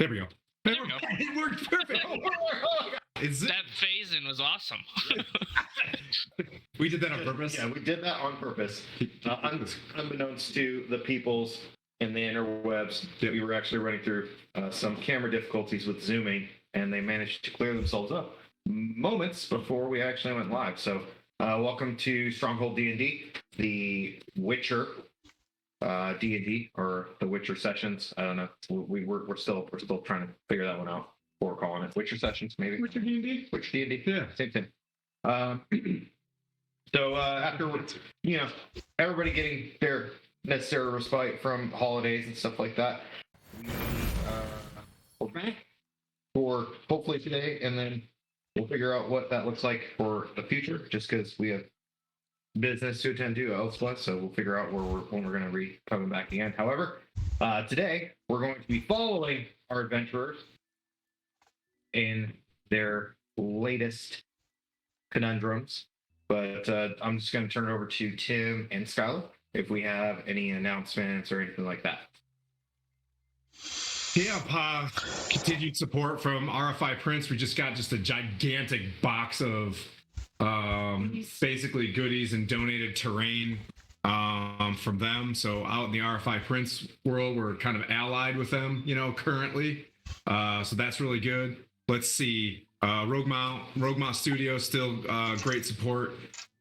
There we go. There we go. It worked perfect. That phase-in was awesome. We did that on purpose? Yeah, we did that on purpose. Unbeknownst to the peoples in the interwebs, we were actually running through some camera difficulties with zooming, and they managed to clear themselves up moments before we actually went live. So welcome to Stronghold D&D, the Witcher D&D, or the Witcher sessions. I don't know. We're still trying to figure that one out. We're calling it Witcher sessions, maybe. Witcher D&D? Witcher D&D. Yeah. Same thing. So after, everybody getting their necessary respite from holidays and stuff like that, we're back for hopefully today, and then we'll figure out what that looks like for the future, just because we have business to attend to elsewhere, so we'll figure out when we're going to be coming back again. However, today we're going to be following our adventurers in their latest conundrums, but I'm just going to turn it over to Tim and Skylar if we have any announcements or anything like that. Yeah, continued support from RFI Prints. We just got a gigantic box of basically goodies and donated terrain from them. So out in the RFI Prints world, we're kind of allied with them, currently. So that's really good. Let's see. Roguemount Studio, still great support.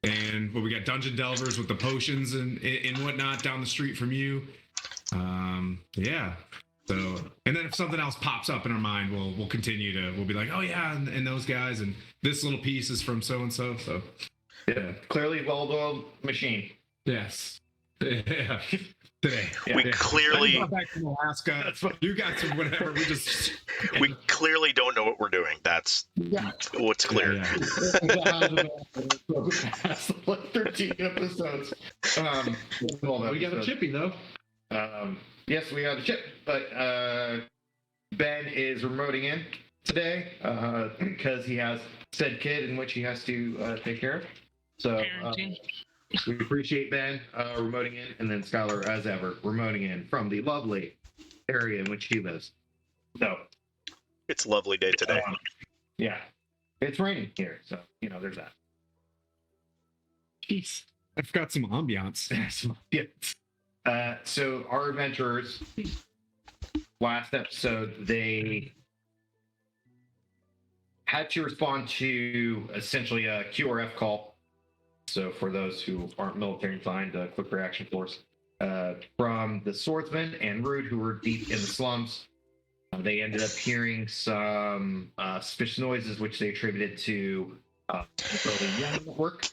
And we got Dungeon Delvers with the potions and whatnot down the street from you. Yeah. So, and then if something else pops up in our mind, we'll continue to, we'll be like, oh yeah, and those guys, and this little piece is from so-and-so. So yeah, clearly well-oiled machine. Yes. Yeah. Today. We clearly back from Alaska. You got some whatever. We clearly don't know what we're doing. That's what's clear. Yeah. 13 episodes. We got a chippy though. Yes, we got a chip, but Ben is remoting in today because he has said kid in which he has to take care of. So we appreciate Ben remoting in, and then Skylar, as ever, remoting in from the lovely area in which he lives. So it's a lovely day today. Yeah, it's raining here, so there's that. Jeez, I've got some ambiance. Yeah. So our adventurers, last episode, they had to respond to essentially a QRF call. So for those who aren't military inclined, quick reaction force, from the swordsman and Rude, who were deep in the slums. They ended up hearing some suspicious noises, which they attributed to early young network.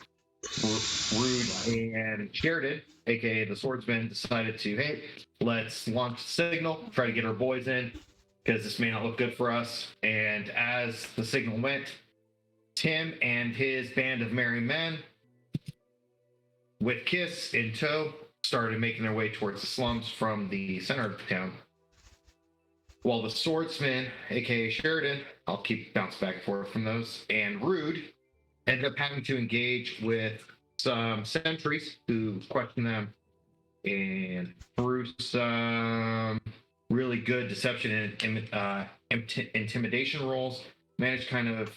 Rude and Sheridan, aka the swordsman, decided to, hey, let's launch a signal, try to get our boys in, because this may not look good for us. And as the signal went, Tim and his band of merry men, with Kiss in tow, started making their way towards the slums from the center of the town. While the swordsman, aka Sheridan, I'll keep bouncing back and forth from those, and Rude ended up having to engage with some sentries who questioned them, and through some really good deception and intimidation rolls, managed to kind of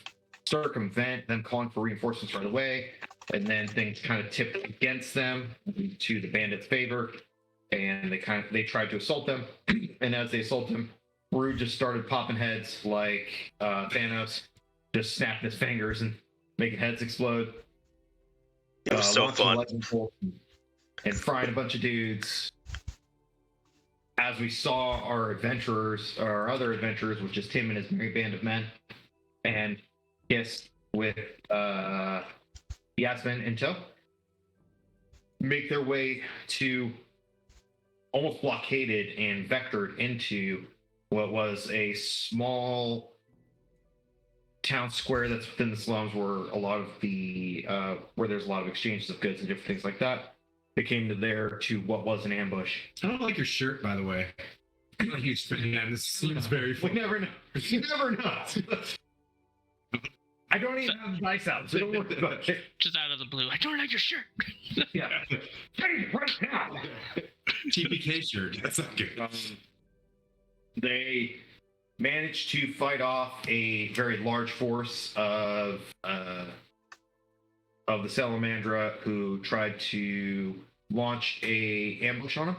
circumvent them calling for reinforcements right away. And then things kind of tipped against them to the bandits' favor, and they tried to assault them. And as they assault them, Rude just started popping heads like Thanos, just snapping his fingers and making heads explode. It was so fun. And frying a bunch of dudes. As we saw our other adventurers, which is Tim and his merry band of men, and yes, with Yasmin and tow, make their way to almost blockaded and vectored into what was a small town square that's within the slums, where a lot of the where there's a lot of exchanges of goods and different things like that. They came to what was an ambush. I don't like your shirt, by the way. This seems very fun. We never know. You never know. I don't even have the dice out, so don't worry about it. Just out of the blue. I don't like your shirt. Yeah. Hey, right now. TPK shirt. That's not good. They managed to fight off a very large force of the Salamandra who tried to launch a ambush on him.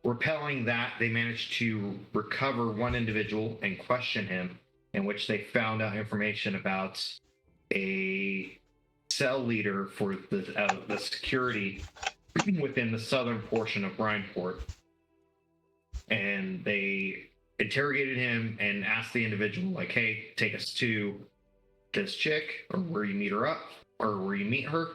Repelling that, they managed to recover one individual and question him, in which they found out information about a cell leader for the security within the southern portion of Brineport. And they interrogated him and asked the individual, like, hey, take us to this chick, or where you meet her up, or where you meet her.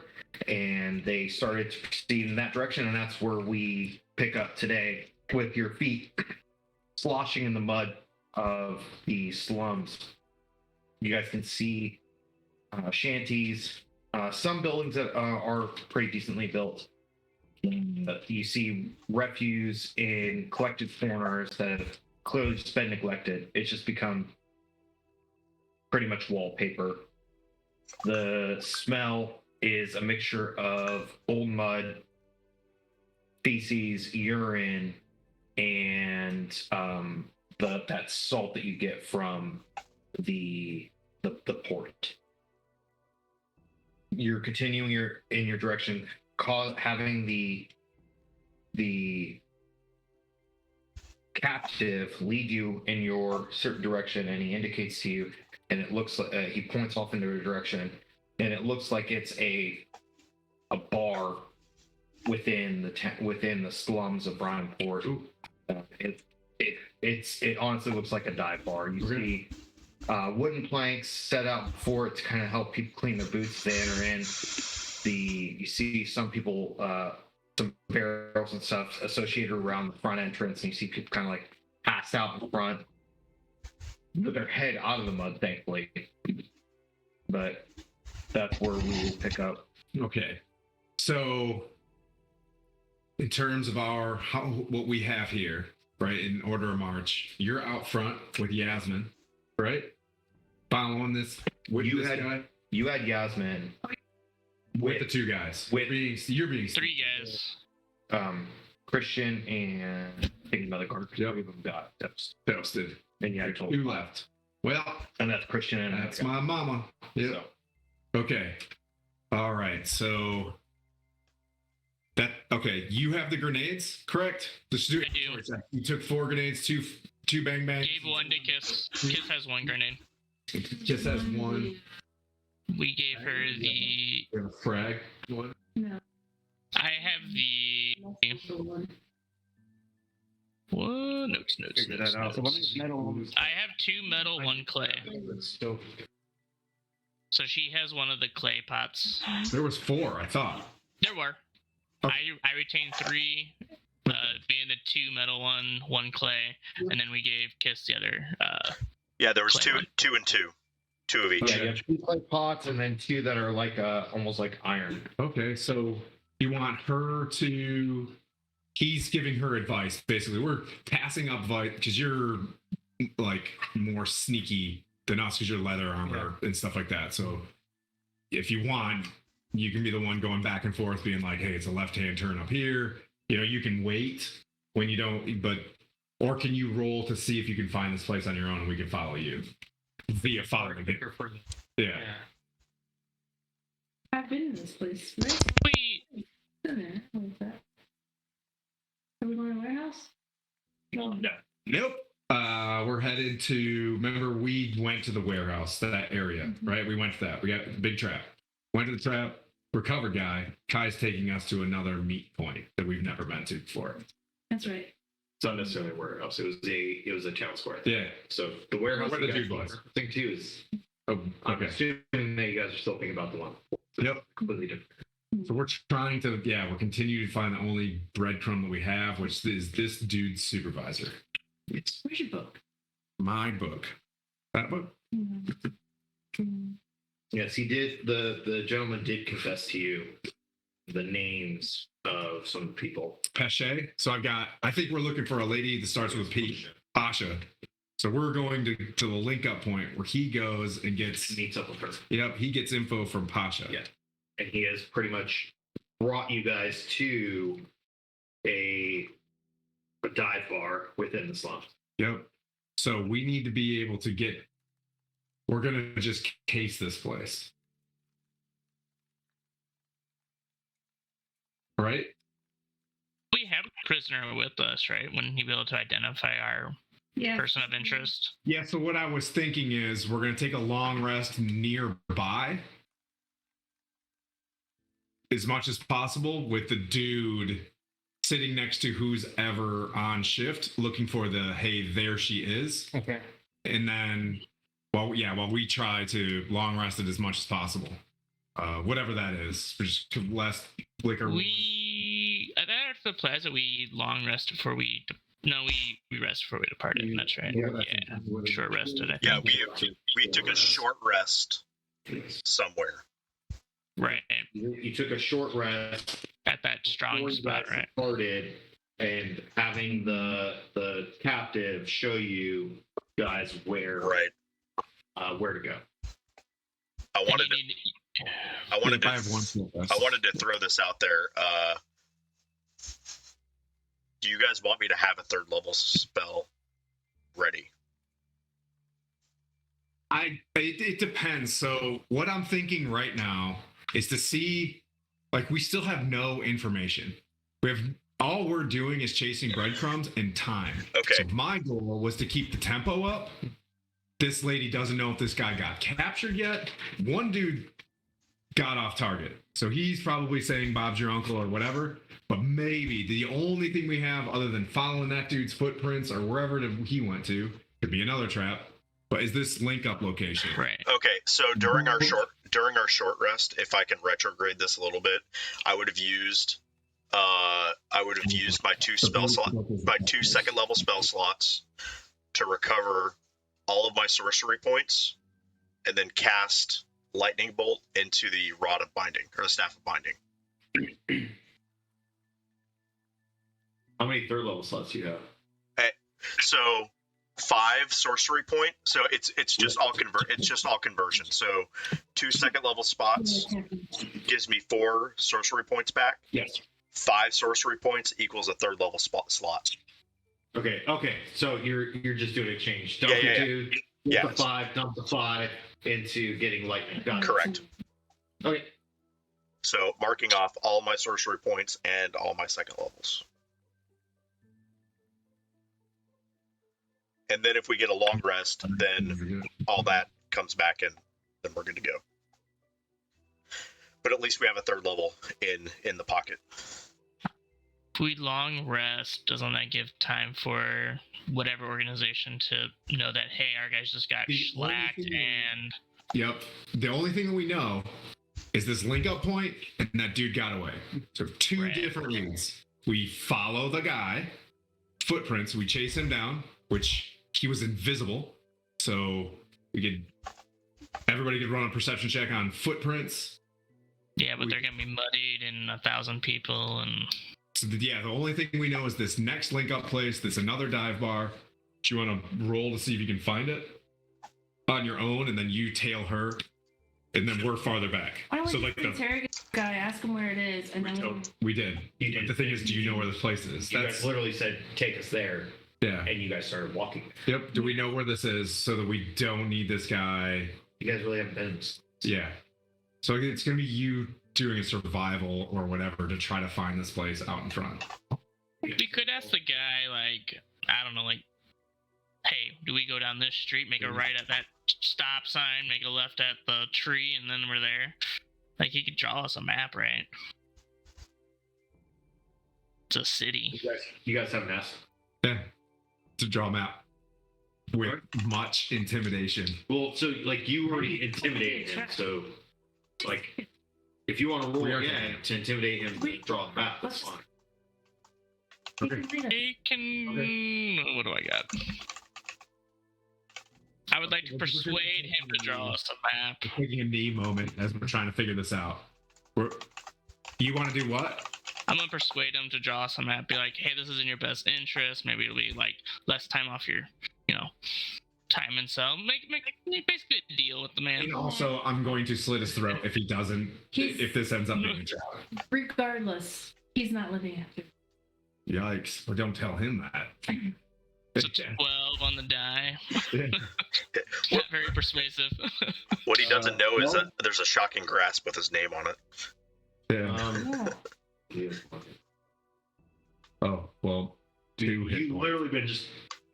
And they started to proceed in that direction, and that's where we pick up today, with your feet sloshing in the mud of the slums. You guys can see shanties, some buildings that are pretty decently built. You see refuse in collected corners that have clearly just been neglected. It's just become pretty much wallpaper. The smell is a mixture of old mud, feces, urine, and that salt that you get from the port. You're continuing in your direction, having the captive lead you in your certain direction, and he indicates to you, and it looks like he points off into a direction, and it looks like it's a bar within the slums of Brineport. It honestly looks like a dive bar. You see wooden planks set out before it to kind of help people clean their boots as they enter in. You see some people, some barrels and stuff associated around the front entrance, and you see people kind of like pass out in front with their head out of the mud, thankfully. But that's where we will pick up. Okay, so in terms of what we have here, right, in order of march, you're out front with Yasmin, right? Following this with You this had- guy? You had Yasmin With the two guys. You're being 3 guys. Christian and I think another guard. Yep. Three of them got toasted. and you had told. Two left. Well, And that's Christian and that's my mama. Yeah. So, Okay. All right. So you have the grenades, correct? I do. You took 4 grenades, two bang bangs. Gave one to Kiss. Kiss has 1 grenade. Just has one. We gave her the. You have a frag. One. No. I have the. What? Notes. Figure that out. I have 2 metal, 1 clay. Still, So she has one of the clay pots. there was 4, I thought. There were. Okay. I retained 3, being the 2 metal, 1 clay, and then we gave Kiss the other. Yeah, there was Clay one. two and two of each. Yeah, you have 2 clay pots and then 2 that are like almost like iron. Okay, so you want her to. He's giving her advice. Basically, we're passing up advice because you're like more sneaky than us because you're leather armor and stuff like that. So if you want, you can be the one going back and forth, being like, "Hey, it's a left-hand turn up here." You know, you can wait when you don't, or can you roll to see if you can find this place on your own and we can follow you via following it? Yeah. I've been in this place, right? We. Been there. What is that? Are we going to the warehouse? No. Nope. We're headed to. Remember, we went to the warehouse, that area, right? We went to that. We got the big trap. Went to the trap. Recovered guy. Kai's taking us to another meet point that we've never been to before. That's right. It's not necessarily a warehouse. It was a town square. Yeah. So the warehouse Where the you guys dude was. think too is. Oh, I'm okay. assuming that you guys are still thinking about the one. Yep. Completely different. So we're trying to, we're continuing to find the only breadcrumb that we have, which is this dude's supervisor. Where's your book? My book. That book? Yes, he did. The gentleman did confess to you the names of some people. Pesce. So I think we're looking for a lady that starts with a P. Pasha. So we're going to the link up point where he goes and gets, Meets up with her. he gets info from Pasha. Yeah. And he has pretty much brought you guys to a dive bar within the slums. Yep. So we need to be able to get. We're gonna just case this place, right? We have a prisoner with us, right? Wouldn't he be able to identify our Yeah. person of interest? Yeah. So what I was thinking is we're gonna take a long rest nearby, as much as possible, with the dude sitting next to who's ever on shift, looking for the hey, there she is, Okay. and then while we try to long rest it as much as possible, whatever that is, just to less flicker. At the plaza, we long rest before we. We rest before we departed. That's right. Yeah. Short rested. I think. Yeah, we took a short rest somewhere. Right You took a short rest at that strong before you spot, guys right? started, and having the captive show you guys where Right. Where to go. I wanted If I have one full rest. I wanted to throw this out there. Do you guys want me to have a third level spell ready? It depends. So what I'm thinking right now is to see, like, we still have no information. We have all we're doing is chasing breadcrumbs and time. Okay. So my goal was to keep the tempo up. This lady doesn't know if this guy got captured yet. One dude got off target, so he's probably saying Bob's your uncle or whatever. But maybe the only thing we have other than following that dude's footprints or wherever he went to could be another trap. But is this link up location? Right. Okay, so during our short rest, if I can retrograde this a little bit, I would have used my two second level spell slots to recover all of my sorcery points, and then cast lightning bolt into the rod of binding or the staff of binding. How many third level slots do you have? So 5 sorcery point. So it's just all conversion. So 2 second level spots gives me 4 sorcery points back. Yes. 5 sorcery points equals a third level slot. Okay. So you're just doing a change. Yeah, yeah, yeah. Dump the 5 into getting lightning. Got it. Correct. Okay. So marking off all my sorcery points and all my second levels. And then if we get a long rest, then all that comes back and then we're good to go. But at least we have a third level in the pocket. If we long rest, doesn't that give time for whatever organization to know that, hey, our guys just got schlacked and... Yep. The only thing that we know is this link up point and that dude got away. So 2 different leads. We follow the guy, footprints, we chase him down, which he was invisible. So everybody could run a perception check on footprints. Yeah, but they're going to be muddied and 1,000 people and... So the only thing we know is this next link up place, this another dive bar. Do you want to roll to see if you can find it on your own, and then you tail her, and then we're farther back. Why don't So we like interrogate the guy, ask him where it is, and then we did. You did. But the thing is, do you know where this place is? You guys literally said, take us there, yeah. and you guys started walking. Yep. Do we know where this is so that we don't need this guy? You guys really haven't been. Yeah. So it's gonna be you doing a survival or whatever to try to find this place out in front. We could ask the guy, like, I don't know, like, hey, do we go down this street, make a right at that stop sign, make a left at the tree, and then we're there? Like, he could draw us a map, right? It's a city. You guys haven't asked. Yeah. To draw a map with much intimidation. Well, so like you already intimidated him, so like if you want to roll again to intimidate him, to draw a map, that's fine. He can... What do I got? I would like to persuade him to draw us a map. We're taking a knee moment as we're trying to figure this out. You want to do what? I'm gonna persuade him to draw us a map. Be like, hey, this is in your best interest. Maybe it'll be like less time off your, time and so make basically a deal with the man. And also, I'm going to slit his throat if he doesn't. If this ends up being a job. regardless, he's not living after. Yikes! Well, don't tell him that. It's a 12 on the die. Yeah. Not very persuasive. What he doesn't know is well- that there's a shocking grasp with his name on it. Yeah. Yeah. Oh, well, two hit You points. literally been just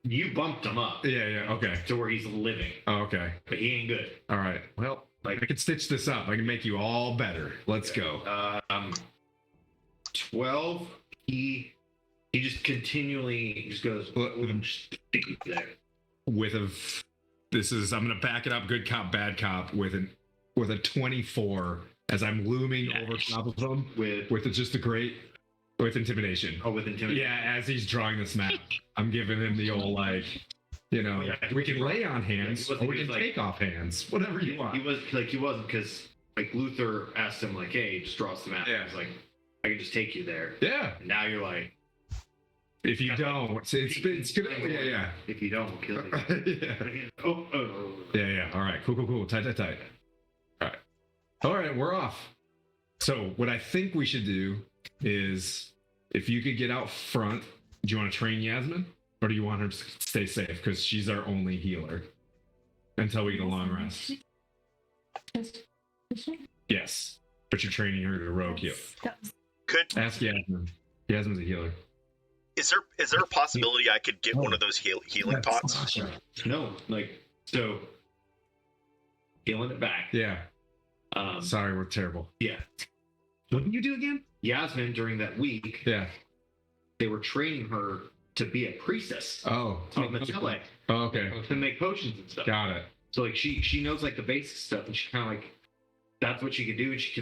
you bumped him up Yeah, okay. to where he's living, Oh, okay. but he ain't good. All right. Well, I can stitch this up. I can make you all better. Let's go. 12. He just continually just goes there. With a, I'm gonna back it up. Good cop, bad cop. With a 24 as I'm looming over Nice. top of him with just a great with intimidation. with intimidation. Yeah, as he's drawing this map, I'm giving him the old like, you know, Yeah, we can lay on hands Yeah, or we he can was take off hands, whatever you want. He wasn't because like Luther asked him like, hey, just draw us the map. Yeah. He's like, I can just take you there. Yeah. And now you're like, If you don't, it's good. Yeah, if you don't, we'll kill you. yeah. Oh. Yeah. All right. Cool. Tight. All right. We're off. So what I think we should do is, if you could get out front, do you want to train Yasmin, or do you want her to stay safe because she's our only healer until we get a long rest? Yes, but you're training her to rogue heal. Could Ask Yasmin. Yasmin's a healer. is there a possibility I could get one of those healing pots? No, like so. Healing it back. Yeah. Sorry. We're terrible. Yeah. What did you do again? Yasmin during that week, Yeah. they were training her to be a priestess Oh. on the tele Oh, okay. to make potions and stuff. Got it. So like she knows like the basic stuff, and she kind of like that's what she can do, and she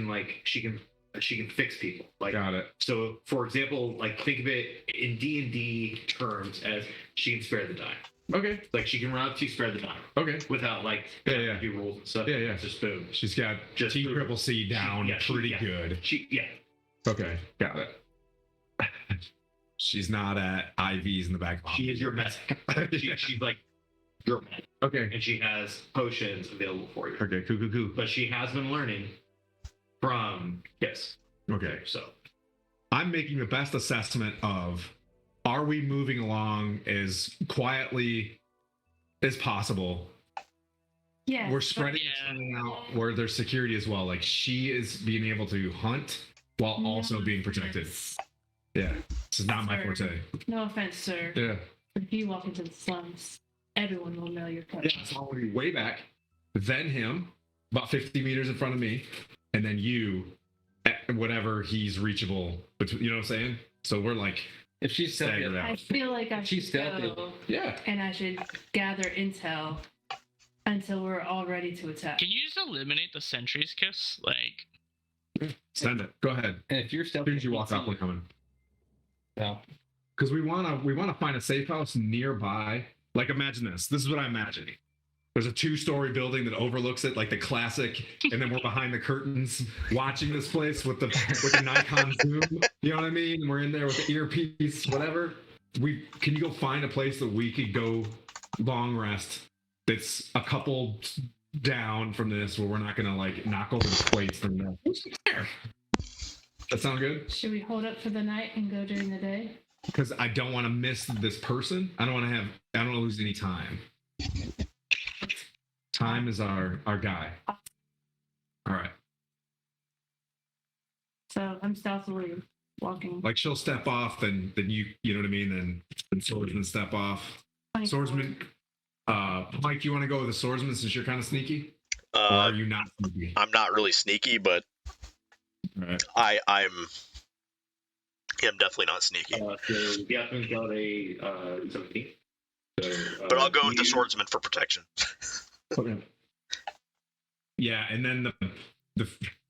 can fix people. Like Got it. so, for example, like think of it in D&D terms as she can spare the die. Okay. Like she can run up to spare the die Okay. without like Yeah. do rules and stuff. Yeah. Just boom. She's got Just T triple C down pretty good. She Okay. Got it. She's not at IVs in the back. she is your medic. She's like your medic, Okay. and she has potions available for you. Okay. Cool. But she has been learning from Kiss. Okay. So I'm making the best assessment of, are we moving along as quietly as possible? Yeah. We're spreading Yeah. the training out where there's security as well. Like she is being able to hunt while also being protected. Yeah. This is not my Sir. forte. No offense, sir. Yeah. But if you walk into the slums, everyone will know your presence. Yeah, so I'm gonna be way back, then him, about 50 meters in front of me, and then you at whatever he's reachable. You know what I'm saying? So we're like If she's staggered stealthy, I out. feel like I She's should stealthy. go Yeah. and I should gather intel until we're all ready to attack. Can you just eliminate the sentry's kiss? Like, Send it. Go ahead. and if you're As stealthy, soon as you walk up, we're coming. No. Because we wanna find a safe house nearby. Like imagine this. This is what I imagine. There's a 2-story building that overlooks it, like the classic, and then we're behind the curtains watching this place with the Nikon zoom. You know what I mean? And we're in there with the earpiece, whatever. Can you go find a place that we could go long rest that's a couple down from this, where we're not gonna like knock over the plates from there. That sound good? Should we hold up for the night and go during the day? Because I don't want to miss this person. I don't want to lose any time. Time is our guy. All right. So I'm stealthily walking. Like she'll step off, then you know what I mean. Then swordsman step off. 24. Swordsman. Mike, you want to go with the swordsman since you're kind of sneaky, or are you not sneaky? I'm not really sneaky, but All right. I'm definitely not sneaky. so Yasmin got a 17. So, But I'll go with the you- swordsman for protection. Okay. Yeah, and then the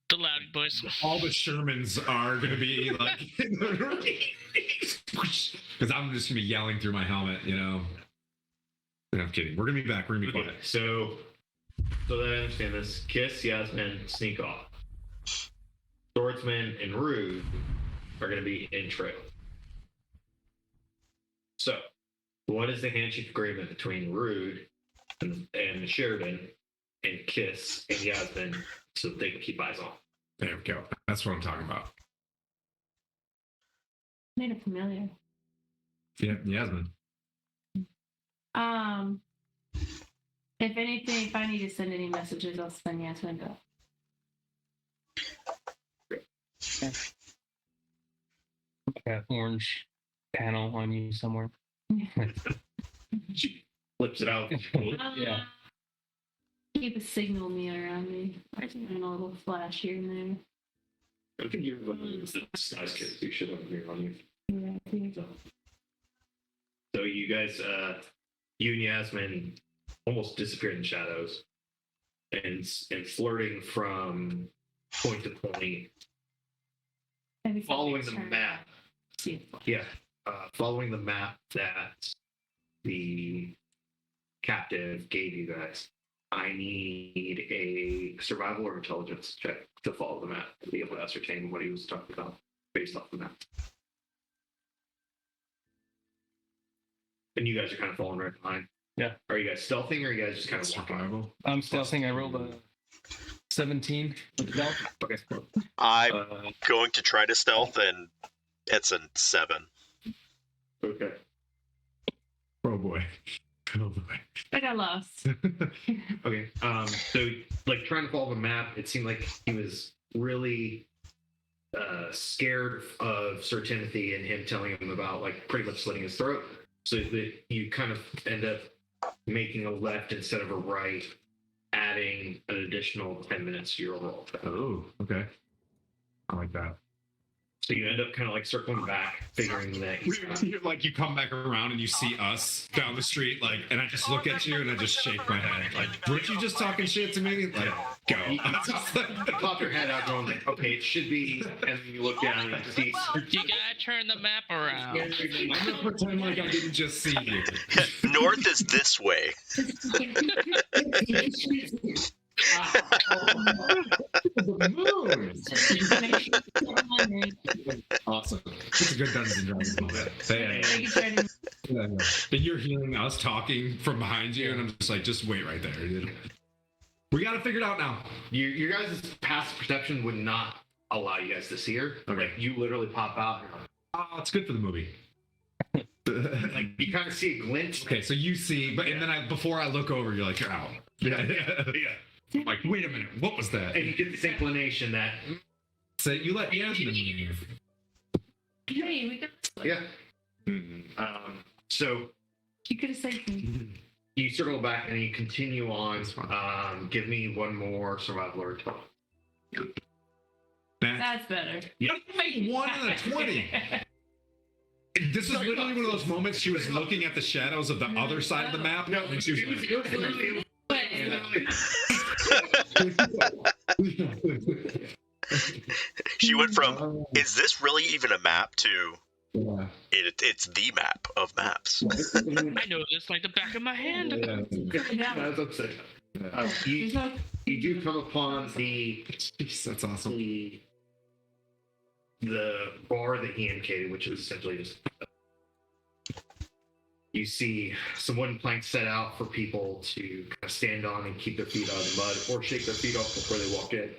the loud boys. all the Shermans are going to be like, because I'm just going to be yelling through my helmet, you know. No, I'm kidding. We're going to be back. We're going to be Okay, quiet. so that I understand this, Kiss, Yasmin, sneak off. Swordsman and Rude are going to be in trail. So, what is the handshake agreement between Rude and Sheridan and Kiss and Yasmin so that they can keep eyes on? There we go. That's what I'm talking about. Made it familiar. Yeah, Yasmin. If anything, if I need to send any messages, I'll send Yasmin go. That orange panel on you somewhere. Flips it out. Yeah. Keep a signal meter around me. And a little flash here and there. I think you're one of those nice kids who should have been on you. Yeah, I think. So you guys, you and Yasmin almost disappear in the shadows, and flirting from point to point, Maybe following the turn. map. See. Yeah, following the map that the captive gave you guys. I need a survival or intelligence check to follow the map to be able to ascertain what he was talking about based off the map. And you guys are kind of falling right behind. Yeah. Are you guys stealthing or are you guys just kind of walking? Survival. I'm stealthing. I rolled a 17 with stealth. Okay. I'm going to try to stealth, and it's a 7. Okay. Oh boy. Oh boy. I got lost. Okay. So, like, trying to follow the map, it seemed like he was really scared of Sir Timothy and him telling him about, like, pretty much slitting his throat. So that you kind of end up making a left instead of a right, adding an additional 10 minutes to your roll. Oh, okay. I like that. So you end up kind of like circling back, figuring that he's not. Like you come back around and you see us down the street, like, and I just look at you and I just shake my head, like, weren't you just talking shit to me? Like, go. You pop your head out, going like, okay, it should be, and then you look down and you see. You gotta turn the map around. I'm gonna pretend like I didn't just see you. North is this way. Awesome. It's a good Dungeons and Dragons moment. Yeah. And you're hearing us talking from behind you, and I'm just like, just wait right there, dude. We got it figured out now. Your guys' passive perception would not allow you guys to see her. Okay. Like, you literally pop out. And Oh, it's good for the movie. like, you kind of see a glint. Okay, so you see, but and then before I look over, you're like, you're out. Yeah. I'm like, wait a minute, what was that? And you get this inclination that, So you let Yasmin leave. Hey, we got. yeah. Mm-hmm. So You could have saved me. you circle back and you continue on. Give me one more survival or intelligence. That's better. Yeah. Make 1 in a 20. This is literally one of those moments she was looking at the shadows of the other side of the map. No, and she was She went from, is this really even a map, to Yeah. it's the map of maps. I know this like the back of my hand. That's upsetting. You do come upon the Jeez, that's awesome. the bar that he indicated, which is essentially just. You see some wooden planks set out for people to kind of stand on and keep their feet out of the mud, or shake their feet off before they walk in.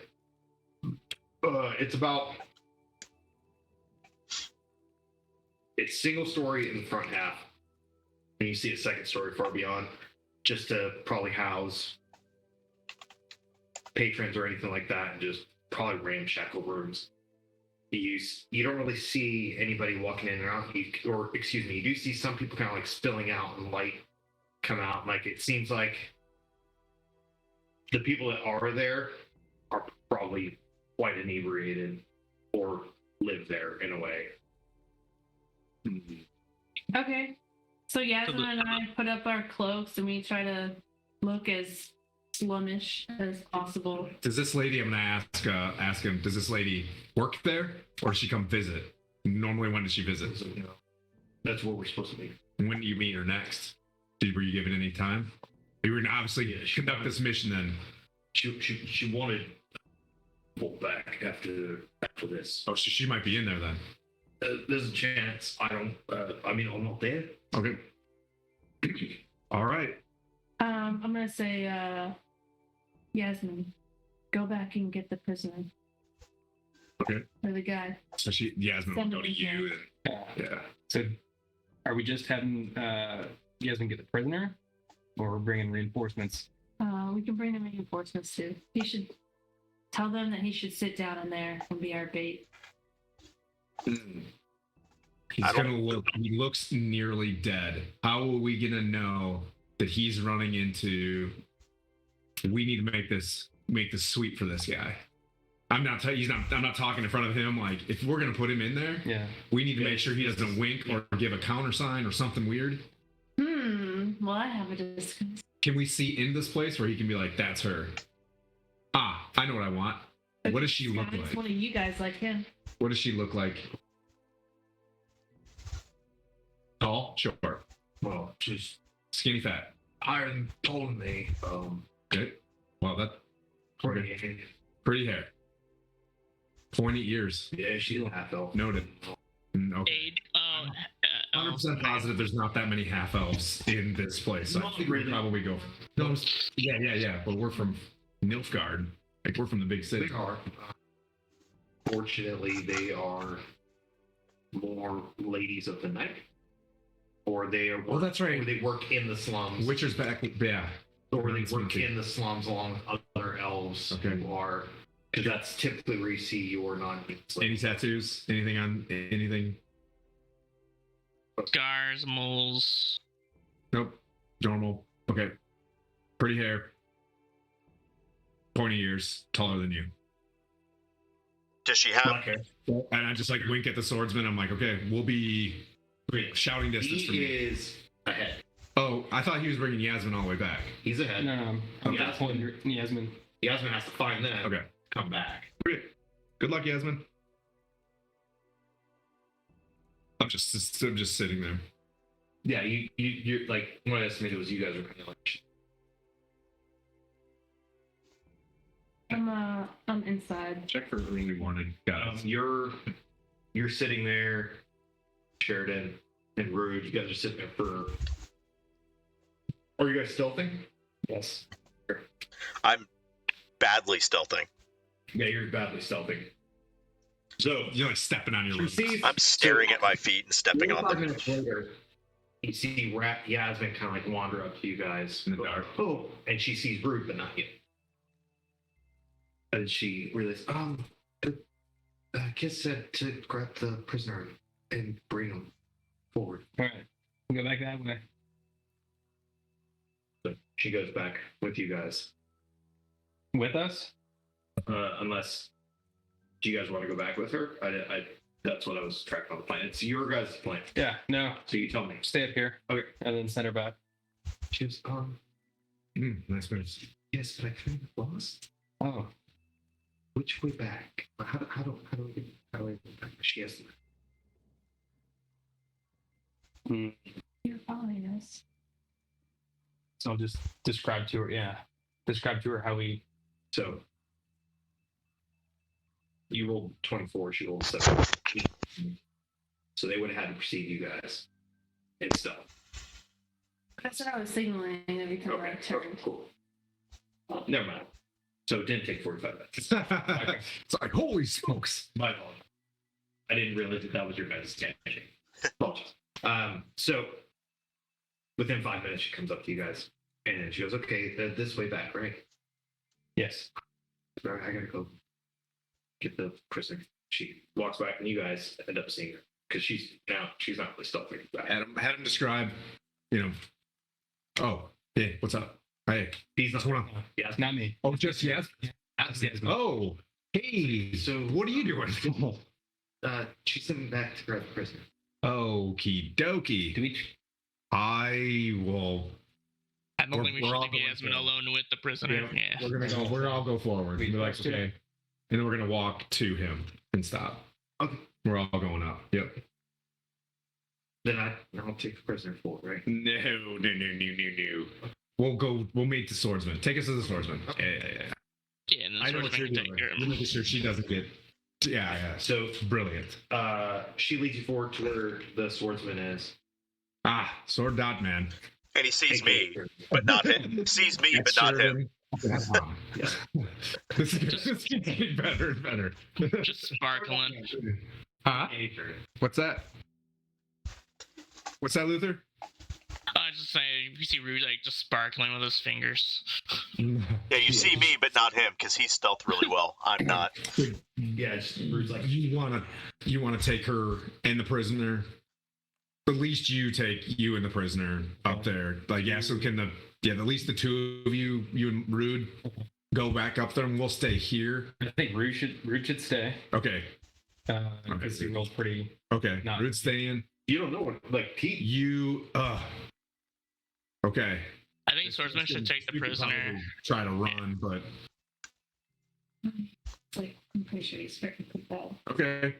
It's single story in the front half, and you see a second story far beyond, just to probably house patrons or anything like that, and just probably ramshackle rooms. You don't really see anybody walking in and out, you do see some people kind of like spilling out and light come out. Like, it seems like the people that are there are probably quite inebriated or live there in a way. Okay. So Yasmin and I put up our cloaks and we try to look as slummish as possible. Does this lady, I'm gonna ask him, does this lady work there or does she come visit? Normally, when does she visit? So, that's where we're supposed to be. When do you meet her next? Were you given any time? You were gonna obviously conduct this mission then. She wanted to pull back after this. Oh, so she might be in there then. There's a chance. I'm not there. Okay. All right. I'm gonna say, Yasmin, go back and get the prisoner. Okay. Or the guy. So Yasmin will go to you. And, yeah. So, are we just having You guys can get the prisoner, or we're bringing reinforcements. We can bring him reinforcements too. He should tell them that he should sit down in there and be our bait. He's gonna look. He looks nearly dead. How are we gonna know that he's running into? We need to make this sweet for this guy. I'm not talking in front of him. Like, if we're gonna put him in there, Yeah. we need to make sure he doesn't wink or give a counter sign or something weird. Well, I have a disguise. Can we see in this place where he can be like, "That's her"? Ah, I know what I want. What does she look like? One of you guys like him. What does she look like? Tall, short, Well, she's skinny, fat. higher than taller than me. Good. Well, that Pretty. pretty hair, pointy ears. Yeah, she's a half elf. Noted. Okay. Aid. 100% positive there's not that many half elves in this place. So I think we'd probably go. No, yeah. But we're from Nilfgaard. Like, we're from the big city. They are. Fortunately, they are more ladies of the night, or they are. Oh, that's right. Or they work in the slums. Witcher's back. Yeah. Or they work in the slums along with other elves who are. Because that's typically where you see your non. Any tattoos? Anything on anything? Scars, moles. Nope. Normal. Okay. Pretty hair. Pointy ears. Taller than you. Does she have? Black hair. And I just like wink at the swordsman. I'm like, okay, we'll be shouting distance from He you. is ahead. Oh, I thought he was bringing Yasmin all the way back. He's ahead. No, I'm Okay. at point Yasmin. Yasmin has to find them. Okay. Come back. Great. Good luck, Yasmin. I'm just sitting there. Yeah, you like what I estimated was you guys were kind of like. I'm inside. Check for early warning. Got it. You're sitting there, Sheridan and Rude. You guys are sitting there for. Are you guys stealthing? Yes. I'm badly stealthing. Yeah, you're badly stealthing. So You're like stepping on your you roof. see, I'm staring at my feet and stepping on 5 them. minutes later, you see Yasmin kind of like wander up to you guys In the dark. Oh, and she sees Rude, but not you. And she realizes, Kiss said to grab the prisoner and bring him forward. All right, we'll go back that way. So she goes back with you guys. With us? Unless, do you guys want to go back with her? I that's what I was tracking on the plan. It's your guys' plan. Yeah, no. So you tell me. Stay up here. Okay. And then send her back. She was, Nice words. yes, but I kind of lost. Oh, Which way back? How do I go back? She has You're following us. so I'll just describe to her. Yeah, describe to her how we. so you rolled 24, she rolled 7. So they would have had to precede you guys and stuff. That's what I was signaling every time I Okay, turned. cool. Never mind. So it didn't take 45 minutes. It's like, holy smokes. My fault. I didn't realize that was your guys' tangent. Apologies. So within 5 minutes, she comes up to you guys and she goes, okay, this way back, right? Yes. Sorry, I gotta go get the prisoner. She walks back and you guys end up seeing her because she's not really stealthing back. Had him describe, oh, hey, what's up? Hey, He's not. what's going on? Yeah. Not me. Oh, just yes? That's Yasmin. Oh, hey, So what are you doing? she's sitting back to grab the prisoner. Okie dokie. Do we? I will. I don't think we We're should all leave going Yasmin forward. alone with the prisoner. Yeah. We're gonna all go forward. We Be like, first, yeah. okay. And then we're gonna walk to him and stop. Okay. We're all going up. Yep. Then I'll take the prisoner forward, right? No. We'll meet the swordsman. Take us to the swordsman. Yeah. Yeah, and then I know what swordsman you're can doing. take care of You're him. making sure she doesn't get. Yeah. So Brilliant. she leads you forward to where the swordsman is. Ah, sword dot man. And he sees Take me, it. but not him. Sees me, but not him. This is getting better and better. Just sparkling. Huh? What's that? What's that, Luther? I was just you see Rude like just sparkling with his fingers. Yeah, you see me, but not him, because he's stealth really well. I'm not. Yeah, it's Rude's like, you wanna take her and the prisoner. At least you take you and the prisoner up there. Like, yeah, so can at least the two of you and Rude, go back up there, and we'll stay here. I think Rude should stay. Okay. Because he rolls pretty. Okay. Not- Rude staying. you don't know what, like, Pete. You okay. I think Swordsman should take the You could prisoner. probably try to run, but Like, I'm pretty sure he's freaking put that. okay.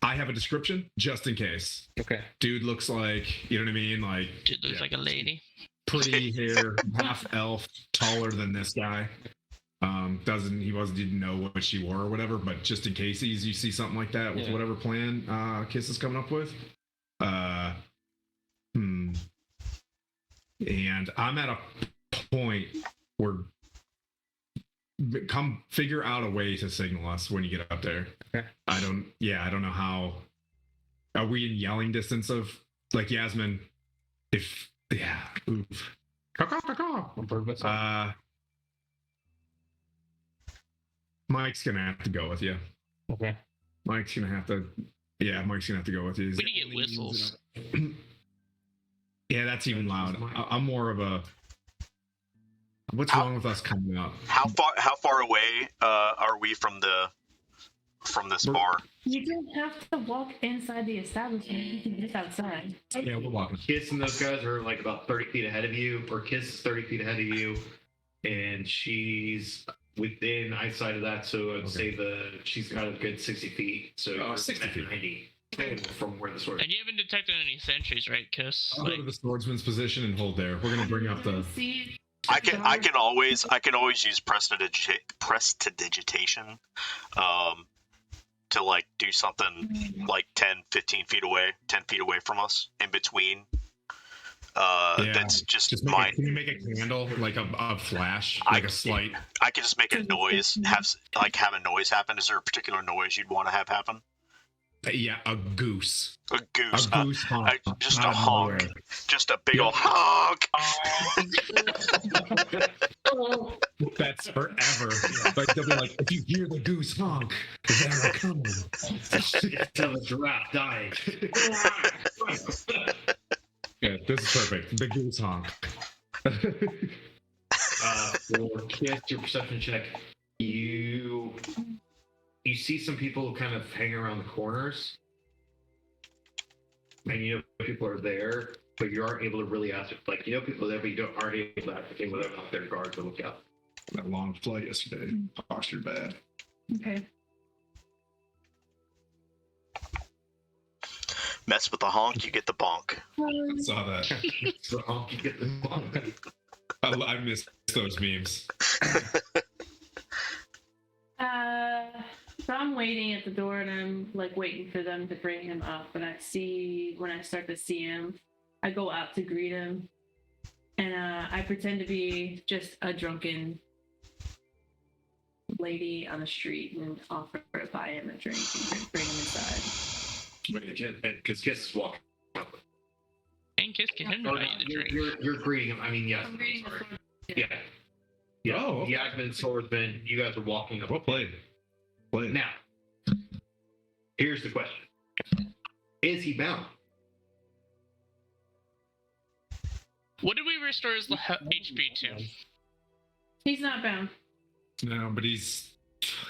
I have a description just in case. Okay. Dude looks like, you know what I mean? Like, Dude looks yeah, like a lady. pretty hair, half elf, taller than this guy. Didn't know what she wore or whatever, but just in case you see something like that with whatever plan Kiss is coming up with. And I'm at a point where come figure out a way to signal us when you get up there. Okay. I don't know how. Are we in yelling distance of like Yasmin? Oof. Mike's gonna have to go with you. Okay. Mike's gonna have to go with you. We need to get whistles. Yeah, that's even loud. I'm more of a. What's wrong with us coming up? How far away are we from this bar? You don't have to walk inside the establishment. You can just outside. Yeah, we're walking. Kiss and those guys are like about 30 feet ahead of you, or Kiss is 30 feet ahead of you, and she's within eyesight of that. So I'd say she's got a good 60 feet. So 60 feet. 90 from where the sword. And you haven't detected any sentries, right, Kiss? I'll go to the swordsman's position and hold there. We're gonna bring up the. See, I can always use prestidigitation, to like do something like 10 feet away from us in between. That's just mine. Can you make a candle like a flash, like a slight? I can just make a noise, have a noise happen. Is there a particular noise you'd want to have happen? Yeah, a goose. A goose. A goose honk. Just a out of honk. nowhere. Just a big old honk. That's forever. Like they'll be like, if you hear the goose honk, they're coming. Tell the giraffe dying. Yeah, this is perfect. The goose honk. For Kiss, your perception check, you see some people kind of hang around the corners, and you know people are there, but you aren't able to really ask. Like, you know people are there, but you aren't able to ascertain whether or not they're guards to look out. That long flight yesterday. Posture bad. okay. Mess with the honk, you get the bonk. I saw that. So you get the I miss those memes. So I'm waiting at the door and I'm like waiting for them to bring him up. When I start to see him, I go out to greet him, and I pretend to be just a drunken lady on the street and offer to buy him a drink and bring him inside. Because Kiss is walking. And Kiss can Oh, invite you to drink. you're greeting him. I mean, yes. I'm greeting the sorry. sword- Yeah. Yeah. Oh, okay. Yasmin, swordsman, you guys are walking up. Well played. Now, here's the question: is he bound? What did we restore his HP to? He's not bound. No, but he's.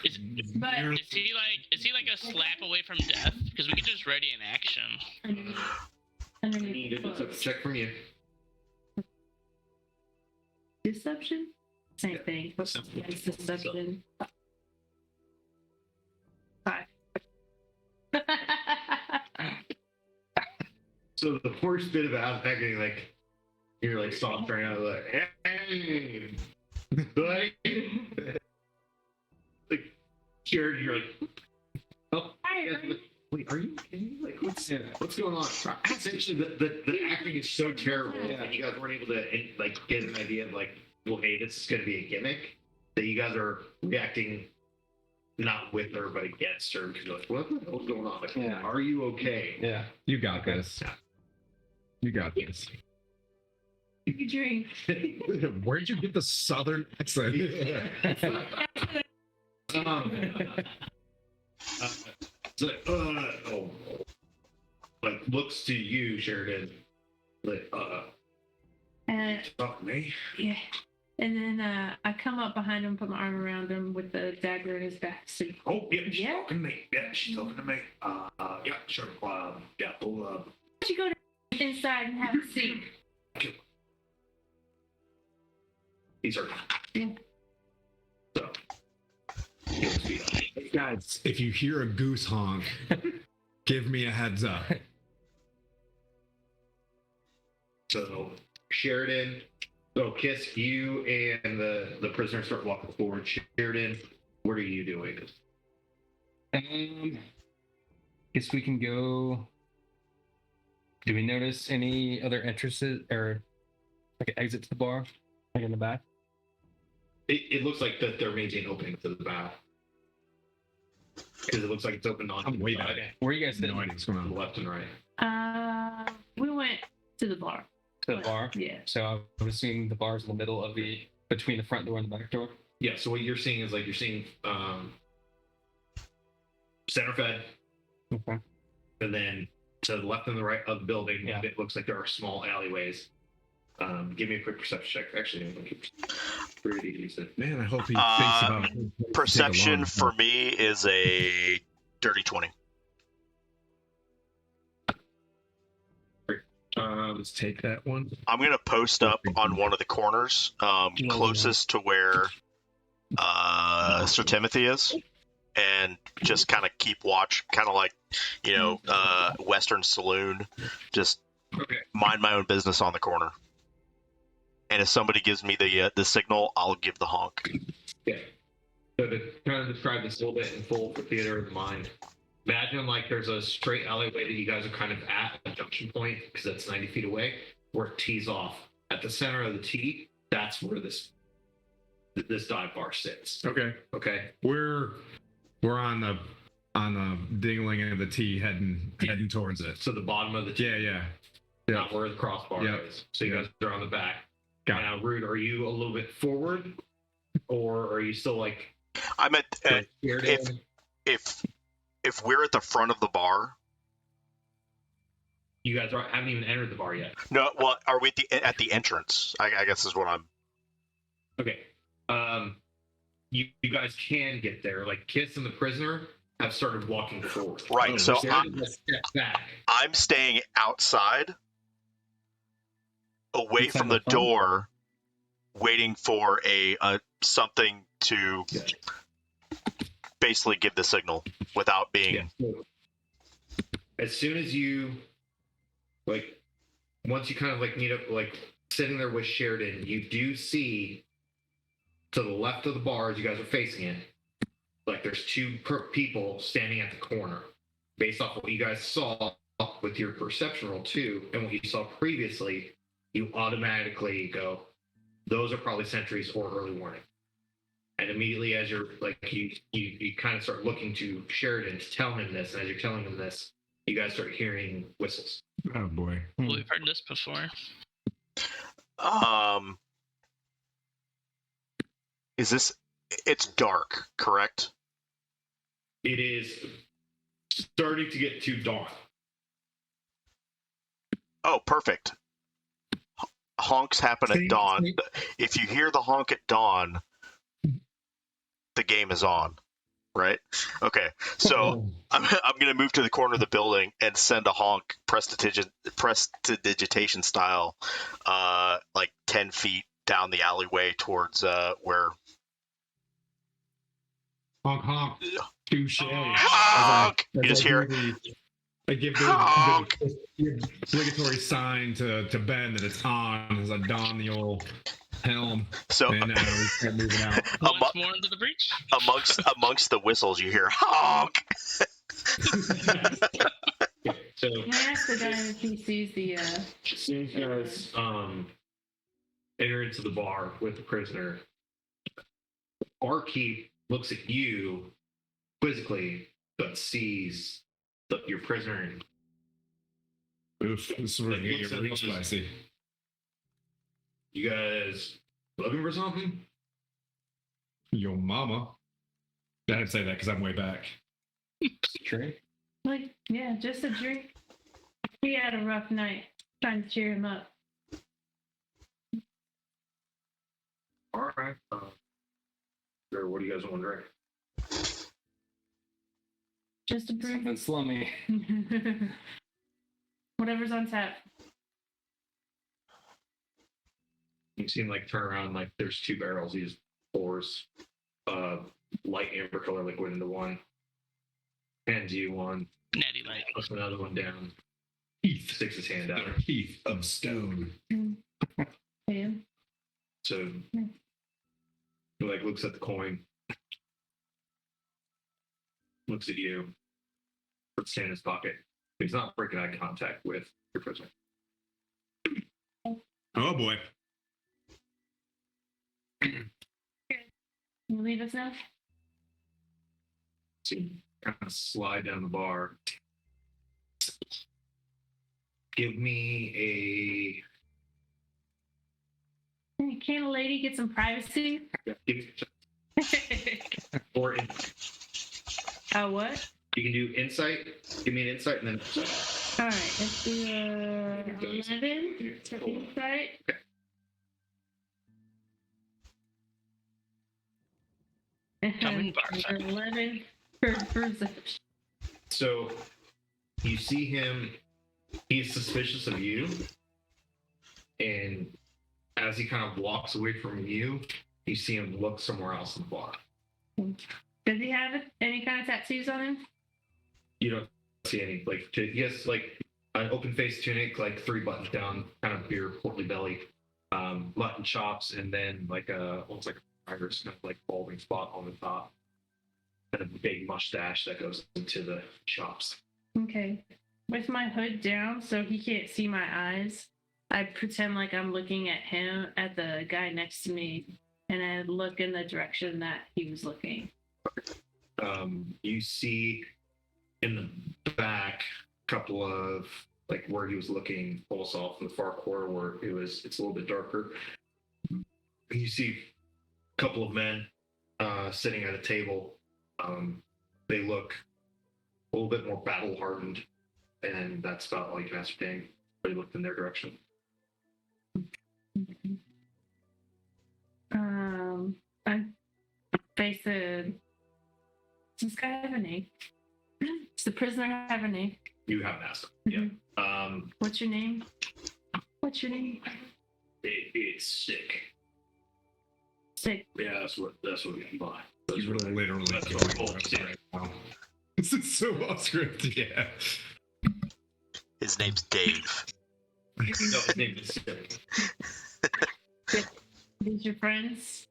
Is he like a slap away from death? Because we could just ready an action. I need a Close. check from you. Deception? Same thing. Yeah, it's deception. 5. So the worst bit about acting like you're like soft right now, like hey, like, like scared. You're like, oh, yeah, wait, are you kidding? Like, what's going on? Essentially, the acting is so terrible, and you guys weren't able to like get an idea of like, well, hey, this is going to be a gimmick, that you guys are reacting not with her but against her, because you're like, what the hell's going on? Like, Yeah. are you okay? Yeah. You got this. You got this. You drink. Where'd you get the southern accent? It's like, like looks to you, Sheridan. Like, And talk to me. yeah. And then I come up behind him, put my arm around him with the dagger in his back. So, Oh, yeah, she's Yeah? talking to me. Yeah, she's talking to me. Yeah, sure. Yeah, we'll, why don't you go inside and have a seat? he's hurt. Yeah. So, he'll speed up. Guys, if you hear a goose honk, give me a heads up. So, Sheridan, Kiss, you and the prisoner start walking forward. Sheridan, what are you doing? Guess we can go. Do we notice any other entrances or like an exit to the bar, like in the back? It looks like that there may be an opening to the back. Because it looks like it's open on I'm way the back. side, Where are you guys No sitting? idea what's going to the on. left and right. We went to the bar. To the bar. Yeah. So I would assume the bar's in the middle of between the front door and the back door. Yeah, so what you're seeing is like you're seeing center fed, Okay. and then to the left and the right of the building, Yeah. it looks like there are small alleyways. Give me a quick perception check. Actually, I'm gonna keep pretty decent. Man, I hope he thinks about it. Perception for me is a dirty 20. Let's take that one. I'm gonna post up on one of the corners, closest to where Sir Timothy is, and just kind of keep watch, kind of like, Western Saloon. Just Okay. mind my own business on the corner. And if somebody gives me the signal, I'll give the honk. Yeah. So to kind of describe this a little bit in full for theater of the mind, imagine like there's a straight alleyway that you guys are kind of at a junction point because that's 90 feet away, where it tees off. At the center of the T, that's where this dive bar sits. Okay. Okay. We're on the dingling end of the T heading towards it. So the bottom of the T, Yeah. not where the crossbar Yep. is. So you guys are on the back. Got it. Now, Rude, are you a little bit forward, or are you still like? I'm at Scared if- in? if we're at the front of the bar. You guys haven't even entered the bar yet. No, well, are we at the entrance? I guess is what I'm. Okay. You guys can get there. Like Kiss and the prisoner have started walking forward. Right, so Sheridan has stepped back. I'm staying outside, away Inside from the the front? door, waiting for a something to basically give the signal without being. Yeah. So, as soon as you, like, once you kind of like meet up, like sitting there with Sheridan, you do see to the left of the bar as you guys are facing it, like there's two people standing at the corner. Based off what you guys saw with your perception roll too, and what you saw previously, you automatically go, those are probably sentries or early warning. And immediately as you're like you kind of start looking to Sheridan to tell him this, and as you're telling him this, you guys start hearing whistles. Oh boy. We've heard this before. Is this? It's dark, correct? It is starting to get too dark. Oh, perfect. Honks happen at dawn. If you hear the honk at dawn, the game is on, right? Okay, so I'm going to move to the corner of the building and send a honk, prestidigitation style, like 10 feet down the alleyway towards where. Honk honk. Touche. Honk! You just hear. I give Honk! the obligatory sign to Ben that it's on as I don the old helm. So And we start moving out. Once more into the breach. amongst the whistles, you hear honk. So Can I ask the guy if he sees the as soon as you guys enter into the bar with the prisoner, barkeep looks at you quizzically, but sees your prisoner. Oof, this is where it gets real spicy. You guys looking for something? Yo, mama. I didn't say that because I'm way back. True. Like, yeah, just a drink. He had a rough night. Trying to cheer him up. All right. Sure, what do you guys want to drink? Just a brew. Something slummy. Whatever's on tap. You see him like turn around, like there's 2 barrels. He just pours light amber color liquid into one, hands you one, Natty light. puts another one down, Heath. sticks his hand out. Heath of stone. Him. So he like looks at the coin, looks at you, puts it in his pocket. He's not breaking eye contact with your prisoner. Oh boy. You leave us now? So you kind of slide down the bar. Give me Can't a lady get some privacy? or What? you can do insight. Give me an insight and then All right, let's do 11 insight. Coming And 11 for perception. so you see him. He's suspicious of you, and as he kind of walks away from you, you see him look somewhere else in the bar. Does he have any kind of tattoos on him? You don't see any like he has like an open face tunic, like 3 buttons down, kind of beer, portly belly, mutton chops, and then like almost like a tiger's kind of like balding spot on the top, and a big mustache that goes into the chops. Okay. With my hood down so he can't see my eyes, I pretend like I'm looking at him, at the guy next to me, and I look in the direction that he was looking. You see in the back a couple of like where he was looking, almost off in the far corner where it's a little bit darker. You see a couple of men sitting at a table. They look a little bit more battle hardened, and that's about all you can ascertain. But he looked in their direction. I said, does this guy have a name? Does the prisoner have a name? You haven't asked him. Yeah. What's your name? What's your name? It's sick. Sick. Yeah, that's what we can buy. He's really literally That's killing what we us both right now. This is so off script, yeah. His name's Dave. No, his name is sick. These your friends?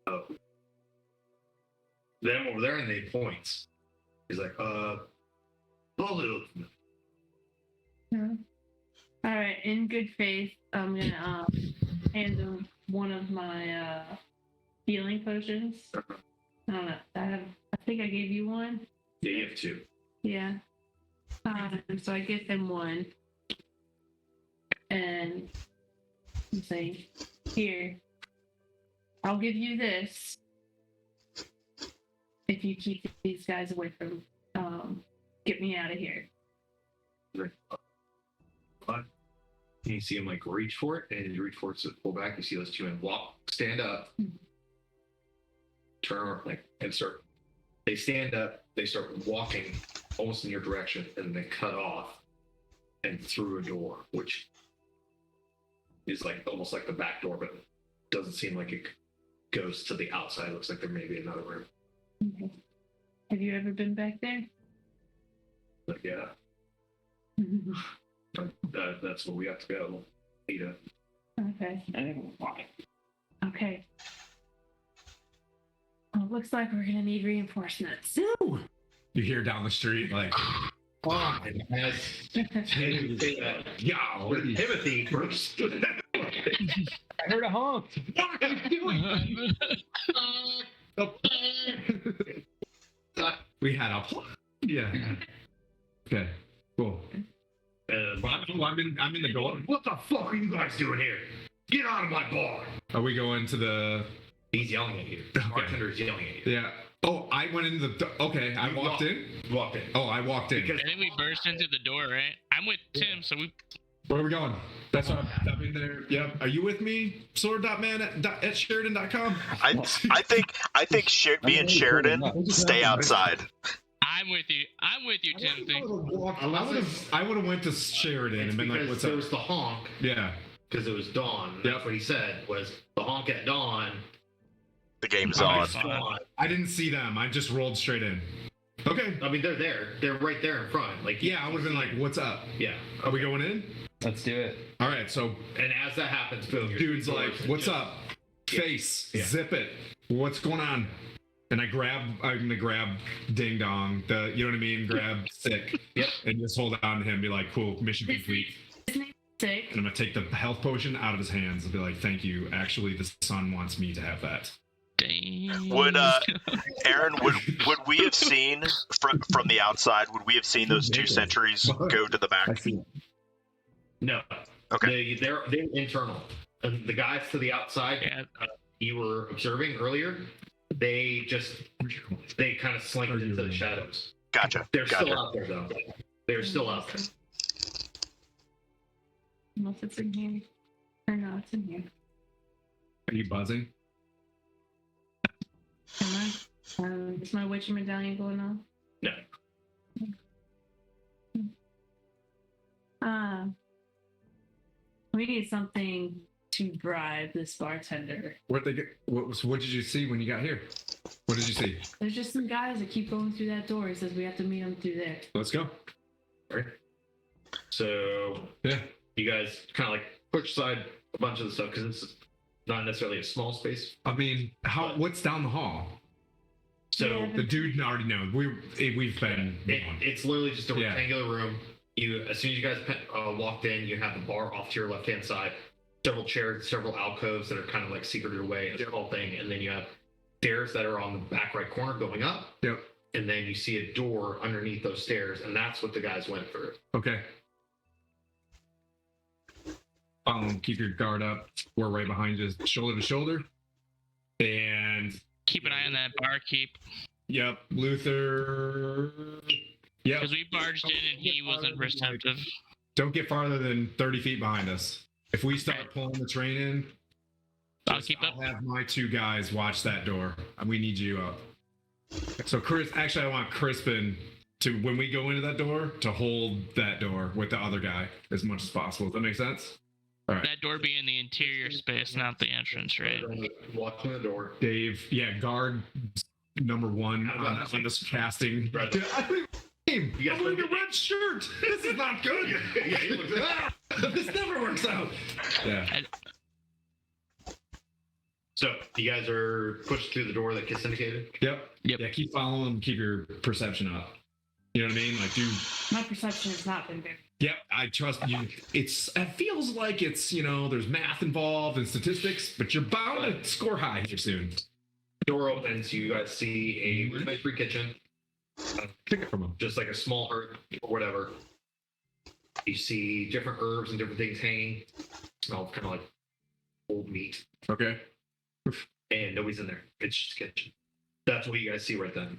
Oh. Them over there, and they points. He's like, bullet. No. All right. In good faith, I'm gonna hand him one of my healing potions. I don't know. I think I gave you one. Yeah, you have 2. Yeah. So I give him one, and I'm saying, here, I'll give you this if you keep these guys away from, get me out of here. And you see him like reach for it, and you reach for it to pull back. You see those 2 men stand up, turn around, like, and start. They stand up. They start walking almost in your direction, and they cut off and through a door, which is like almost like the back door, but doesn't seem like it goes to the outside. It looks like there may be another room. Okay. Have you ever been back there? But yeah, that's where we have to go. Ada. Okay. Okay. Well, looks like we're gonna need reinforcements. Woo! You hear down the street like, Oh, and as Timothy first. I heard a honk. what are you doing? We had a plan. Yeah. Okay. Cool. I'm in the door. What the fuck are you guys doing here? Get out of my bar! Are we going to the? He's yelling at you. The bartender's yelling at you. Yeah. Oh, I went into the. Okay, I walked in. Walked in. Oh, I walked in. Because I think we burst into the door, right? I'm with Tim, so we. Where are we going? That's what I'm in there. Yep. Are you with me? Sword.man at Sheridan.com? I think me and Sheridan stay outside. I'm with you, Timothy. I would have went to Sheridan and been like, because "What's there up?" was the honk, Yeah. because it was dawn. Yep. That's what he said, was the honk at dawn. The game's on. Dawn. I didn't see them. I just rolled straight in. Okay. I mean, they're there. They're right there in front. Like, Yeah, I would have been like, "What's up? yeah. Are we going in?" Let's do it. All right. So And as that happens, boom, your dude's doors like, are "What's just- up? Yeah. Face, Yeah. zip it. What's going on?" And I'm gonna grab Ding Dong, you know what I mean? Grab Sick. Yep. And just hold on to him, be like, "Cool, mission complete." His name's Sick. And I'm gonna take the health potion out of his hands and be like, "Thank you. Actually, the sun wants me to have that." Dang. Would Aaron, would we have seen from the outside? Would we have seen those two sentries go to the back? No. Okay. They're internal. And the guys to the outside Yeah. you were observing earlier, they kind of slink into the shadows. Gotcha. They're Gotcha. still out there, though. They're still out there. Unless it's in here. Or no, it's in here. Are you buzzing? Am I? Is my witch medallion going on? No. We need something to bribe this bartender. Where'd they get? What did you see when you got here? What did you see? There's just some guys that keep going through that door. It says we have to meet them through there. Let's go. So Yeah. you guys kind of like push aside a bunch of the stuff because it's not necessarily a small space. I mean, what's down the hall? So Yeah. The dude already knows. We've been. it's literally just a Yeah. rectangular room. As soon as you guys walked in, you have the bar off to your left-hand side, several chairs, several alcoves that are kind of like secreted away, a small thing, and then you have stairs that are on the back right corner going up. Yep. And then you see a door underneath those stairs, and that's what the guys went through. Okay. Keep your guard up. We're right behind you, shoulder to shoulder. And Keep an eye on that barkeep. yep, Luther. Yep. Because we barged in and he wasn't receptive. Don't get farther than 30 feet behind us. If we start Okay. pulling the train in, I'll keep up. I'll have my two guys watch that door. We need you up. So I want Crispin to, when we go into that door, to hold that door with the other guy as much as possible. Does that make sense? That door be in the interior space, not the entrance, right? Walk in the door. Dave, guard number one on this casting. Right. I'm You guys wearing a look- red shirt. This is not good. Yeah, he looks like, This never works out. Yeah. so you guys are pushed through the door that Kiss indicated. Yep. Yep. Yeah, keep following them. Keep your perception up. You know what I mean? Like, dude. My perception has not been very. Yep, I trust you. It feels like it's, there's math involved and statistics, but you're bound to score high here soon. Door opens. You guys see a rudimentary kitchen, Take it from them. just like a small hearth or whatever. You see different herbs and different things hanging. Smells kind of like old meat, Okay. and nobody's in there. It's just a kitchen. That's what you guys see right then.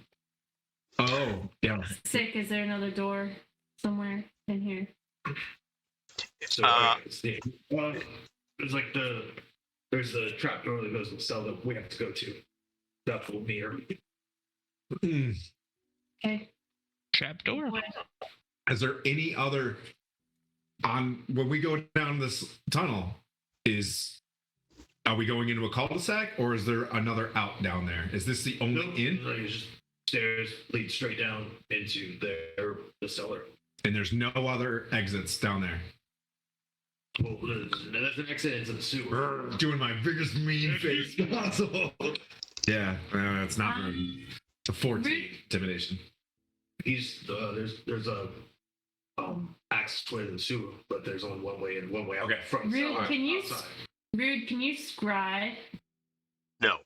Oh, yeah. Sick, is there another door somewhere in here? So there's like there's the trap door that goes to the cell that we have to go to. That's what we are. Mm. Okay. Trap door. Is there any other when we go down this tunnel? Are we going into a cul-de-sac, or is there another out down there? Is this the only in? Like, it's just stairs lead straight down into the cellar. And there's no other exits down there. Well, there's an exit into the sewer. Doing my biggest mean face possible. Yeah, it's not very. It's a 14 intimidation. There's a access way to the sewer, but there's only one way in, one way out. Okay. From the Rude, cellar can you outside. Rude, can you scry? No,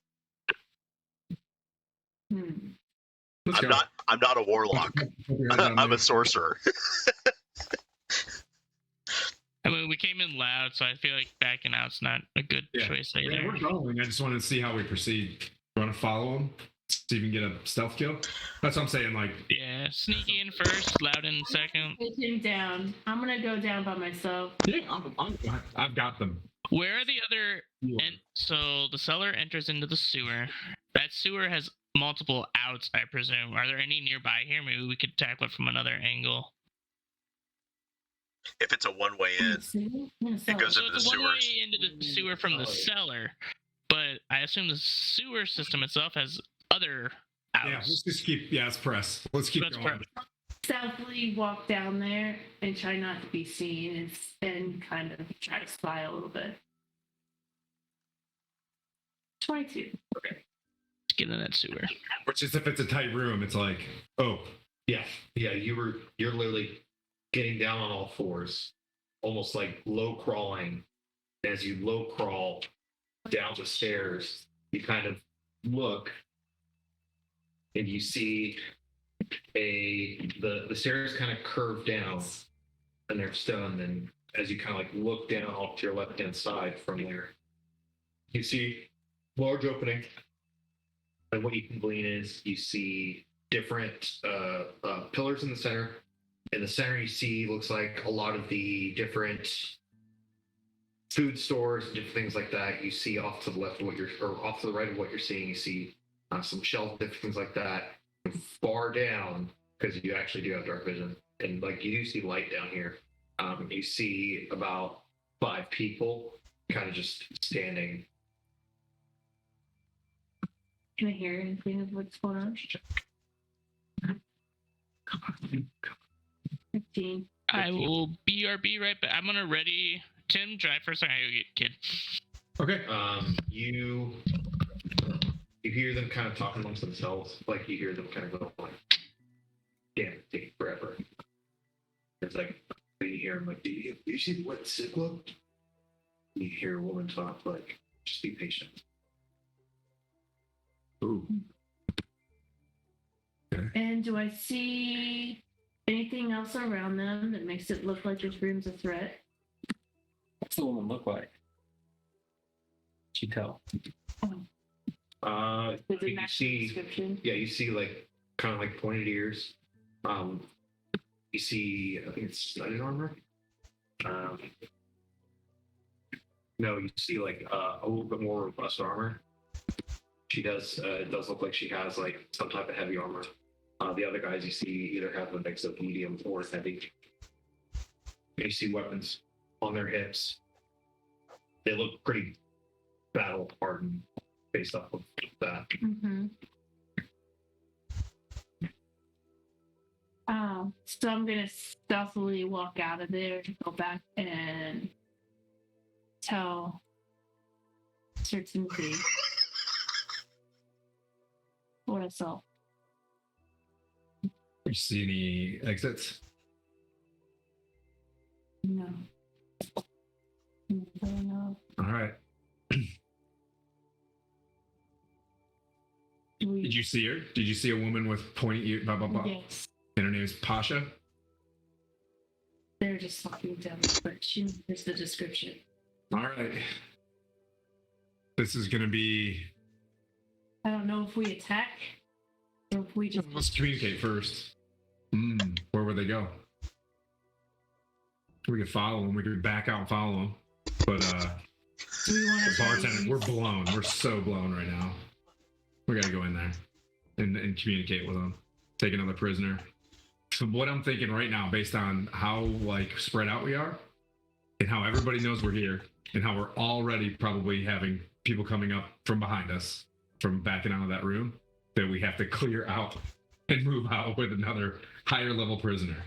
Let's I'm not a warlock. I'm a sorcerer. I mean, we came in loud, so I feel like backing out's not a good choice either. Yeah, we're going. I just wanted to see how we proceed. You want to follow him? See if we can get a stealth kill? That's what I'm saying. Like, Yeah, sneaky in first, loud in second. Take him down. I'm gonna go down by myself. yeah, I've got them. Where are the other? And so the cellar enters into the sewer. That sewer has multiple outs, I presume. Are there any nearby here? Maybe we could tackle it from another angle. If it's a one-way in, it goes So into the it's one way sewers. into the sewer from the cellar, but I assume the sewer system itself has other outs. Yeah, let's just keep. Yeah, let's press. Let's keep going. Press. Stealthily walk down there and try not to be seen and kind of try to spy a little bit. 22. Let's get in that sewer. Which is if it's a tight room, it's like, oh, Yeah, you're literally getting down on all fours, almost like low crawling. As you low crawl down the stairs, you kind of look and you see the stairs kind of curve down and they're stone. And as you kind of like look down off to your left hand side from there, you see large opening. And what you can glean is you see different pillars in the center. In the center, you see looks like a lot of the different food stores, different things like that. You see off to the left of what off to the right of what you're seeing. You see some shelves, different things like that. And far down, because you actually do have dark vision, and like you do see light down here. You see about 5 people kind of just standing. Can I hear anything of what's going on? 15. I will BRB right back. I'm gonna ready. Tim, drive first. I gotta go get kid. okay. You hear them kind of talking amongst themselves, like you hear them kind of go like, "Damn, it's taking forever." It's like you hear them like, "Do you see the wet sick look?" You hear a woman talk like, "Just be patient." Ooh. And do I see anything else around them that makes it look like this room's a threat? What's the woman look like? She tell. Does it You match the see, description? yeah, you see like kind of like pointed ears. You see, I think it's studded armor. No, you see like a little bit more robust armor. She does. It does look like she has like some type of heavy armor. The other guys you see either have a mix of medium or heavy. You see weapons on their hips. They look pretty battle hardened based off of that. Mm-hmm. So I'm gonna stealthily walk out of there, go back and tell Sir Timothy what I saw. You see any exits? No. No. All right. Did you see her? Did you see a woman with pointy ears? Blah, blah, blah. Yes. And her name is Pasha? They're just talking down, but here's the description. All right. This is going to be... I don't know if we attack or if we just. Let's communicate first. Where would they go? We could follow them. We could back out and follow them. But Do we want the to bartender, we're blown. We're so blown right now. We got to go in there and communicate with them. Take another prisoner. So what I'm thinking right now, based on how like spread out we are, and how everybody knows we're here, and how we're already probably having people coming up from behind us, from backing out of that room, that we have to clear out and move out with another higher level prisoner.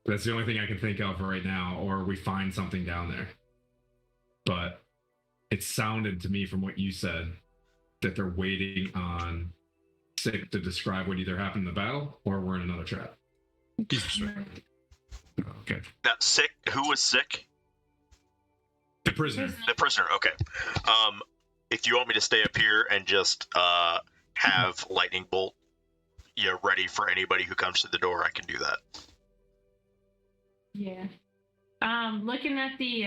That's the only thing I can think of right now, or we find something down there. But it sounded to me from what you said that they're waiting on Sick to describe what either happened in the battle or we're in another trap. Okay. That sick. Who was sick? The prisoner. The prisoner. Okay. If you want me to stay up here and just have lightning bolt, ready for anybody who comes to the door, I can do that. Yeah. Looking at the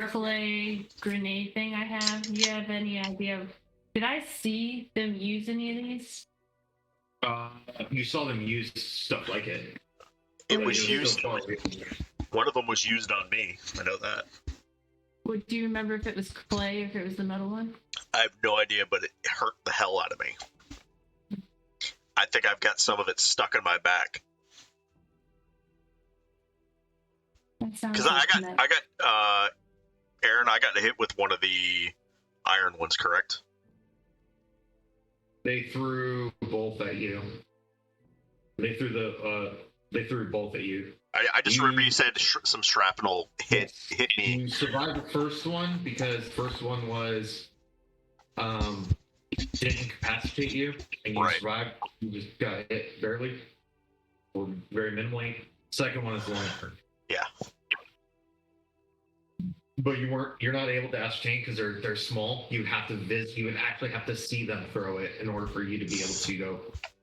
clay grenade thing I have, do you have any idea of? Did I see them use any of these? You saw them use stuff like it. It Wait, was is used. Still away from you. One of them was used on me. I know that. Do you remember if it was clay or if it was the metal one? I have no idea, but it hurt the hell out of me. I think I've got some of it stuck in my back. That sounds Because like I got, Aaron, I got hit with one of the iron ones, correct? They threw both at you. They threw both at you. I just remember you said some shrapnel hit me. You survived the first one because the first one was didn't incapacitate you, and you Right. survived. You just got hit barely, or very minimally. Second one is the one that hurt. Yeah. But you're not able to ascertain because they're small. You would actually have to see them throw it in order for you to be able to go,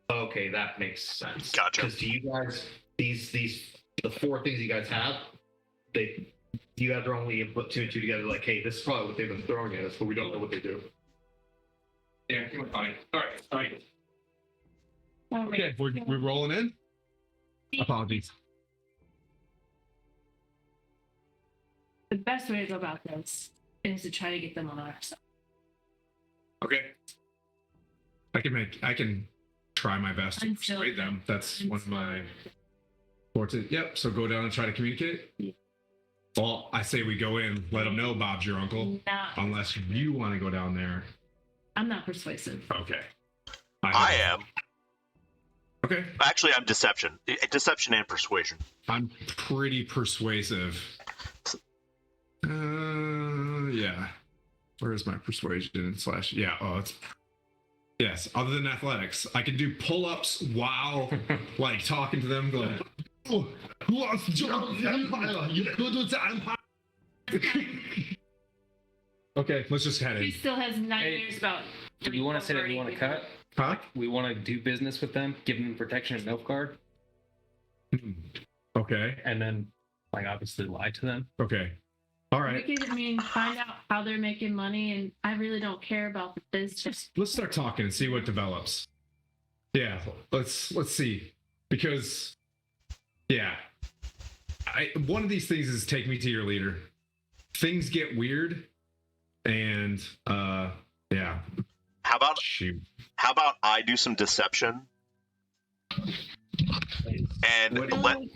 okay, that makes sense. Gotcha. Because to you guys, the four things you guys have, you guys are only able to put two and two together. Like, hey, this is probably what they've been throwing at us, but we don't know what they do. Yeah, fine. All right. Oh, Okay, we're rolling in. Apologies. the best way to go about this is to try to get them on our side. Okay. I can try my best to Until- persuade them. That's one of my fortes. Yep. So go down and try to communicate. Yeah. Well, I say we go in, let them know Bob's your uncle, unless you want to go down there. I'm not persuasive. Okay. I am. Okay. Actually, I'm deception. Deception and persuasion. I'm pretty persuasive. Yeah. Where's my persuasion / yeah, it's yes, other than athletics. I can do pull-ups while like talking to them, going, oh, who wants to join the Empire? You go to the Empire. Okay, let's just head He in. still has nightmares about. Do you want to say that we want to cut? Huh? We want to do business with them, give them protection and Nilfgaard, Okay. and then, like, obviously lie to them. Okay. All right. We could, find out how they're making money, and I really don't care about the business. Let's start talking and see what develops. Yeah, let's see. Because yeah. One of these things is take me to your leader. Things get weird and yeah. How about Shoot. I do some deception and let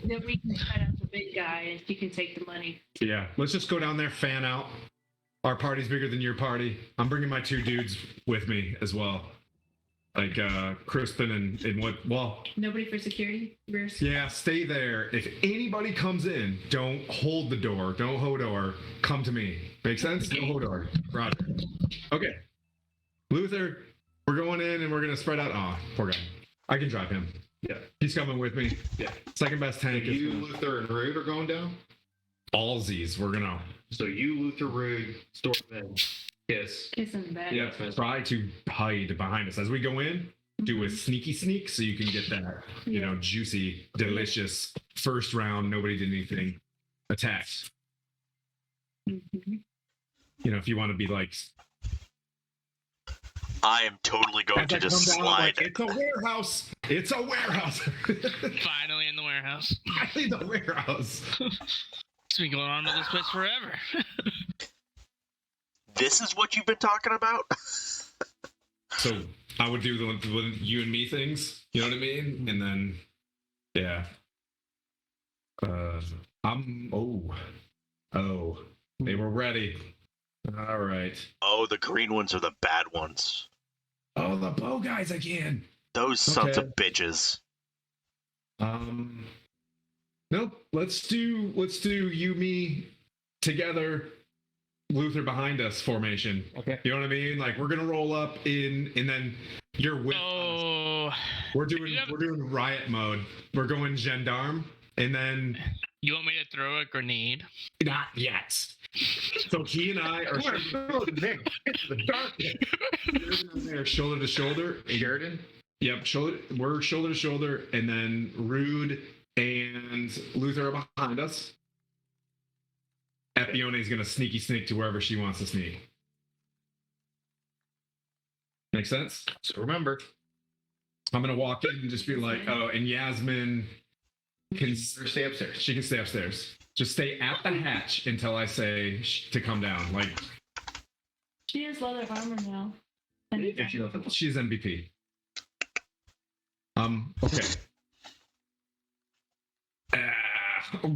Then we can cut out the big guy, and he can take the money. Yeah, let's just go down there, fan out. Our party's bigger than your party. I'm bringing my 2 dudes with me as well. Like Crispin and what? Well, Nobody for security? Bruce? yeah, stay there. If anybody comes in, don't hold the door. Don't Hodor. Come to me. Make sense? No Hodor. Roger. Okay. Luther, we're going in and we're going to spread out. Oh, poor guy. I can drive him. Yeah. He's coming with me. Yeah. Second best tank. is You, gonna- Luther, and Rude are going down. Allsies. We're going to. So you, Luther, Rude, Stormman, Kiss. Kiss in the back. Yeah, try to hide behind us as we go in. Do a sneaky sneak so you can get that, juicy, delicious first round. Nobody did anything. Attack. Mhm. If you want to be like, I am totally going as to I just come down, I'm slide. like, it's a warehouse. It's a warehouse. Finally in the warehouse. Finally, the warehouse. It's been going on with this place forever. This is what you've been talking about? So I would do the you and me things. You know what I mean? And then, yeah. They were ready. All right. Oh, the green ones are the bad ones. Oh, the bow guys again. Those sons Okay. of bitches. Nope. Let's do you, me, together, Luther behind us formation. Okay. You know what I mean? Like we're gonna roll up in, and then you're with us. Oh, We're doing riot mode. We're going gendarme, and then you want me to throw a grenade? not yet. So he and I are shoulder to shoulder. Sheridan? Yep, we're shoulder to shoulder, and then Rude and Luther are behind us. Epione's gonna sneaky sneak to wherever she wants to sneak. Make sense? So remember, I'm gonna walk in and just be like, oh, and Yasmin can stay upstairs. she can stay upstairs. Just stay at the hatch until I say to come down. Like She has leather armor now. If she doesn't. she's MVP. Okay.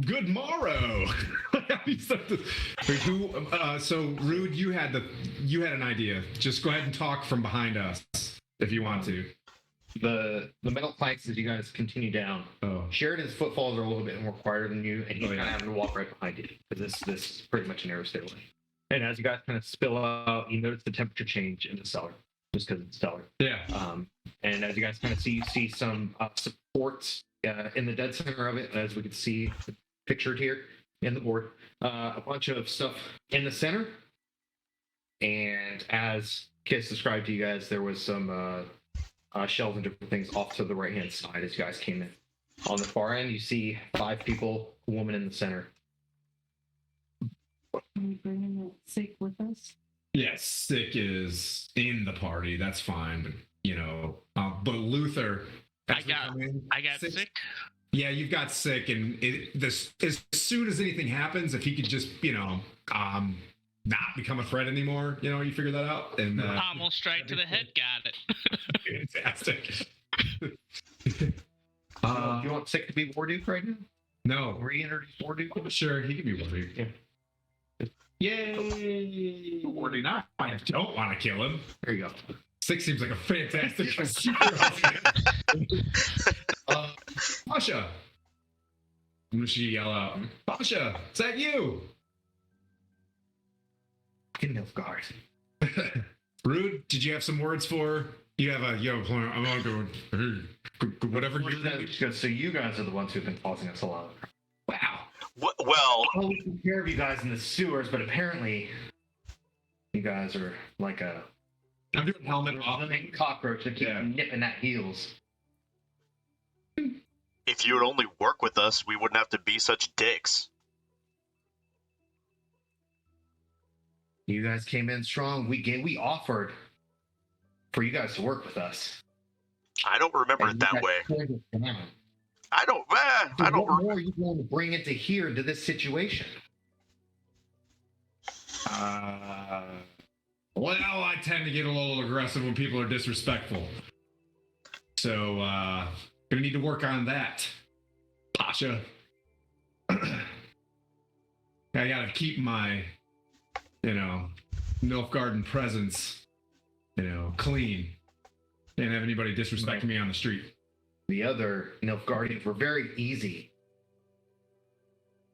Good morrow. So Rude, you had an idea. Just go ahead and talk from behind us if you want to. The metal planks as you guys continue down. Oh. Sheridan's footfalls are a little bit more quieter than you, and he's Oh, yeah. kind of having to walk right behind you because this is pretty much a narrow stairway. And as you guys kind of spill out, you notice the temperature change in the cellar, just because it's cellar. Yeah. And as you guys kind of see, you see some supports in the dead center of it, as we can see pictured here in the board. A bunch of stuff in the center, and as Kiss described to you guys, there was some shelves and different things off to the right hand side as you guys came in. On the far end, you see 5 people, a woman in the center. Are we bringing the sick with us? Yes, Sick is in the party. That's fine, but but Luther. I got sick. Yeah, you've got Sick, and as soon as anything happens, if he could just not become a threat anymore, you figure that out. And Pommel strike to the head. Got it. fantastic. Do you want Sick to be Warduke right now? No, Reintroduce Warduke? sure, he can be Warduke. Yeah. Yay! Warduke, not. I don't want to kill him. There you go. Sick seems like a fantastic Pasha. When she yell out, Pasha, is that you? Fucking Nilfgaard. Rude, did you have some words for? You have a plan. I'm gonna go. Whatever you. So you guys are the ones who've been causing us a lot of. Wow. Well, Well, we took care of you guys in the sewers, but apparently you guys are like a I'm doing helmet off. cockroach that keep nipping at heels. if you would only work with us, we wouldn't have to be such dicks. You guys came in strong. We offered for you guys to work with us. I don't remember it that way. I don't. What more are you going to bring into here into this situation? Well, I tend to get a little aggressive when people are disrespectful. So, gonna need to work on that, Pasha. I gotta keep my, Nilfgaarden presence, clean. Can't have anybody disrespect me on the street. The other Nilfgaardians were very easy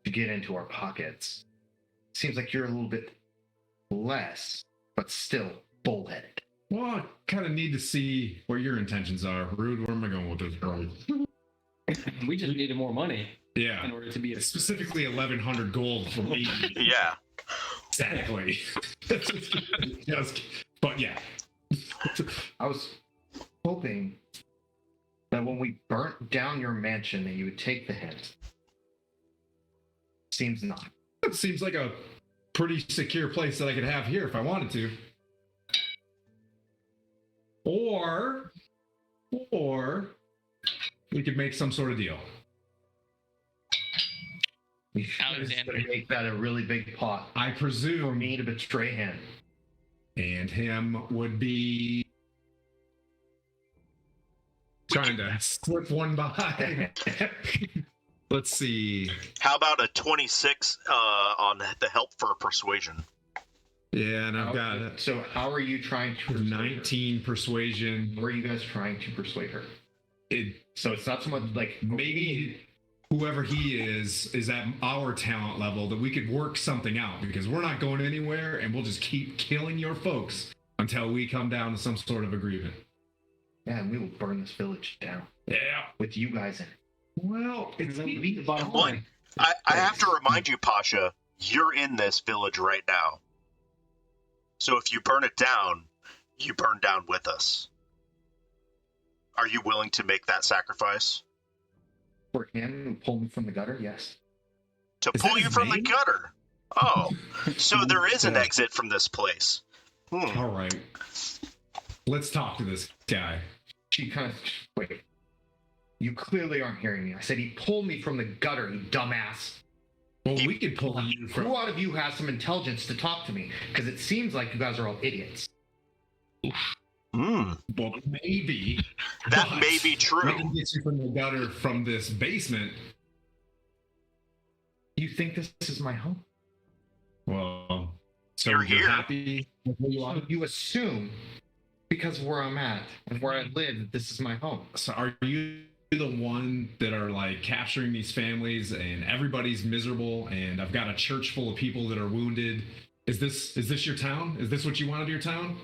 to get into our pockets. Seems like you're a little bit less, but still bullheaded. Well, I kind of need to see what your intentions are. Rude, where am I going with this, bro? We just needed more money Yeah. in order to be a Specifically 1,100 gold for me. Yeah. Exactly. But yeah. I was hoping that when we burnt down your mansion that you would take the hint. Seems not. It seems like a pretty secure place that I could have here if I wanted to. Or we could make some sort of deal. We should Alexander. make that a really big pot I for presume me to betray him. and him would be trying to slip one by. Let's see. How about a 26 on the help for persuasion? Yeah, and I've got So how are you trying to persuade 19 persuasion. her? Where are you guys trying to persuade her? So it's not so much like Maybe whoever he is at our talent level that we could work something out, because we're not going anywhere and we'll just keep killing your folks until we come down to some sort of agreement. Yeah, and we will burn this village down Yeah. with you guys in it. Well, it's the bottom Well, line. I have to remind you, Pasha, you're in this village right now. So if you burn it down, you burn down with us. Are you willing to make that sacrifice? For him to pull me from the gutter, yes. To Is pull that you his from the name? gutter? Oh, so there is an exit from this place. All right. Let's talk to this guy. She kind of wait. You clearly aren't hearing me. I said he pulled me from the gutter, you dumbass. Well, we could pull you from. Who out of you has some intelligence to talk to me? Because it seems like you guys are all idiots. Well, maybe. That but may be true. We can get you from the gutter from this basement. You think this is my home? Well, so You're you're here. happy with where you are? So you assume, because of where I'm at and where I live, that this is my home. So are you the one that are like capturing these families and everybody's miserable and I've got a church full of people that are wounded? Is this your town? Is this what you want of your town?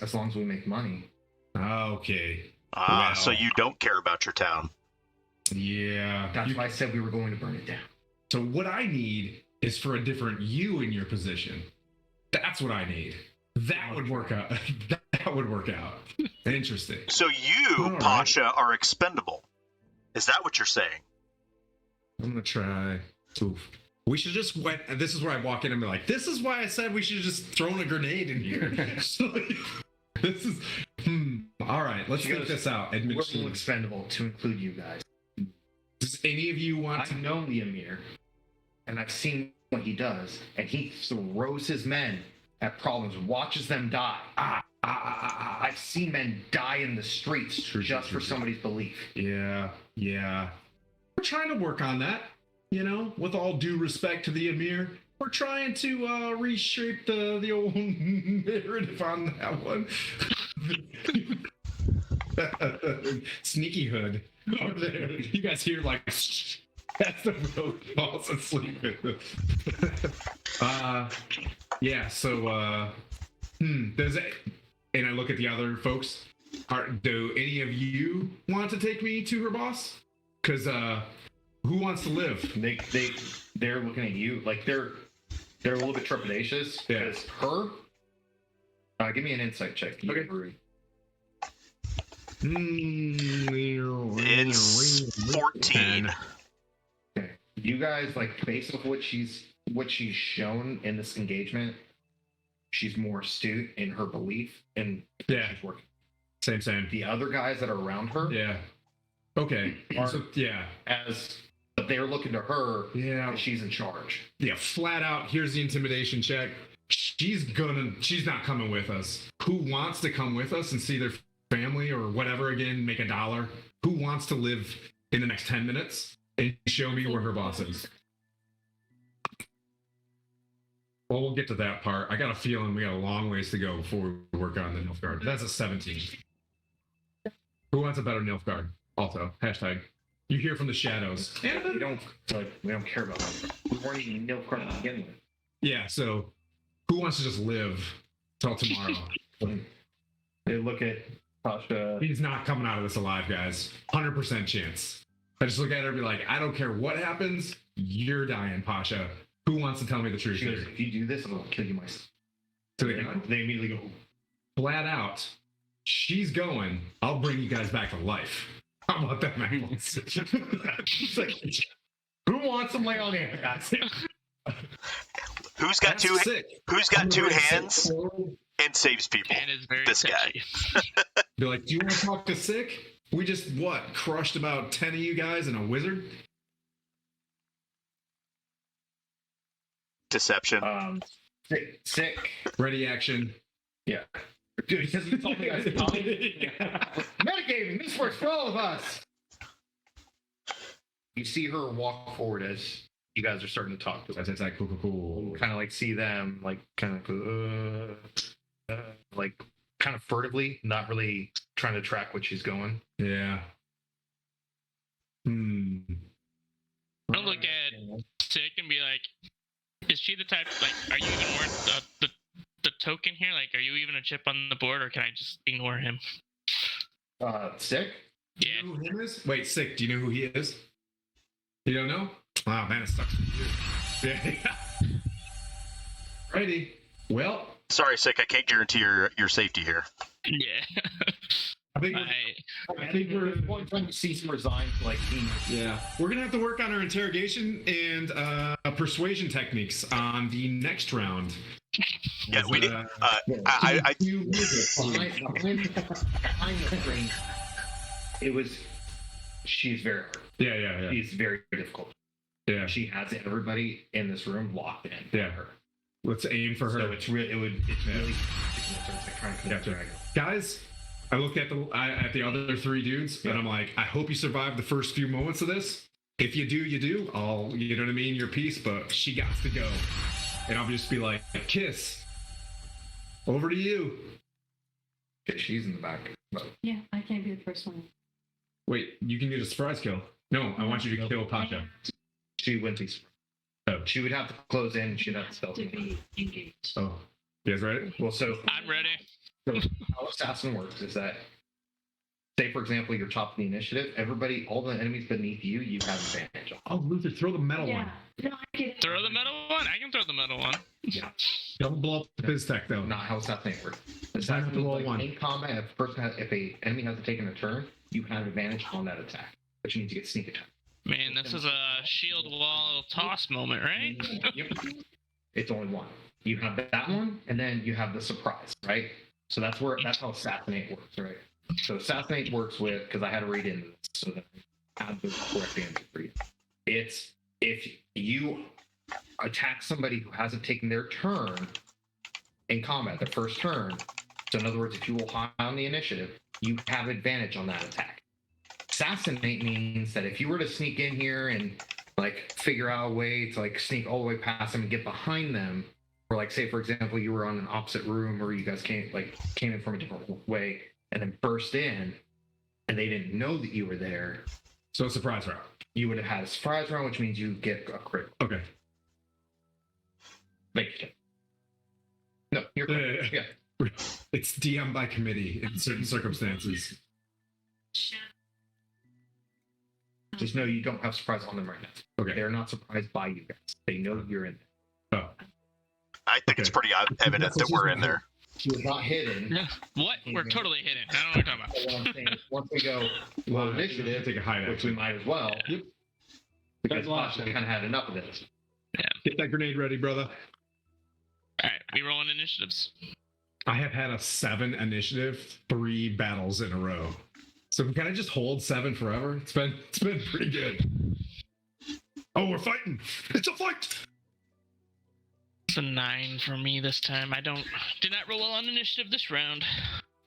As long as we make money. Okay. Ah, Well. so you don't care about your town. Yeah. That's why I said we were going to burn it down. So what I need is for a different you in your position. That's what I need. That would work out. That would work out. Interesting. So you, All right. Pasha, are expendable. Is that what you're saying? I'm gonna try. Oof. We should just went. And this is where I walk in and be like, "This is why I said we should have just thrown a grenade in here." So, like, this is. All right, let's She think goes, this out. We're all Admission. expendable to include you guys. Does any of you want to? I've known the Emir, and I've seen what he does, and he throws his men at problems, watches them die. I've seen men die in the streets just for somebody's belief. Yeah. We're trying to work on that. You know, with all due respect to the Emir, we're trying to reshape the old narrative on that one. Sneaky hood over there. You guys hear like that's the road falls asleep. Yeah. So does it? And I look at the other folks. Do any of you want to take me to her boss? Because who wants to live? They're looking at you like they're a little bit trepidatious. Yeah. Because her. Give me an insight check. Okay. It's 14. Okay. You guys like based off what she's shown in this engagement, she's more astute in her belief and Yeah. she's working. Same. The other guys that are around her, Yeah. Okay. So, yeah. but they're looking to her. Yeah. As she's in charge. Yeah. Flat out. Here's the intimidation check. She's not coming with us. Who wants to come with us and see their family or whatever again? Make $1. Who wants to live in the next 10 minutes and show me where her boss is? Well, we'll get to that part. I got a feeling we got a long ways to go before we work on the Nilfgaard. That's a 17. Who wants a better Nilfgaard? Also, hashtag. You hear from the shadows. We don't care about that. We weren't even Nilfgaard to begin with. Yeah, so who wants to just live till tomorrow? They look at Pasha. He's not coming out of this alive, guys. 100% chance. I just look at her and be like, I don't care what happens, you're dying, Pasha. Who wants to tell me the truth She goes, here? if you do this, I'm gonna kill you myself. So They immediately go, flat out, she's going, I'll bring you guys back to life. How about that, man? It's like, who wants to lay on hands, guys? Who's got That's two? sick. Who's got I'm two gonna say hands forward. and saves people? And is very This guy. touchy. Be like, do you want to talk to Sick? We just, crushed about 10 of you guys and a wizard? Deception. sick. Ready, action. Yeah. Dude, because you told me guys metagaming, this works for all of us. You see her walk forward as you guys are starting to talk to her. That's like cool. Kind of like see them like kind of furtively, not really trying to track what she's going. Yeah. I'll look at Sick and be like, is she the type, like, are you even worth the token here? Like, are you even a chip on the board, or can I just ignore him? Sick? Do you know who him is? Wait, Sick, do you know who he is? You don't know? Wow, man, it sucks. Yeah. Righty. Well, Sorry, Sick. I can't guarantee your safety here. Yeah. I think we're trying to see some resign, like, yeah, we're gonna have to work on our interrogation and persuasion techniques on the next round. Yeah, we need. behind the screen, it was. She's very hard. Yeah. She's very difficult. Yeah. She has everybody in this room locked in. Yeah. Her. Let's aim for her. So it's really, really. Like trying to Gotcha. Guys, I looked at the other three dudes, and I'm like, I hope you survive the first few moments of this. If you do, you do. You know what I mean, your piece. But she got to go, and I'll just be like, Kiss. Over to you. Okay, she's in the back. Yeah, I can't be the first one. Wait, you can get a surprise kill. No, I want you to kill Pasha. She wouldn't be. Oh. She would have to close in. She'd have to stealth. To be engaged. Oh, you guys ready? Well, so I'm ready. how assassin works is that, say for example, you're top of the initiative. Everybody, all the enemies beneath you, you have advantage on. Oh, Luther, throw the metal one. No, I get it. Throw the metal one? I can throw the metal one. Yeah, Don't blow up the biz tech though. not how assassin works. Sign up Assassin to is wall like one. in combat. If a enemy hasn't taken a turn, you have advantage on that attack, but you need to get sneak attack. Man, this is a shield wall toss moment, right? Yep. It's only one. You have that one, and then you have the surprise, right? So that's how assassinate works, right? So assassinate works with, because I had to read into this so that I have the correct answer for you. It's if you attack somebody who hasn't taken their turn in combat, their first turn. So in other words, if you will high on the initiative, you have advantage on that attack. Assassinate means that if you were to sneak in here and like figure out a way to like sneak all the way past them and get behind them, or like say for example you were on an opposite room or you guys came in from a different way and then burst in and they didn't know that you were there, So a surprise round. you would have had a surprise round, which means you get a crit. Okay. Thank you. No, you're correct. Yeah. It's DM by committee in certain circumstances. Just know you don't have surprise on them right now. Okay. They're not surprised by you guys. They know you're in there. Oh. I think it's pretty evident that we're in there. You're not hidden. Yeah. What? We're totally hidden. I don't know what you're talking But about. what I'm saying is once we go low initiative, Take a hide which we action. might as well, Yep. because Pasha kind of had enough of this. Get that grenade ready, brother. Alright, we rolling initiatives. I have had a 7 initiative, 3 battles in a row. So can I just hold 7 forever? It's been pretty good. Oh, we're fighting! It's a fight! It's a 9 for me this time. Did not roll well on initiative this round.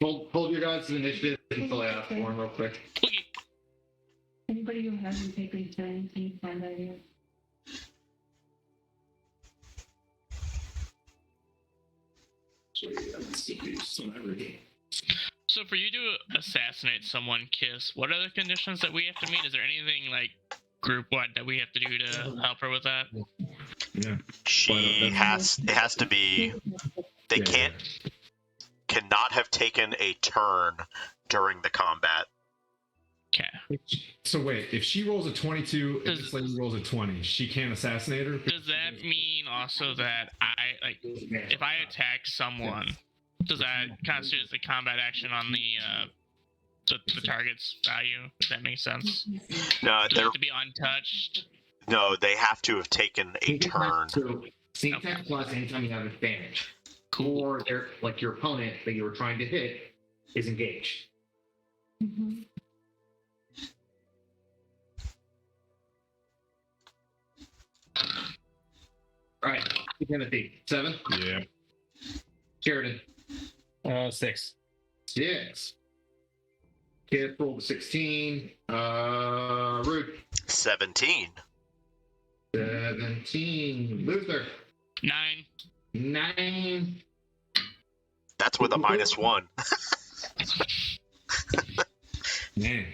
Hold your guys to the initiative until I ask for them real quick. Okay. Anybody who hasn't taken turns, can you find that here? So for you to assassinate someone, Kiss, what are the conditions that we have to meet? Is there anything like group wide that we have to do to help her with that? Yeah. It has to be. They Yeah. cannot have taken a turn during the combat. Okay. So wait, if she rolls a 22 and this lady rolls a 20, she can't assassinate her? Does that mean also that if I attack someone, does that constitute as a combat action on the target's value? Does that make sense? No, Does it have to be untouched? they have to have taken a turn. So sneak attack plus anytime you have advantage. Or they're like your opponent that you were trying to hit is engaged. Mm-hmm. All right, Timothy, 7. Yeah. Sheridan, 6. 6. Kid rolled a 16. Rude, 17. 17. Luther, 9. 9. That's with a -1. Man,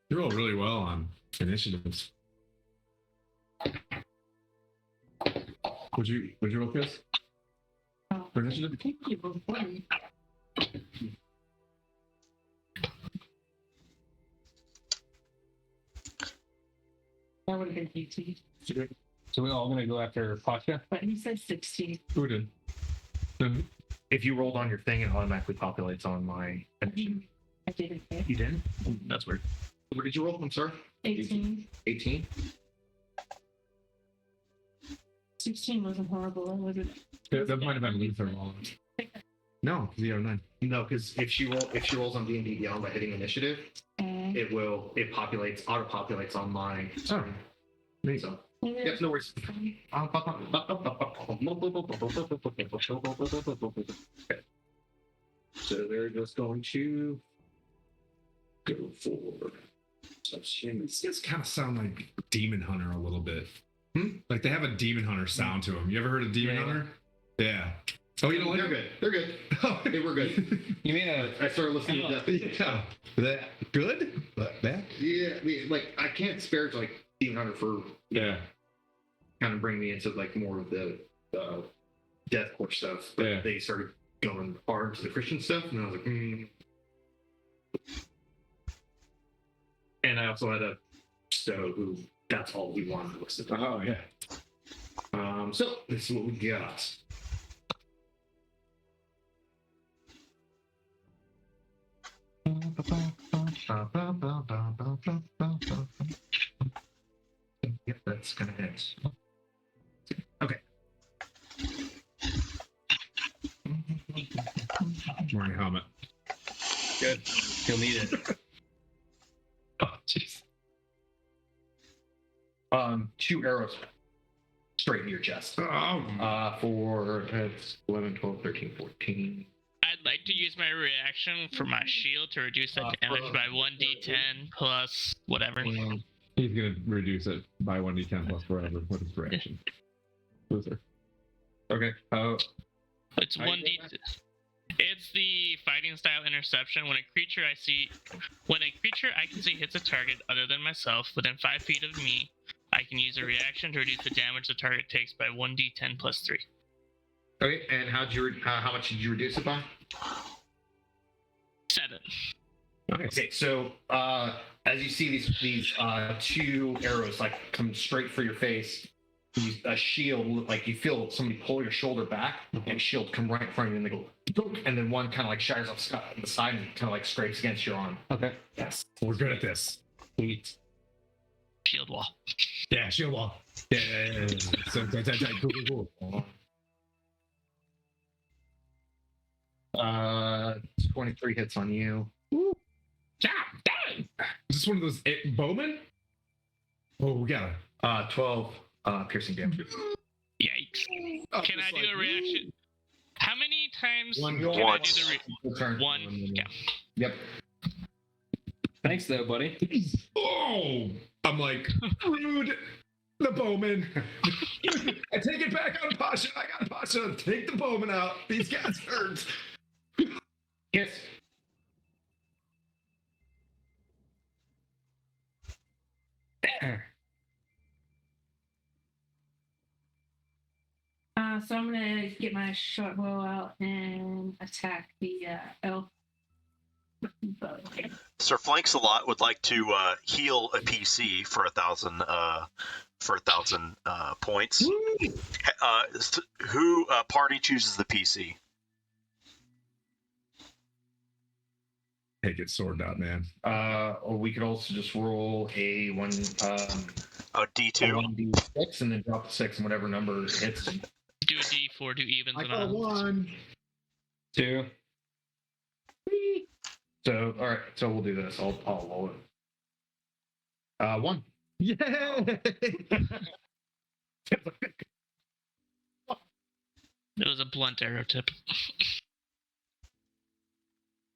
you roll really well on initiatives. Would you roll, Chris? For initiative? I think you both won. That would have been easy. So we're all gonna go after Pasha? But he said 16. Who did? If you rolled on your thing, it automatically populates on my initiative. I didn't hit. You didn't? That's weird. What did you roll? I'm sorry. 18. 18. 16 wasn't horrible, was it? That might have been Luther wrong. No, 0-9. No, because if she rolls on D&D Beyond by hitting initiative, it auto populates on my screen. Neat. So yep, no worries. Okay. So they're just going to go for These guys kind of sound like Demon Hunter a little bit. Like they have a Demon Hunter sound to them. You ever heard of Demon Hunter? Yeah. Oh, you don't like They're good. They're good. They were good. You mean I started listening to that. Yeah. That good? Bad? Yeah, I mean, like I can't spare like Demon Hunter for Yeah. kind of bring me into like more of the deathcore stuff. But Yeah. they started going hard into the Christian stuff, and I was like, And I also had a Stowe who that's all we wanted to listen to. Oh, yeah. So this is what we got. Yep, that's gonna hit. Okay. Wearing a helmet. Good. You'll need it. Oh, jeez. 2 arrows straight in your chest. Oh. For 11, 12, 13, 14. I'd like to use my reaction for my shield to reduce that damage by 1d10 plus whatever. He's going to reduce it by 1d10 plus whatever with his reaction. Luther. Okay. It's 1d. It's the fighting style interception. When a creature I can see hits a target other than myself within 5 feet of me, I can use a reaction to reduce the damage the target takes by 1d10 plus 3. Okay, and how much did you reduce it by? 7. Okay, so as you see these 2 arrows like come straight for your face, a shield, like you feel somebody pull your shoulder back, and a shield come right in front of you, and they go, dunk, and then one kind of like shatters off the side and kind of like scrapes against your arm. Okay. Yes, We're good at this. sweet. Shield wall. Yeah, shield wall. Yeah. So, cool. 23 hits on you. Yeah, dang. Is this one of those bowmen? Oh, we got it. 12 piercing damage. Yikes. Oh, Can I it's do like, a reaction? How many times One can I do once. the Turn. one? Yeah. Yep. Thanks, though, buddy. Oh, I'm like, rude. The bowman. I take it back on Pasha. I got Pasha. Take the bowman out. These guys hurt. Yes. So I'm gonna get my short bow out and attack the elf. Sir Flanks a lot would like to heal a PC for 1,000 points. Who party chooses the PC? Take it, sword out, man. Or we could also just roll a one Oh, D2. 1d6 and then drop the 6 and whatever number hits. Do a d4, do evens I and got odds. 1. 2. So all right, so we'll do this. I'll roll it. 1. Yay! It was a blunt arrow tip.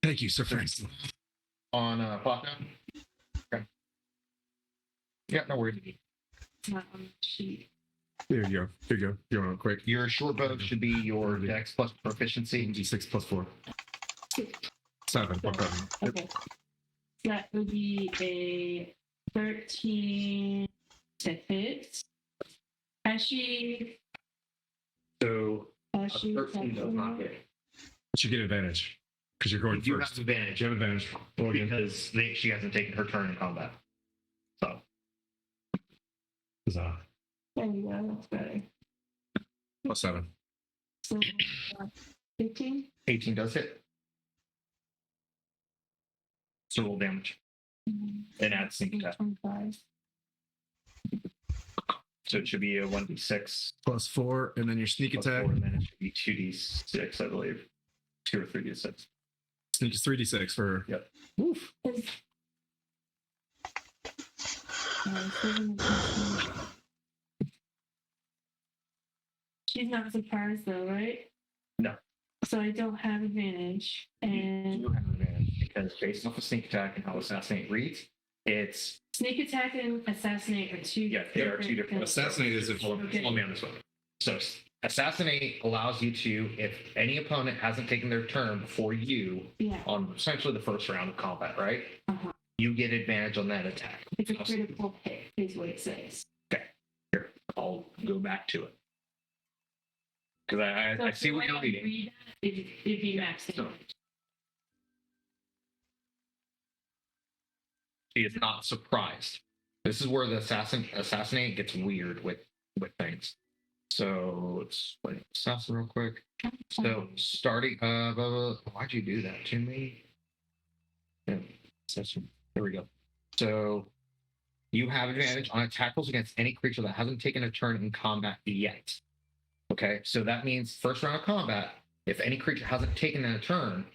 Thank you, Sir Franks. On Papa. Okay. Yeah, no worries. Not on the sheet. There you go. Here you go. You want it quick? Your short bow should be your dex plus proficiency. D6 plus 4. 7. Okay. Okay. That would be a 13 to hit. As she So a she 13 does not hit. But you get advantage because you're going You do first. have advantage You have advantage. Roll again. because she hasn't taken her turn in combat. So Huzzah. there you go, that's better. Plus 7. So 15? 18 does hit. to roll damage and add sneak attack. 25. So it should be a 1d6 +4, and then your sneak plus attack. 4, and then it should be 2d6, I believe. 2 or 3d6. Sneak is 3d6 for. Yep. Woof. She's not surprised though, right? No. So I don't have advantage, You and do have advantage because based off of sneak attack and how assassinate reads, it's sneak attack and assassinate are two. they are two different. things. Assassinate is if. Follow me on this one. So assassinate allows you to, if any opponent hasn't taken their turn before you Yeah. on essentially the first round of combat, right? Uh-huh. You get advantage on that attack. It's a critical hit, is what it says. Here, I'll go back to it. Because I see what you're reading. Read that, it'd be max damage. She is not surprised. This is where the assassinate gets weird with things. So let's play assassin real quick. So starting why'd you do that to me? Yeah, assassin. There we go. So you have advantage on attack rolls against any creature that hasn't taken a turn in combat yet. Okay, so that means first round of combat, if any creature hasn't taken a turn,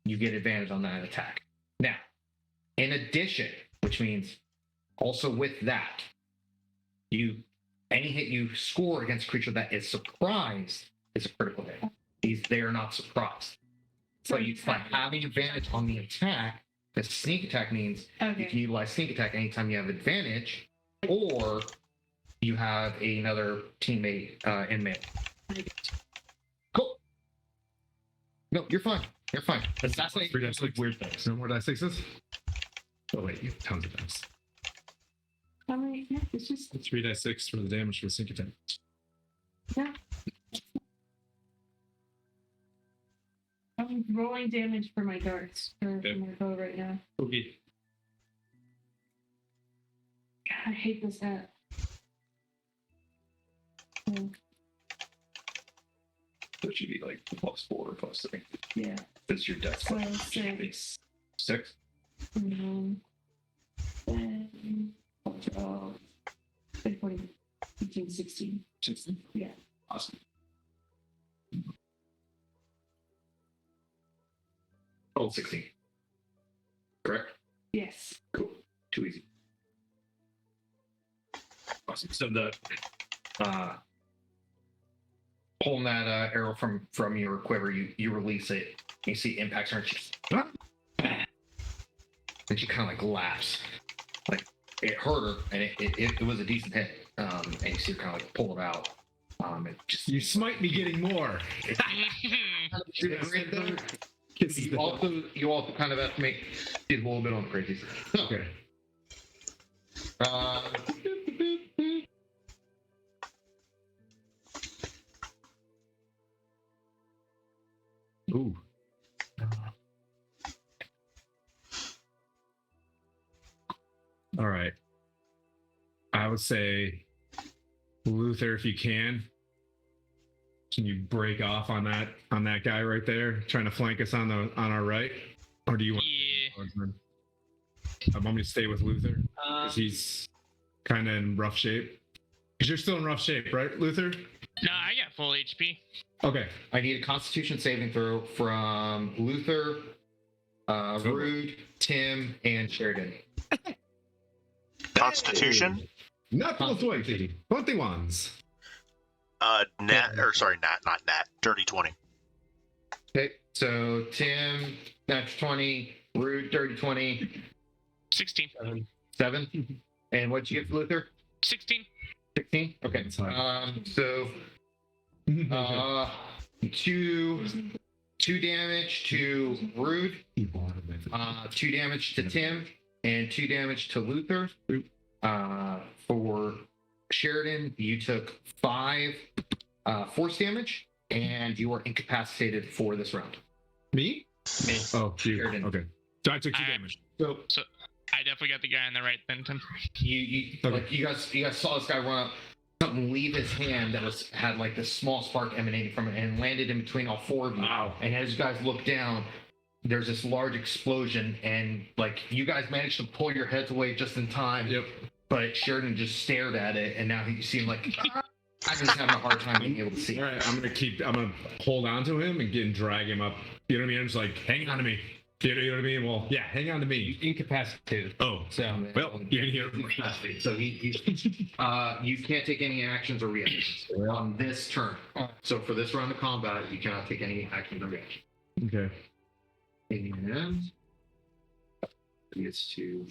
you get advantage on that attack. Now, in addition, which means also with that, any hit you score against a creature that is surprised is a critical hit. They are not surprised. So by having advantage on the attack, the sneak attack means you can Okay. utilize sneak attack anytime you have advantage, or you have another teammate in melee. Cool. No, you're fine. You're fine. Assassinate Three does dice. weird things. No more die 6s? Oh, wait, you have tons of dice. How many? Yeah, it's just 3 die 6 for the damage for the sneak attack. I'm rolling damage for my darts for my bow right now. Okay. God, I hate this app. Oh, So it should be like +4 or +3. yeah. That's your death. So 6. 6. And then 12, 14, 15, 16. 16. Yeah. Awesome. Oh, 16. Correct? Yes. Cool. Too easy. Awesome. So the pulling that arrow from your quiver, you release it. You see it impacts her, and she kind of like laughs. Like it hurt her, and it was a decent hit. And you see her kind of like pull it out. It just You smite me getting more. you also kind of estimate did a little bit on the crazy side. Okay. Ooh. All right. I would say, Luther, if you can you break off on that guy right there, trying to flank us on our right, or do you want? Yeah. I want me to stay with Luther because he's kind of in rough shape. Because you're still in rough shape, right, Luther? No, I got full HP. Okay. I need a Constitution saving throw from Luther, Rude, Tim, and Sheridan. Constitution? Not plus 20. 21s. Not Nat. Dirty 20. Okay, so Tim, natural 20, Rude, dirty 20, 16. 7. And what'd you get for Luther? 16. 16? Okay. That's fine. So, 2 damage to Rude, 2 damage to Tim, and 2 damage to Luther. For Sheridan, you took 5 force damage, and you are incapacitated for this round. Me? Me. Oh, you. Sheridan. Okay. So I took 2 damage. So I definitely got the guy on the right then, Tim. You Okay. like you guys saw this guy run up, something leave his hand that had like this small spark emanating from it and landed in between all 4 of you. Wow. And as you guys look down, there's this large explosion, and like you guys managed to pull your heads away just in time. Yep. But Sheridan just stared at it, and now he seemed like I'm just having a hard time being able to see. All right, I'm gonna hold on to him and drag him up. You know what I mean? I'm just like, hang on to me. You know what I mean? Well, yeah, hang on to me. Incapacitated. Oh, So well, you can hear it. So he's you can't take any actions or reactions on this turn. So for this round of combat, you cannot take any actions or reactions. Okay. And he gets to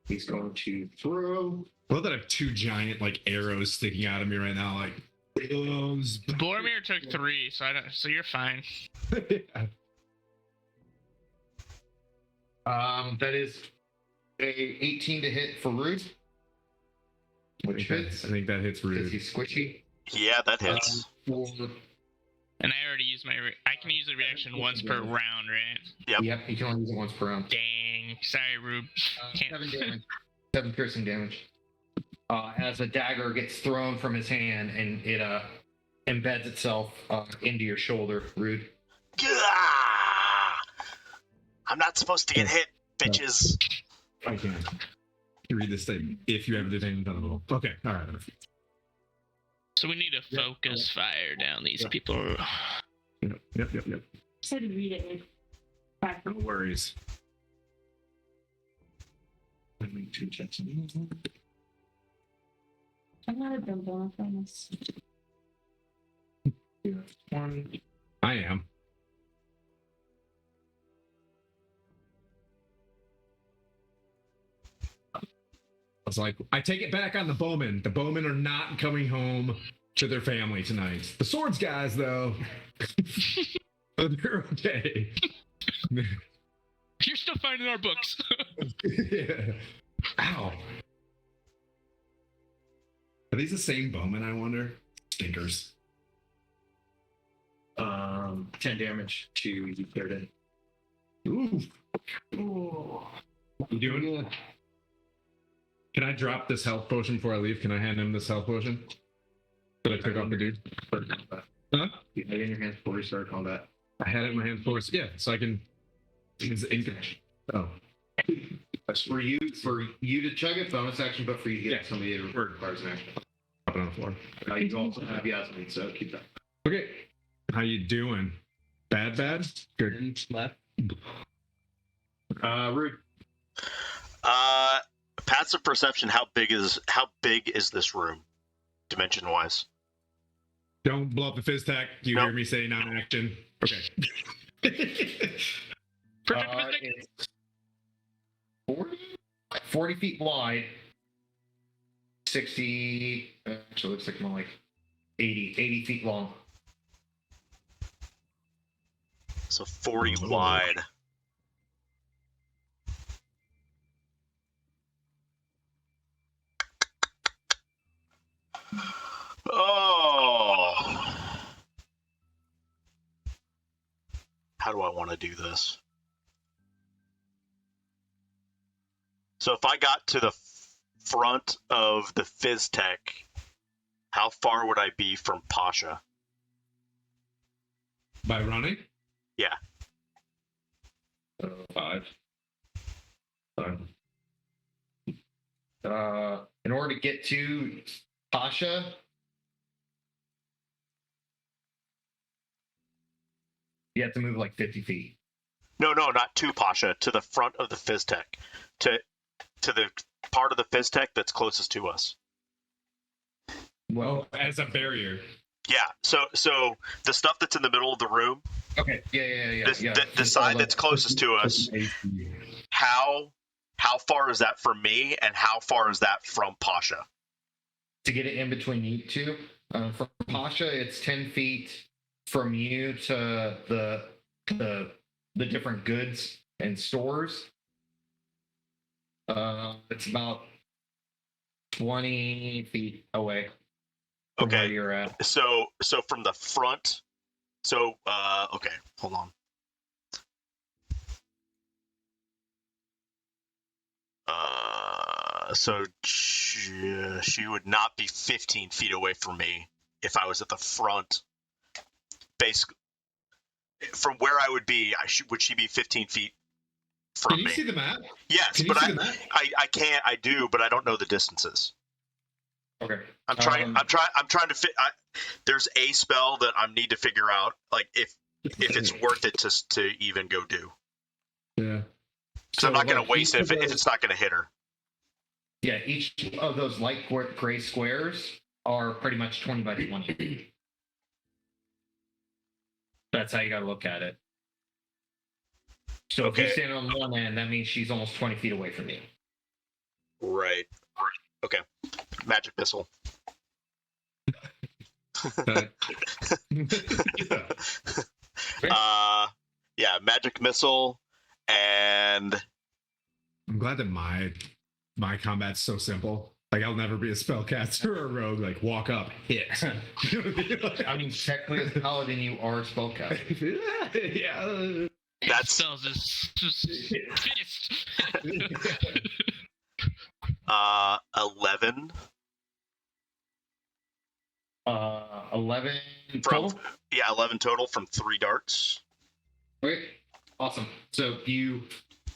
he's going to throw. I love that I have two giant like arrows sticking out of me right now, like arrows. Boromir took 3, so I don't. So you're fine. That is a 18 to hit for Rude, which hits I think that hits because rude. he's squishy. Yeah, that hits. For, And I already used my. I can use the reaction once per round, right? Yep. you can only use it once per round. Dang. Sorry, Rube. Can't. 7 damage. 7 piercing damage. As a dagger gets thrown from his hand and it embeds itself into your shoulder, Rude. Gah! I'm not supposed to get hit, bitches. I can. You read this statement if you ever did anything done at all. Okay, all right. So we need to focus fire down these people. Yep. Just had to read it like 5 No worries. Let me 2 checks. I'm not a dumb bone, I promise. I am. I was like, I take it back on the bowmen. The bowmen are not coming home to their family tonight. The swords guys, though, they're okay. You're still finding our books. Yeah. Ow. Are these the same bowmen, I wonder? Stinkers. 10 damage to you, Sheridan. Ooh. You doing? Can I drop this health potion before I leave? Can I hand him this health potion that I took off the dude? Huh? You had it in your hands before you started combat. I had it in my hand before. Yeah, so I can. It's oh. That's for you to chug it, bonus action, but for you to get somebody to requires an action. Drop it on the floor. You also have Yasmin, so keep that. Okay. How you doing? Bad? Good. Left. Rude. Passive perception. How big is this room, dimension wise? Don't blow up the fizz tack. You Nope. hear me say non-action? Okay. It's 40 feet wide, 60. Actually, looks like more like 80 feet long. So 40 wide. Oh. How do I want to do this? So if I got to the front of the Fizz Tech, how far would I be from Pasha? By running? Yeah. 5. In order to get to Pasha, you have to move like 50 feet. No, not to Pasha, to the front of the Fizz Tech. To the part of the Fizz Tech that's closest to us. Well, as a barrier. Yeah, so the stuff that's in the middle of the room, Okay. Yeah. the side that's closest to us, how far is that from me, and how far is that from Pasha? To get it in between you two, from Pasha, it's 10 feet from you to the different goods and stores. It's about 20 feet away from where Okay, you're at. so from the front, so okay, hold on. So she would not be 15 feet away from me if I was at the front, basically from where I would be. Would she be 15 feet from Can you me? see the map? Yes, Can you but see the map? I can't. I do, but I don't know the distances. Okay. I'm trying. I'm trying to fit. There's a spell that I need to figure out, like if it's worth it to even go do. Yeah. So I'm not going like, to waste it if it's not going to hit her. Yeah, each of those light gray squares are pretty much 20 by 20. That's how you got to look at it. So if you Okay. stand on one end, that means she's almost 20 feet away from you. Right. Okay. Magic missile. Yeah, magic missile, and I'm glad that my combat's so simple. Like I'll never be a spellcaster or a rogue. Like walk up, hit. I mean, technically, as a paladin, you are a spellcaster. Yeah. that's Spells is fist. 11 11 from total. 11 total from 3 darts. Okay, awesome. So you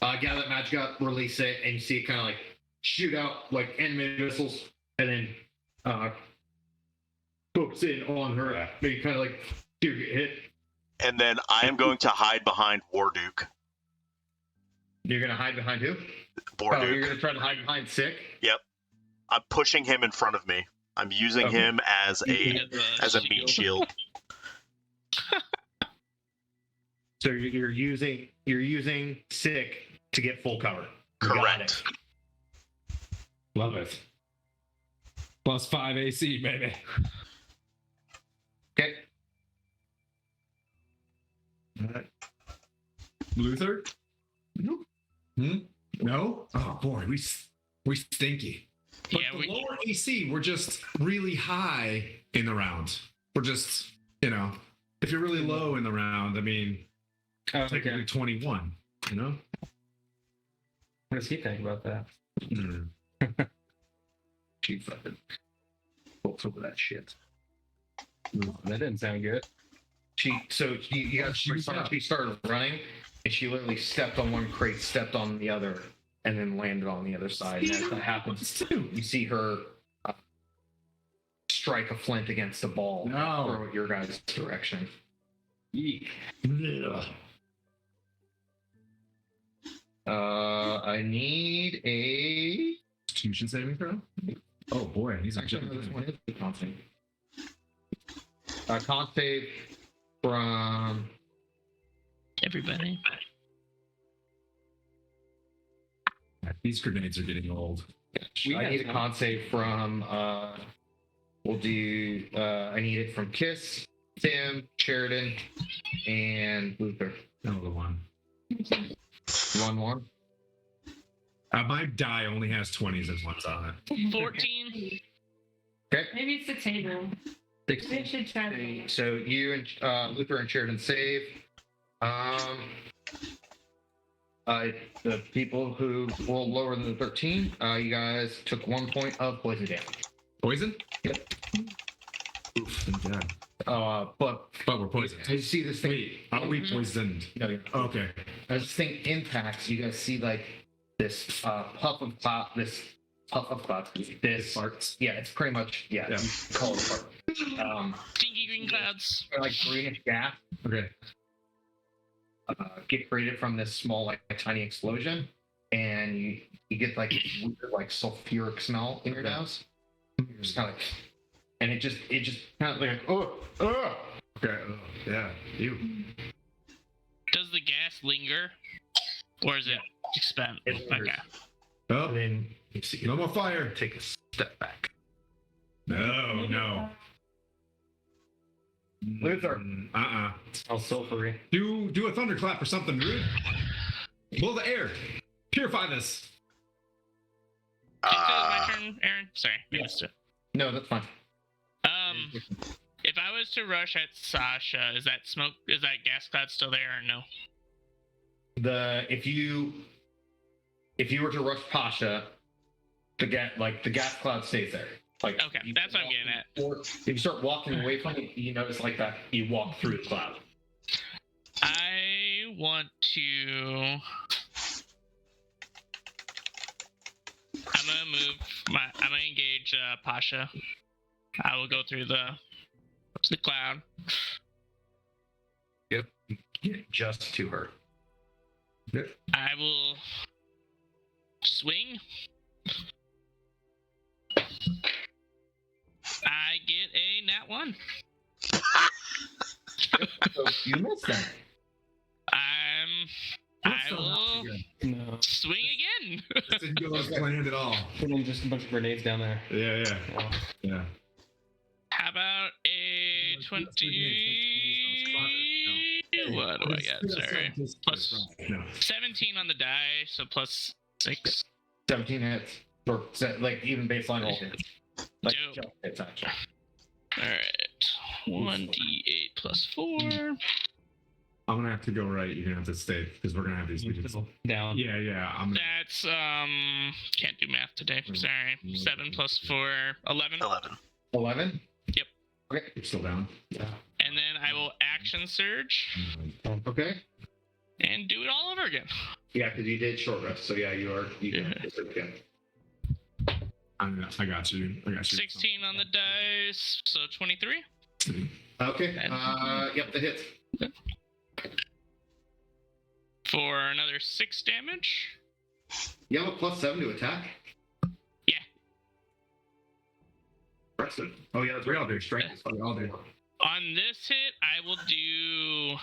gather that magic up, release it, and you see it kind of like shoot out like enemy missiles, and then focus in on her. Maybe kind of like do get hit. And then I am going to hide behind Warduke. You're gonna hide behind who? Warduke. You're gonna try to hide behind Sick. Yep. I'm pushing him in front of me. I'm using him as a meat shield. So you're using Sick to get full cover. You got Correct. it. Love it. +5 AC, baby. Okay. Luther? Nope. No? Oh boy, we stinky. But Yeah, the lower AC, we're just really high in the round. We're just, if you're really low in the round, I mean, technically 21, What does he think about that? She fucking bolts over that shit. That didn't sound good. You guys She was up. she started running, and she literally stepped on one crate, stepped on the other, and then landed on the other side. And as that happens, you see her strike a flint against the ball, throw it your guys' direction. Eek. I need a. Constitution saving throw? Oh boy, these are Actually, no, this jumping. one is a con save. Con save from. everybody. These grenades are getting old. I need a con save from. We'll do. I need it from Kiss, Tim, Sheridan, and Luther. No, the one. 1-1. My die only has 20s and ones on it. 14. Okay. Maybe it's the table. Maybe I should try that. So you and Luther and Sheridan save. The people who rolled lower than the 13, you guys took 1 point of poison damage. Poison? Yep. Oof, thank God. But But we're poisoned. as you see this thing, Wait, are we poisoned? no, you're not. Okay. As this thing impacts, you guys see like this puff of cloud, this Farts. yeah, it's pretty much you call it a fart. Stinky green clouds. Like greenish gas Okay. get created from this small, like tiny explosion, and you get like this weird, like sulfuric smell in your nose. You're just kind of like, and it just kind of like Okay. Yeah. You. Does the gas linger? Or is it expend? It lingers. Okay. Oh, and then you see no more fire. take a step back. No. Luther. Smells sulfury. Do a thunderclap or something, dude. Blow the air. Purify this. Is it my turn, Aaron? Sorry, I missed it. No, that's fine. If I was to rush at Sasha, is that gas cloud still there or no? If you were to rush Pasha, the gas cloud stays there. Like, Okay, that's what I'm getting at. Or if you start walking away from it, you notice like that you walk through the cloud. I want to. I'm gonna move I'm gonna engage Pasha. I will go through the cloud. Get just to her. I will swing. I get a nat 1. So you missed that. I will No. swing again. This didn't go as planned at all. Put in just a bunch of grenades down there. Yeah. Oh. Yeah. How about a 20? What do I got? Sorry. Plus No. 17 on the die, so plus 6. 17 hits. Or like even baseline roll hits. Like Dope. just hits actually. Alright. 1d8 plus 4. I'm gonna have to go right. You're gonna have to stay because we're gonna have these meetings. Down. Yeah. I'm gonna, That's, can't do math today. Sorry. 7 plus 4, 11. 11. 11? Yep. Okay. you're still down. And then I will action surge Okay. and do it all over again. Yeah, because you did short rest, so yeah, you are. You Yeah. can. I got you. 16 on the dice, so 23. Okay. Yep, that hits. For another 6 damage. You have a +7 to attack. Yeah. Impressive. Oh yeah, that's We right. all do. Strength is We all do. On this hit, I will do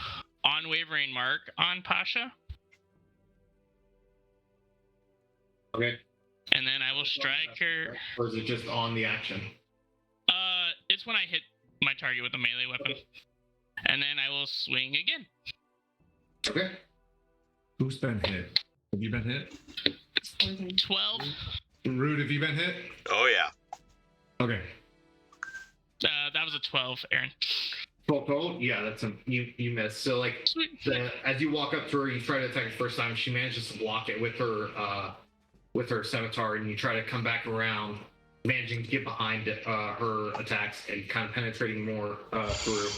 Unwavering Mark on Pasha, Okay. and then I will strike her. Or is it just on the action? It's when I hit my target with a melee weapon, and then I will swing again. Okay. Who's been hit? Have you been hit? 12. Rude, have you been hit? Oh yeah. Okay. That was a 12, Aaron. Total? Yeah, that's a you missed. So like Sweet. as you walk up to her, you try to attack the first time. She manages to block it with her scimitar, and you try to come back around, managing to get behind her attacks and kind of penetrating more through.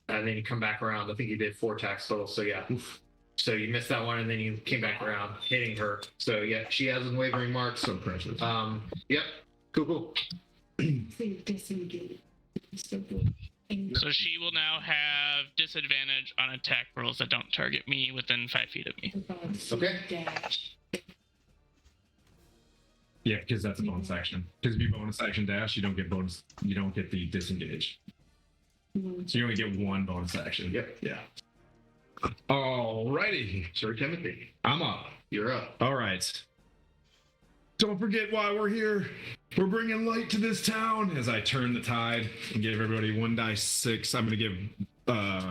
And then you come back around. I think you did 4 attacks total. So yeah. So you missed that one, and then you came back around, hitting her. So yeah, she has unwavering marks. So precious. Yep. Cool. So she will now have disadvantage on attack rolls that don't target me within 5 feet of me. Okay. Yeah, because that's a bonus action. Because if you bonus action dash, you don't get the disengage. So you only get 1 bonus action. Yep. Yeah. Alrighty. Sir Timothy, I'm up. you're up. All right. Don't forget why we're here. We're bringing light to this town. As I turn the tide and give everybody 1d6, I'm going to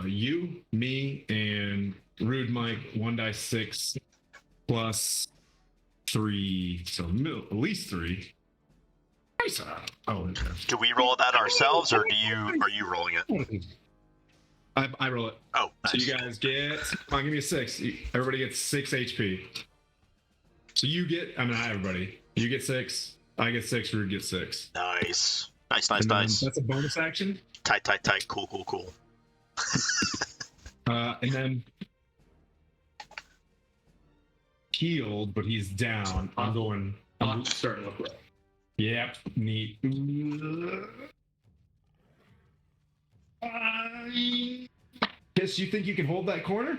give you, me, and Rude Mike 1d6 plus 3. So at least 3. Nice. Oh, okay. Do we roll that ourselves, or are you rolling it? I roll it. Oh, So nice. you guys get, come on, give me a 6. Everybody gets 6 HP. So you get, not everybody. You get 6. I get 6. Rude gets 6. Nice. And then Nice. That's a bonus action. Tight. Cool. And then healed, but he's down. I'm Starting to look rough. Yep. Neat. Guess you think you can hold that corner?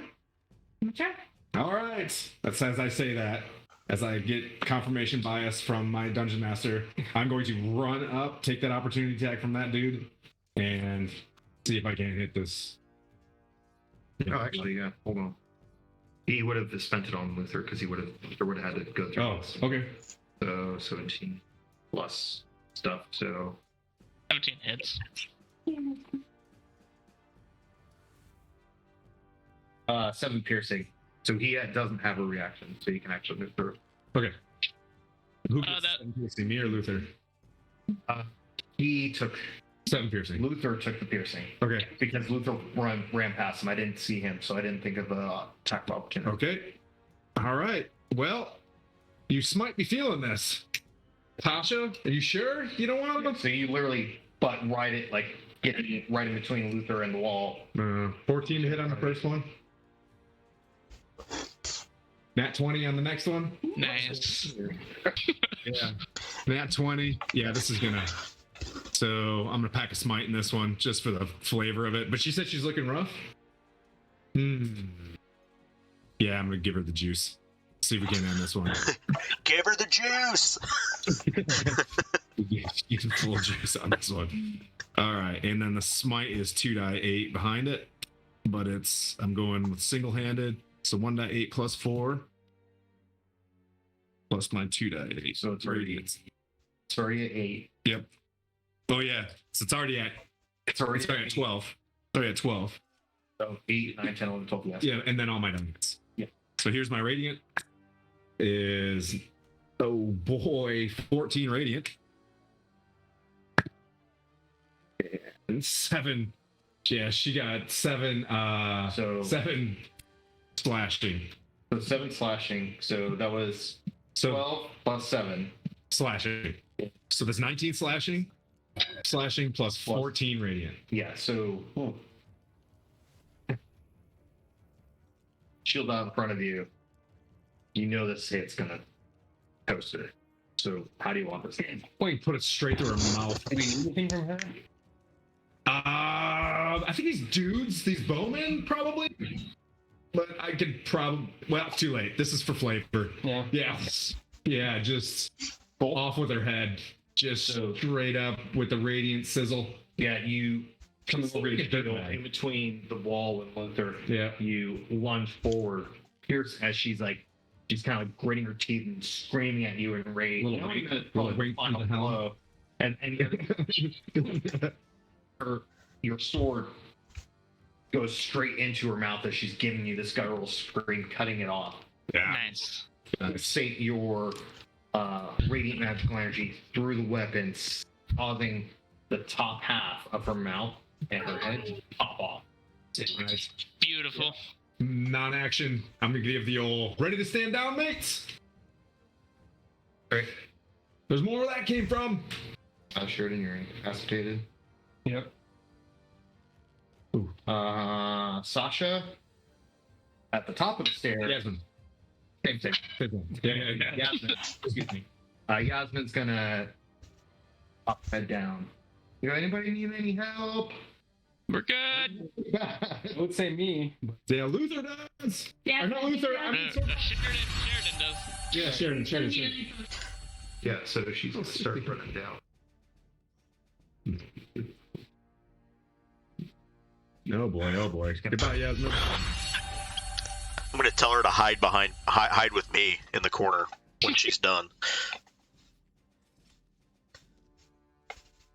Sure. All right. That's as I say that. As I get confirmation bias from my dungeon master, I'm going to run up, take that opportunity attack from that dude, and see if I can hit this. Oh, actually, yeah. Hold on. He would have spent it on Luther because Luther would have had to go through. Oh, this. okay. So 17 plus stuff. So 17 hits. 7 piercing. so he doesn't have a reaction, so he can actually move through. Okay. Who gets that- 7 piercing, me or Luther? He took 7 piercing. Luther took the piercing Okay. because Luther ran past him. I didn't see him, so I didn't think of the attack of opportunity. Okay. All right. Well, you might be feeling this. Tasha, are you sure you don't want them? So you literally butt right it, like get it right in between Luther and the wall. 14 to hit on the first one. Nat 20 on the next one. Nice. Yeah. Nat 20. Yeah, this is gonna. So I'm gonna pack a smite in this one just for the flavor of it. But she said she's looking rough. Yeah, I'm gonna give her the juice. See if we can end this one. Give her the juice. Give full juice on this one. All right, and then the smite is 2d8 behind it, but I'm going with single-handed. So 1d8 plus 4 plus my 2d8. So it's already at 8. Yep. Oh yeah. So it's already at 12. It's already at 12. So 8, 9, 10, 11, 12. Yes. Yeah, and then all my nuggets. Yeah. So here's my radiant. Is 14 radiant. And 7. Yeah, she got 7 So 7 slashing. So 7 slashing. So that was 12 plus 7. Slashing. So there's 19 slashing plus 14 radiant. Yeah. So shield out in front of you. You know this hit's gonna toast her. So how do you want this game? Wait, put it straight through her mouth. Do we need anything from her? I think these dudes, these bowmen, probably. But I could probably. Well, it's too late. This is for flavor. Yeah. Yeah. Just off with her head. Just straight up with the radiant sizzle. Yeah, you come over like a dirt in bag. between the wall and Luther. Yeah. You lunge forward. Pierce as she's kind of gritting her teeth and screaming at you in rage. Little You know, wink- probably little wink the final to hell. blow. And your sword goes straight into her mouth as she's giving you this guttural scream, cutting it off. Yeah. Nice. Sate your radiant magical energy through the weapons, causing the top half of her mouth and her head to pop off. Nice. Beautiful. Non-action. I'm gonna give the old ready to stand down, mates. Right. There's more where that came from. Sheridan, you're incapacitated. Yep. Sasha, at the top of the stairs. Yasmin. Same thing. Yeah. Yasmin, excuse me. Yasmin's gonna pop head down. Anybody need any help? We're good. I would say me. Yeah, Luther does. Yeah, Or not Luther. I mean, Sheridan does. yeah, Sheridan. Yeah, so she's gonna start running down. Oh boy. Goodbye, Yasmin. I'm gonna tell her to hide with me in the corner when she's done.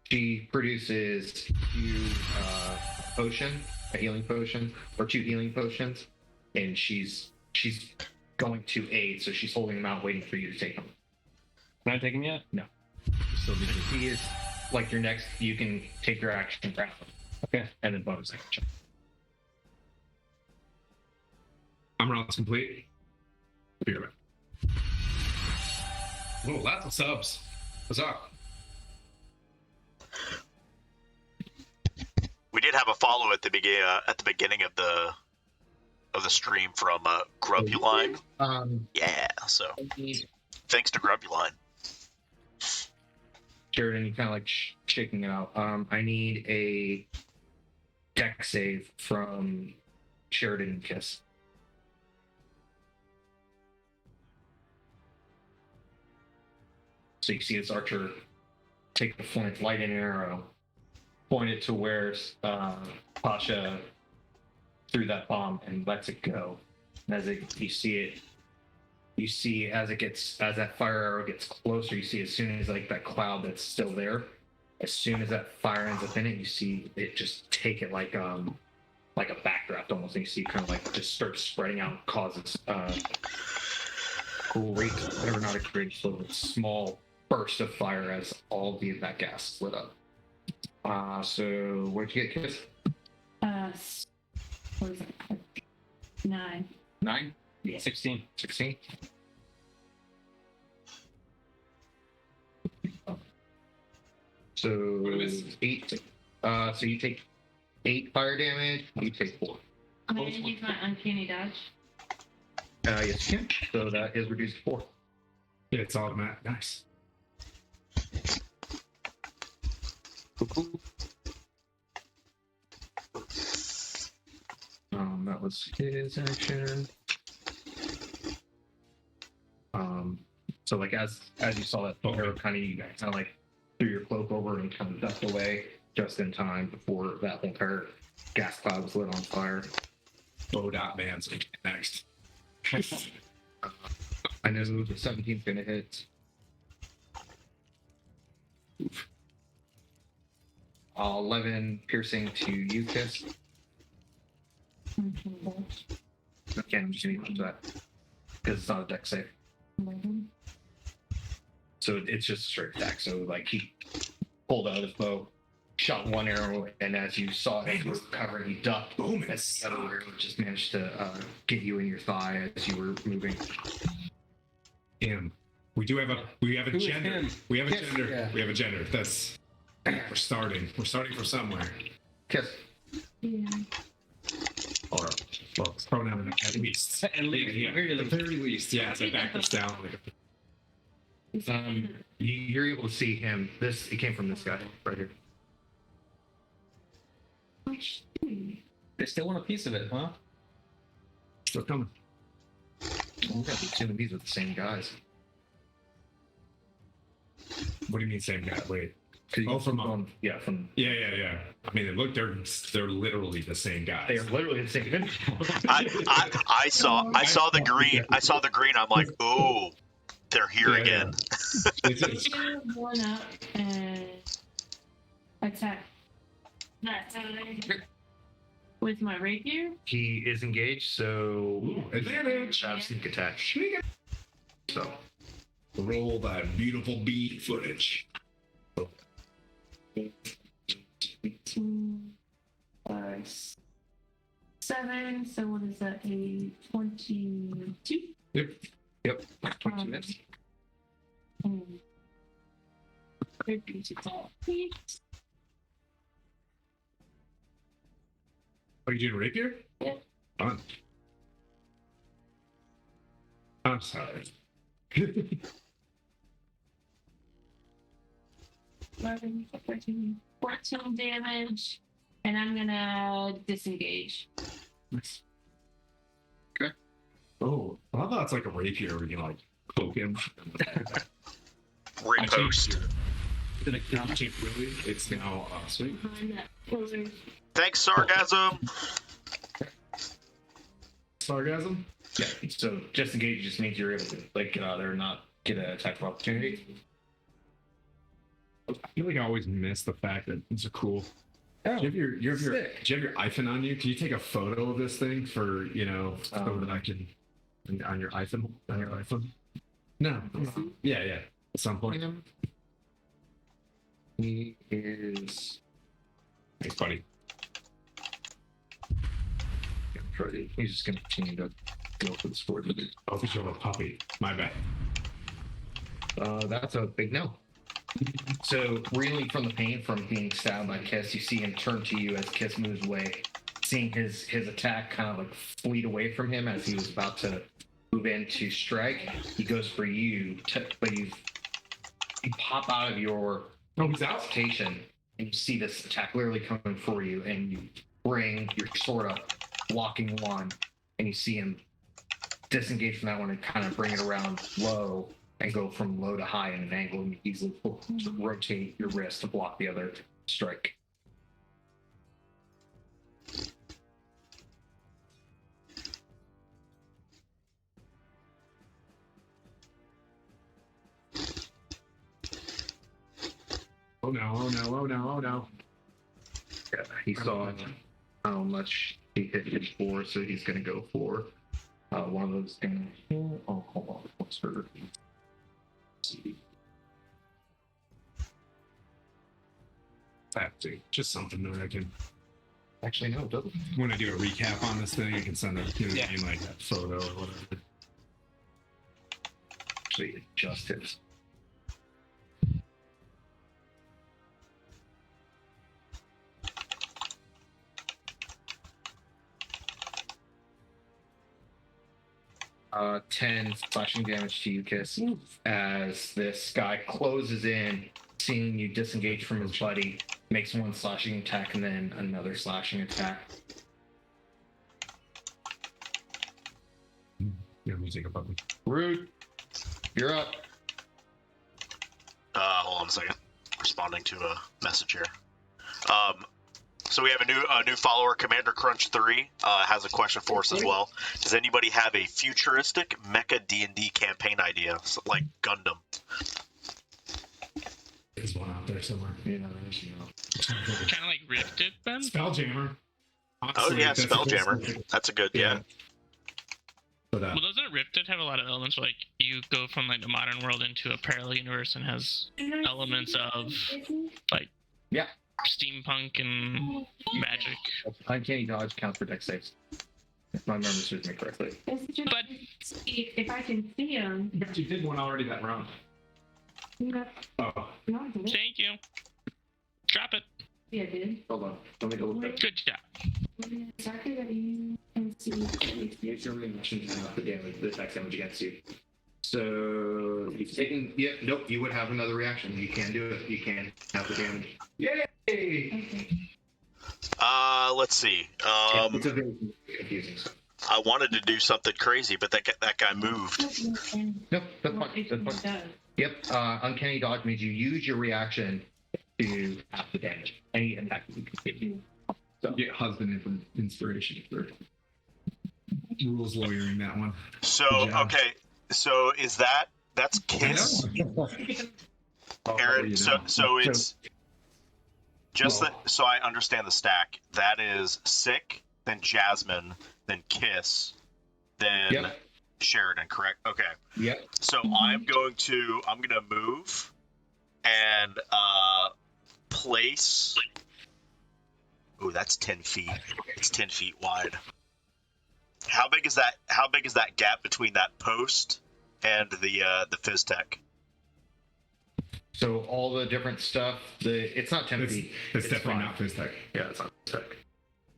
She produces a healing potion, or 2 healing potions, and she's going to aid, so she's holding them out, waiting for you to take them. Can I take him yet? No. So He is like your next. You can take your action, grab him, Okay. and then bonus action. I'm rounds complete. Be right back. Whoa, lots of subs. What's up? We did have a follow at the beginning of the stream from Grubuline. Yeah, so thanks to Grubuline. Sheridan, you kind of like shaking it out. I need a deck save from Sheridan and Kiss. So you see this archer take the flint, light an arrow, point it to where Pasha threw that bomb, and lets it go. And as you see as that fire arrow gets closer, you see as soon as like that cloud that's still there, as soon as that fire ends up in it, you see it just take it like a backdraft almost, and you see it kind of like just starts spreading out, and causes not a great slow, but small burst of fire as all of that gas lit up. So where'd you get, Kiss? What is it? 9. 9? Yeah. 16. 16? So 8. So you take 8 fire damage. You take 4. I'm gonna use my uncanny dodge. Yes, you can. So that is reduced to 4. Yeah, it's automatic. Nice. Cool. That was his action. So like as you saw that arrow kind of like threw your cloak over and kind of ducked away just in time before that whole entire gas cloud was lit on fire. Bodot man's next. I know the 17's gonna hit. Oof. 11 piercing to you, Kiss. Okay, I'm just gonna use that because it's not a dex save. So it's just a straight attack. So like he pulled out his bow, shot one arrow, and as you saw it recover, he ducked. Boom! And the other arrow just managed to get you in your thigh as you were moving. Him. We have a Who is gender. him? We have a Yes, gender. yeah. We have a gender. That's we're starting. We're starting from somewhere. Kiss. Yeah. Or well, pronoun at least. At least, Yeah, very at the least. very least. Yeah, so back this down. You're able to see him. It came from this guy right here. They still want a piece of it, huh? Still coming. I'm assuming these are the same guys. What do you mean same guy? Wait. Oh, from from yeah. I mean, look, they're literally the same guys. They are literally the same. I saw the green. I saw the green. I'm like, ooh, they're here Yeah, again. It's just- One up and attack. With my rapier. He is engaged, so advantage. have sneak attack. So Roll that beautiful beat footage. 2, 5, 7. So what is that? A 22. yep, 22 minutes. And 32 feet. Are you doing rapier? Yeah. Fun. I'm sorry. 11, 13, 14 damage, and I'm gonna disengage. Nice. Okay. Oh, I thought it's like a rapier where you like poke him. Repost. Really? It's now sweet. Behind that pillar. Thanks, sarcasm. Sargasm? Yeah. So disengage just means you're able to they're not get an attack of opportunity. I feel like I always miss the fact that it's a cool. Oh, Do you have your sick. do you have your iPhone on you? Can you take a photo of this thing for so that I can on your iPhone? On your iPhone? No. Yeah. At some point. He is. Thanks, buddy. He's just gonna continue to go for the sport. Oh, because you're a puppy. My bad. That's a big no. So, reeling from the pain from being stabbed by Kiss, you see him turn to you as Kiss moves away, seeing his attack kind of like fleet away from him as he was about to move in to strike. He goes for you, but you pop out of your hesitation and you see this attack literally coming for you, and you bring your sword up, blocking one, and you see him disengage from that one and kind of bring it around low and go from low to high in an angle, and you easily rotate your wrist to block the other strike. Oh no. Yeah, he saw how much he hit his for, so he's going to go for one of those. Oh, hold on. What's her? See. Have to. Just something that I can. Actually, no, it doesn't. When I do a recap on this thing, I can send a like that photo or whatever. Actually, it just hits. 10 slashing damage to you, Kiss, as this guy closes in, seeing you disengage from his buddy, makes one slashing attack and then another slashing attack. Your music above me. Rude, you're up. Hold on a second. Responding to a message here. So we have a new follower, Commander Crunch 3, has a question for us as well. Does anybody have a futuristic mecha D&D campaign idea, so, like Gundam? There's one out there somewhere. You know, there's, Kind of like Rifted then? Spelljammer. Oh Honestly, yeah, that's a Spelljammer. good- That's a good, yeah. But, Well, doesn't Rifted have a lot of elements where, like, you go from, like, the modern world into a parallel universe and has elements of, like, Yeah. steampunk and magic? Uncanny dodge counts for dex saves. If my memory serves me correctly. It's just But- if I can see him. you did one already that round. Oh. Thank you. Drop it. Yeah, I did. Hold on. Let me go look up. Good job. Exactly that you can see. Use your reaction to have the damage, the attack damage against you. So you've taken. Yeah, nope. You would have another reaction. You can do it. You can have the damage. Yay! Okay. Let's see. It's a very confusing. So. I wanted to do something crazy, but that guy moved. Nope, that's fine. That's fine. Yep. Uncanny dodge means you use your reaction to half the damage. Any attack you can hit you. So Get husband inspiration for rules lawyering that one. So Good job. okay, so that's Kiss, Aaron? you So know. so it's just Well- that. So I understand the stack. That is Sick, then Jasmine, then Kiss, then Yep. Sheridan. Correct? Okay. Yep. So I'm gonna move and place. Ooh, that's 10 feet. It's 10 feet wide. How big is that? How big is that gap between that post and the Fizztech? So all the different stuff. It's not 10 feet. It's definitely fine. not Fizztech. Yeah, it's not tech.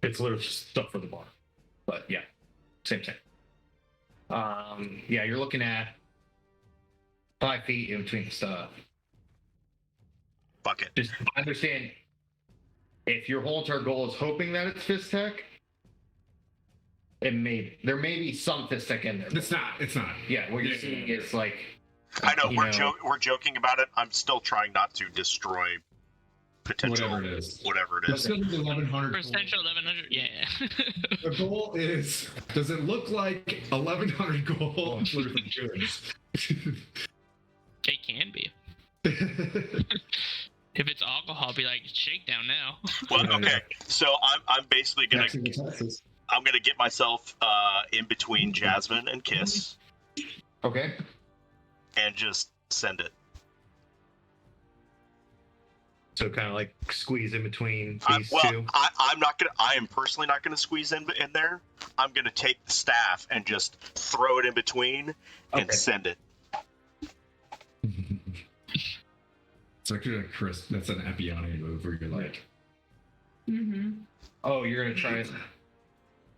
It's literally just stuff for the bar. But yeah, same thing. Yeah, you're looking at 5 feet in between stuff. Fuck it. Just understand, if your whole entire goal is hoping that it's fist tech, there may be some fist tech in there. It's not. It's not. Yeah, what you're seeing is like. I know you we're joking about it. I'm still trying not to destroy potential Whatever it is. Whatever it Let's is. go to the 1100. Potential 1100. Yeah. The goal is, does it look like 1100 gold worth of goods? It can be. If it's alcohol, be like shakedown now. Well, okay. So I'm basically gonna Taxing the taxes. I'm gonna get myself in between Jasmine and Kiss Okay. and just send it. So kind of like squeeze in between these Well, two. I'm not gonna. I am personally not gonna squeeze in there. I'm gonna take the staff and just throw it in between and Okay. send it. It's actually like Chris. That's an Epione move where you're like, Mm-hmm. Oh, you're gonna try it.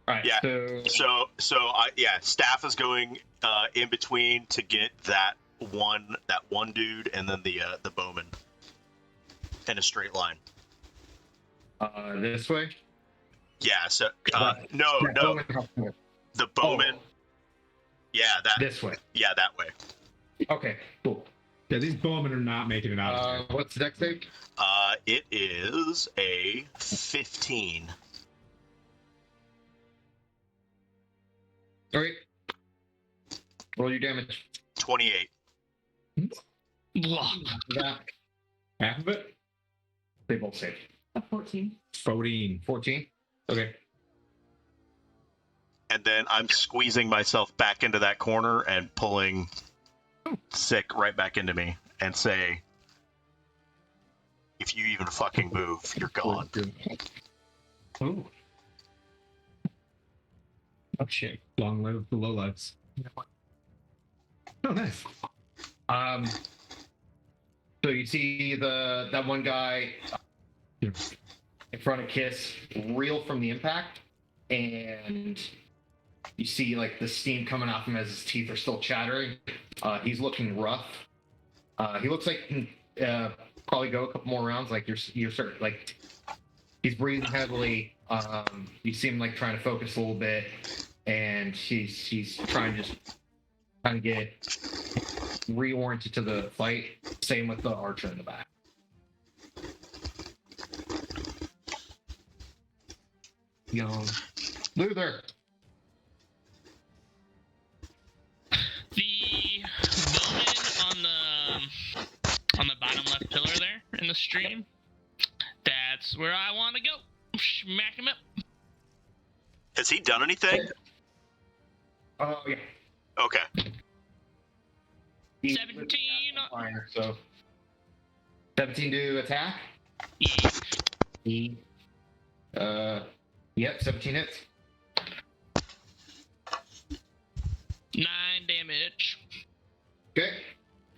All right. Yeah. So Staff is going in between to get that one dude and then the bowman in a straight line. this way. Yeah. So no, the bowman. Yeah, that. This way. Yeah, that way. Okay. Cool. yeah, these bowmen are not making it out of here. What's the next thing? It is a 15. All right. Roll your damage. 28. Blah. That Half of it? they both save. A 14. 14. 14. Okay. And then I'm squeezing myself back into that corner and pulling Sick right back into me and say, if you even fucking move, you're gone. Ooh. Oh shit. Long live the lowlights. Oh, nice. So you see that one guy Yeah. in front of Kiss reel from the impact, and You see like the steam coming off him as his teeth are still chattering. He's looking rough. He looks like he can probably go a couple more rounds. Like you're sort of like he's breathing heavily. You see him like trying to focus a little bit, and he's trying to just kind of get reoriented to the fight. Same with the archer in the back. Young Luther. The bowman on the bottom left pillar there in the stream. That's where I want to go. Smack him up. Has he done anything? Oh yeah. Okay. 17. Fire, so 17 to attack. Yeah. Yep, 17 hits. 9 damage. Okay.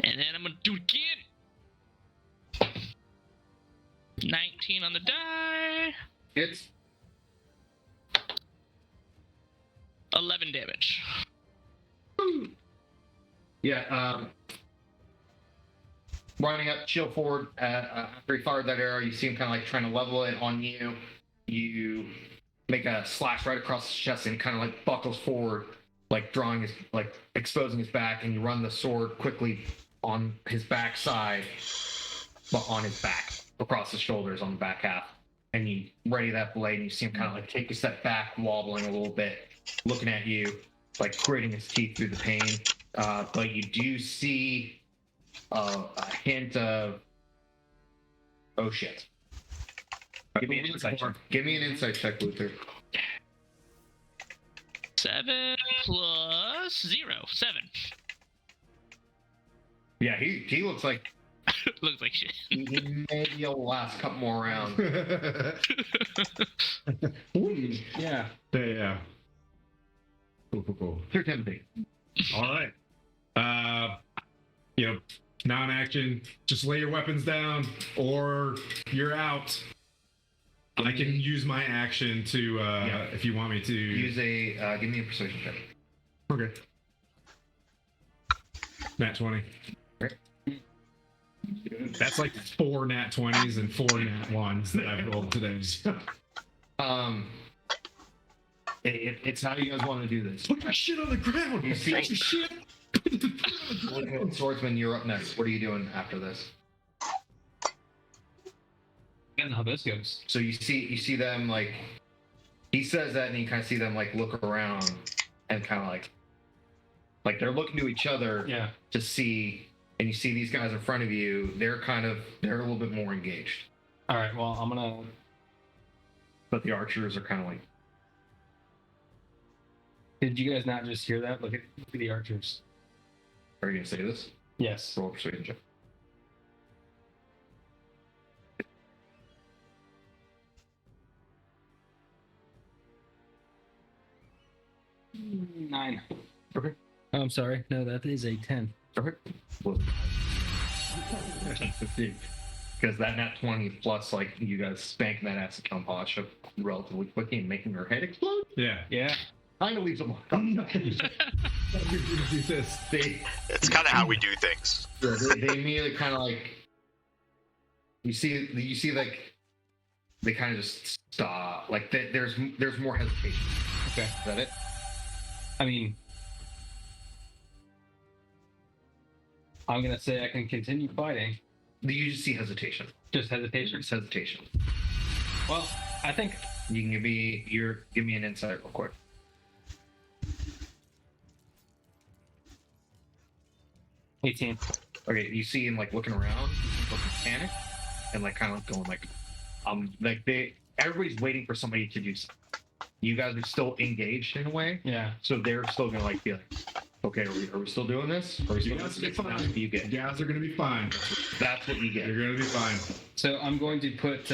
And then I'm gonna do it again. 19 on the die. Hits. 11 damage. Yeah. Running up, chill forward. After he fired that arrow, you see him kind of like trying to level it on you. You make a slash right across his chest, and he kind of like buckles forward, like drawing his, like exposing his back, and you run the sword quickly on his back side, but on his back, across his shoulders on the back half, and you ready that blade, and you see him kind of like take a step back, wobbling a little bit, looking at you, like gritting his teeth through the pain. But you do see a hint of, oh shit. Give me an insight check. Give me an insight check, Luther. 7 plus 0. 7. Yeah, he looks like Looks like shit. he maybe will last a couple more rounds. Yeah. Yeah. Cool. Sir Timothy. All right. Non-action. Just lay your weapons down, or you're out. I can use my action to, if you want me to. Use a, give me a persuasion check. Okay. Nat 20. Right. That's like 4 nat 20s and 4 nat 1s that I've rolled today. It's how you guys want to do this. Put my shit on the ground. You see- Put your shit. Swordsman, you're up next. What are you doing after this? I don't know how this goes. So you see them like, he says that, and you kind of see them like look around and kind of like they're looking to each other Yeah. to see, and you see these guys in front of you. They're a little bit more engaged, All right. Well, I'm gonna. but the archers are kind of like, Did you guys not just hear that? Look at the archers. are you gonna say this? Yes. Roll a persuasion check. Nine. Okay. Oh, I'm sorry. No, that is a 10. Okay. Because that nat 20 plus, like, you guys spanking that acetone polish up relatively quickly and making her head explode, Yeah. Yeah. kind of leaves a mark. I'm not gonna do this. It's kind of how we do things. They immediately kind of like, you see like they kind of just stop. Like there's more hesitation. Okay. Is that it? I mean, I'm gonna say I can continue fighting. You just see hesitation. Just hesitation. Just hesitation. Well, I think You can give me an insight real quick. $18. Okay, you see him like looking around, looking panicked, and like kind of going like everybody's waiting for somebody to do something. You guys are still engaged in a way, Yeah. so they're still gonna like be like, okay, are we still doing this? Are we You still guys doing are this? That's fine. what you You get. guys are gonna be fine. That's what you get. You're gonna be fine. So I'm going to put.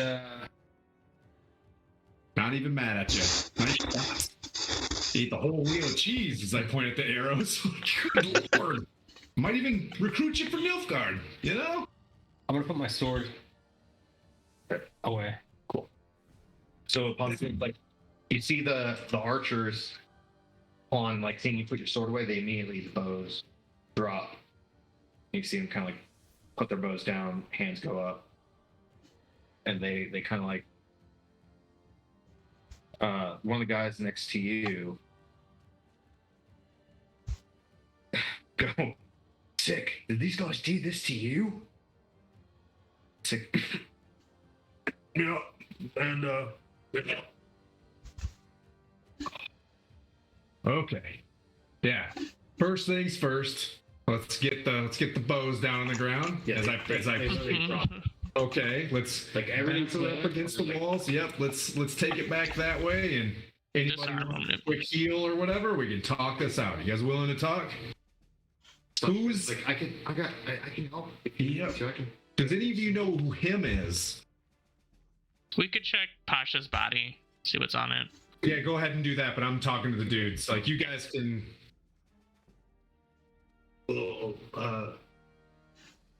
Not even mad at you. Nice. Eat the whole wheel of cheese as I point at the arrows. Good lord. Might even recruit you for Nilfgaard, you know? I'm gonna put my sword away. So like you see the archers on like seeing you put your sword away, they immediately the bows drop. You see them kind of like put their bows down, hands go up, and they kind of like one of the guys next to you go, Sick. Did these guys do this to you? Sick. Yeah, and Okay. Yeah. First things first. Let's get the bows down on the ground. Yeah, as I they drop. okay. Let's Like everything's bounce it up against the walls. Yep. Let's take it back that way. And anybody Disarm want a them. quick heal or whatever, we can talk this out. You guys willing to talk? Who's? Like I can help. If you Yep. need to, I can. Does any of you know who him is? We could check Pasha's body, see what's on it. Yeah, go ahead and do that. But I'm talking to the dudes. Like you guys can.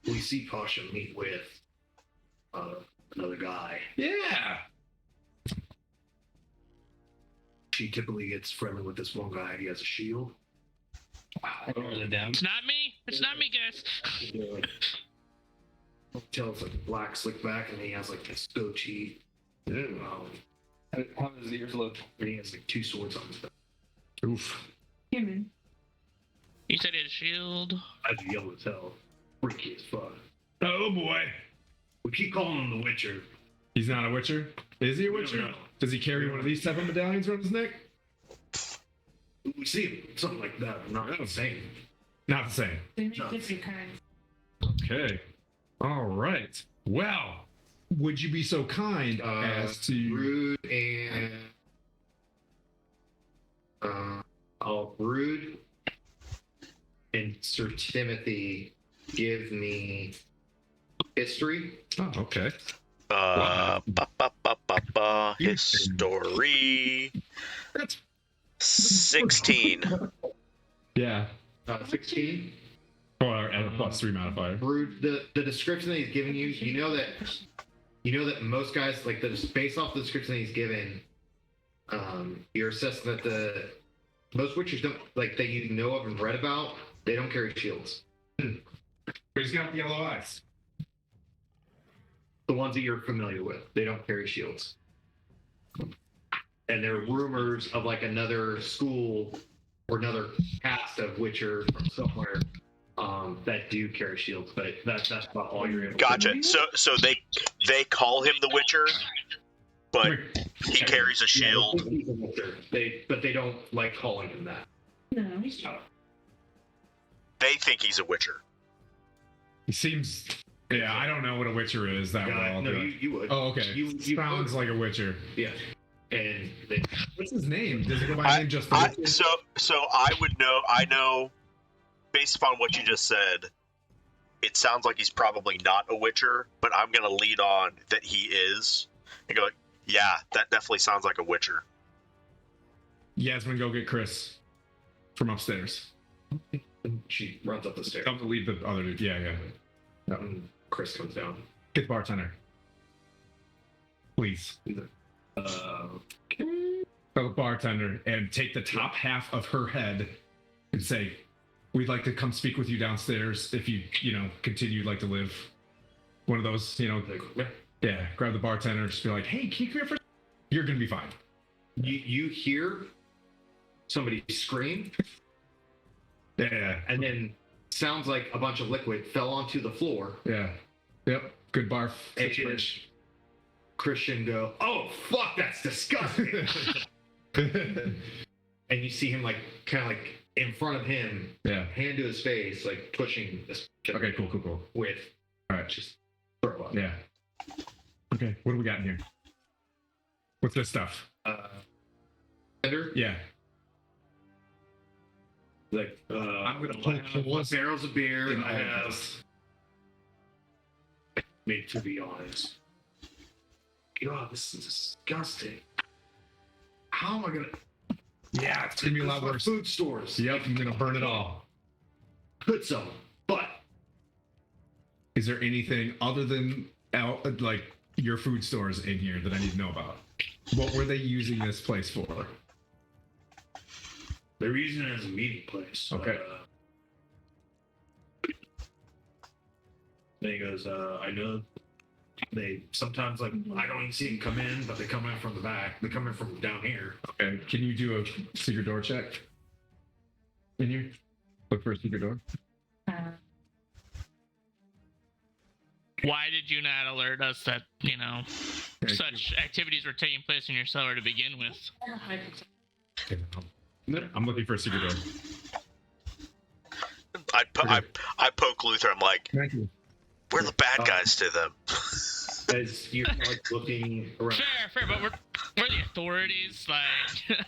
We see Pasha meet with another guy. Yeah. She typically gets friendly with this one guy. He has a shield. I don't really down. It's not me. It's not me, guys. Tell it's like black slick back, and he has like this goatee. How does his ears look? And he has like 2 swords on his back. Oof. Human. You said his shield. I'd be able to tell. Freaky as fuck. Oh boy. We keep calling him the Witcher. He's not a Witcher. Is he a We don't Witcher? know. Does he carry one of these type of medallions around his neck? We see him, something like that. I'm not saying. Not the same. They make No. different kinds. Okay. All right. Well, would you be so kind as to? Rude and Rude and Sir Timothy give me history. Oh, okay. History. That's 16. yeah. 16. Or at a +3 modifier. Rude. The description that he's giving you, you know that most guys like based off the description that he's given, you're assessing that the most witchers don't like that you know of and read about. They don't carry shields. But he's got the yellow eyes. The ones that you're familiar with, they don't carry shields. And there are rumors of like another school or another cast of Witcher from somewhere that do carry shields, but that's about all you're able to Gotcha. So they call him the Witcher, but he carries a shield. Yeah, he's a Witcher. But they don't like calling him that. No, he's not. They think he's a Witcher. He seems. Yeah, I don't know what a Witcher is that well. No, but- you would. Oh, okay. You Sounds like a Witcher. Yeah. And What's his name? Does it go by name just the Witcher? So I would know. I know, based upon what you just said, it sounds like he's probably not a Witcher. But I'm gonna lead on that he is, and go, yeah, that definitely sounds like a Witcher. Yasmin, go get Chris from upstairs. she runs up the stairs. Come to leave the other dude. Yeah. And Chris comes down. Get the bartender. Please. Tell the bartender and take the top half of her head and say, we'd like to come speak with you downstairs if you continue like to live. One of those, yeah, grab the bartender, just be like, hey, can you come here for a-" You're gonna be fine. You hear somebody scream, Yeah. and then sounds like a bunch of liquid fell onto the floor. Yeah. Yep. Good barf. And Christian go, oh fuck, that's disgusting. And you see him like kind of like in front of him, Yeah. hand to his face, like pushing this. Okay, cool. With All right. just throw up. Yeah. Okay, what do we got in here? What's this stuff? Tender, Yeah. like I'm gonna I have barrels of beer. And I have. I mean, to be honest, God, this is disgusting. How am I gonna? Yeah, it's gonna be a lot This is worse. Food stores. Yep, I'm gonna burn it all. Put some, but Is there anything other than like your food stores in here that I need to know about? What were they using this place for? They're using it as a meeting place. Okay. Then he goes, I know they sometimes, like, I don't even see them come in, but they come in from the back. They come in from down here. Okay. Can you do a secret door check? In here? Look for a secret door. Why did you not alert us that, you know, Okay. such activities were taking place in your cellar to begin with? I'm looking for a secret door. I poke Luther. I'm like, Thank you. we're the bad guys to them. As you're like looking around, Fair, but we're the authorities, like.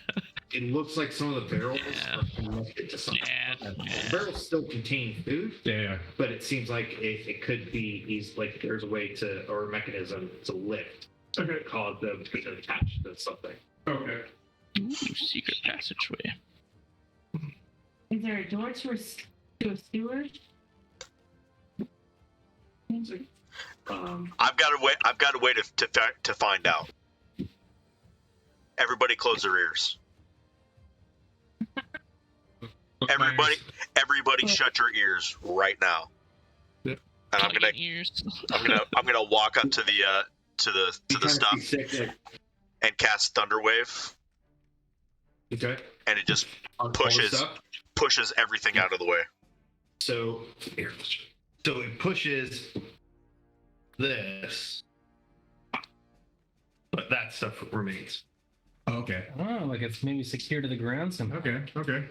it looks like some of the barrels Yeah. are connected to something. Yeah. The barrels still contain food, Yeah. but it seems like it could be like there's a way to, or a mechanism to lift. Okay. Cause them to attach to something. Okay. Ooh, secret passageway. Is there a door to a sewer? I've got a way to find out. Everybody close their ears. Everybody shut your ears right now. Yep. And I'm gonna Ears. I'm gonna walk up to the stuff and cast Thunderwave, Okay. and it just All the pushes stuff. pushes everything out of the way. So it pushes this, but that stuff remains. Okay. Oh, like it's maybe secure to the ground somehow. Okay.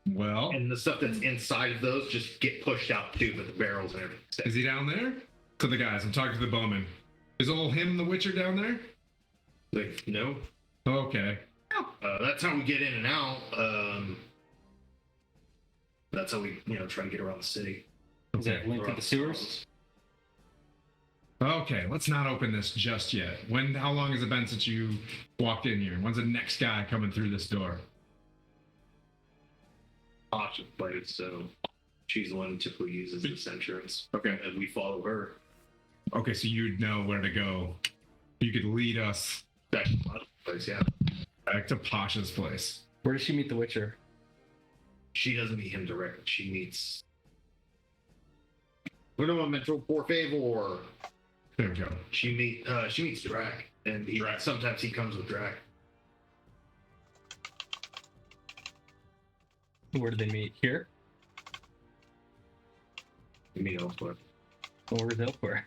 Well, And the stuff that's inside of those just get pushed out too, but the barrels and everything stay. is he down there? To the guys, I'm talking to the bowman. Is old him the Witcher down there? Like, no. Okay. That's how we get in and out. That's how we, try to get around the city. Is that linked to Around the sewers? Okay, let's not open this just yet. How long has it been since you walked in here? When's the next guy coming through this door? Option played, so she's the one who typically uses this entrance. Okay. And we follow her. Okay, so you'd know where to go. You could lead us Back to the place, yeah. back to Pasha's place. Where does she meet the Witcher? She doesn't meet him directly. She meets. Uno momento, por favor. There we go. She meets Drac, and sometimes he comes with Drac. Where do they meet? Here? You meet elsewhere. Or where's elsewhere?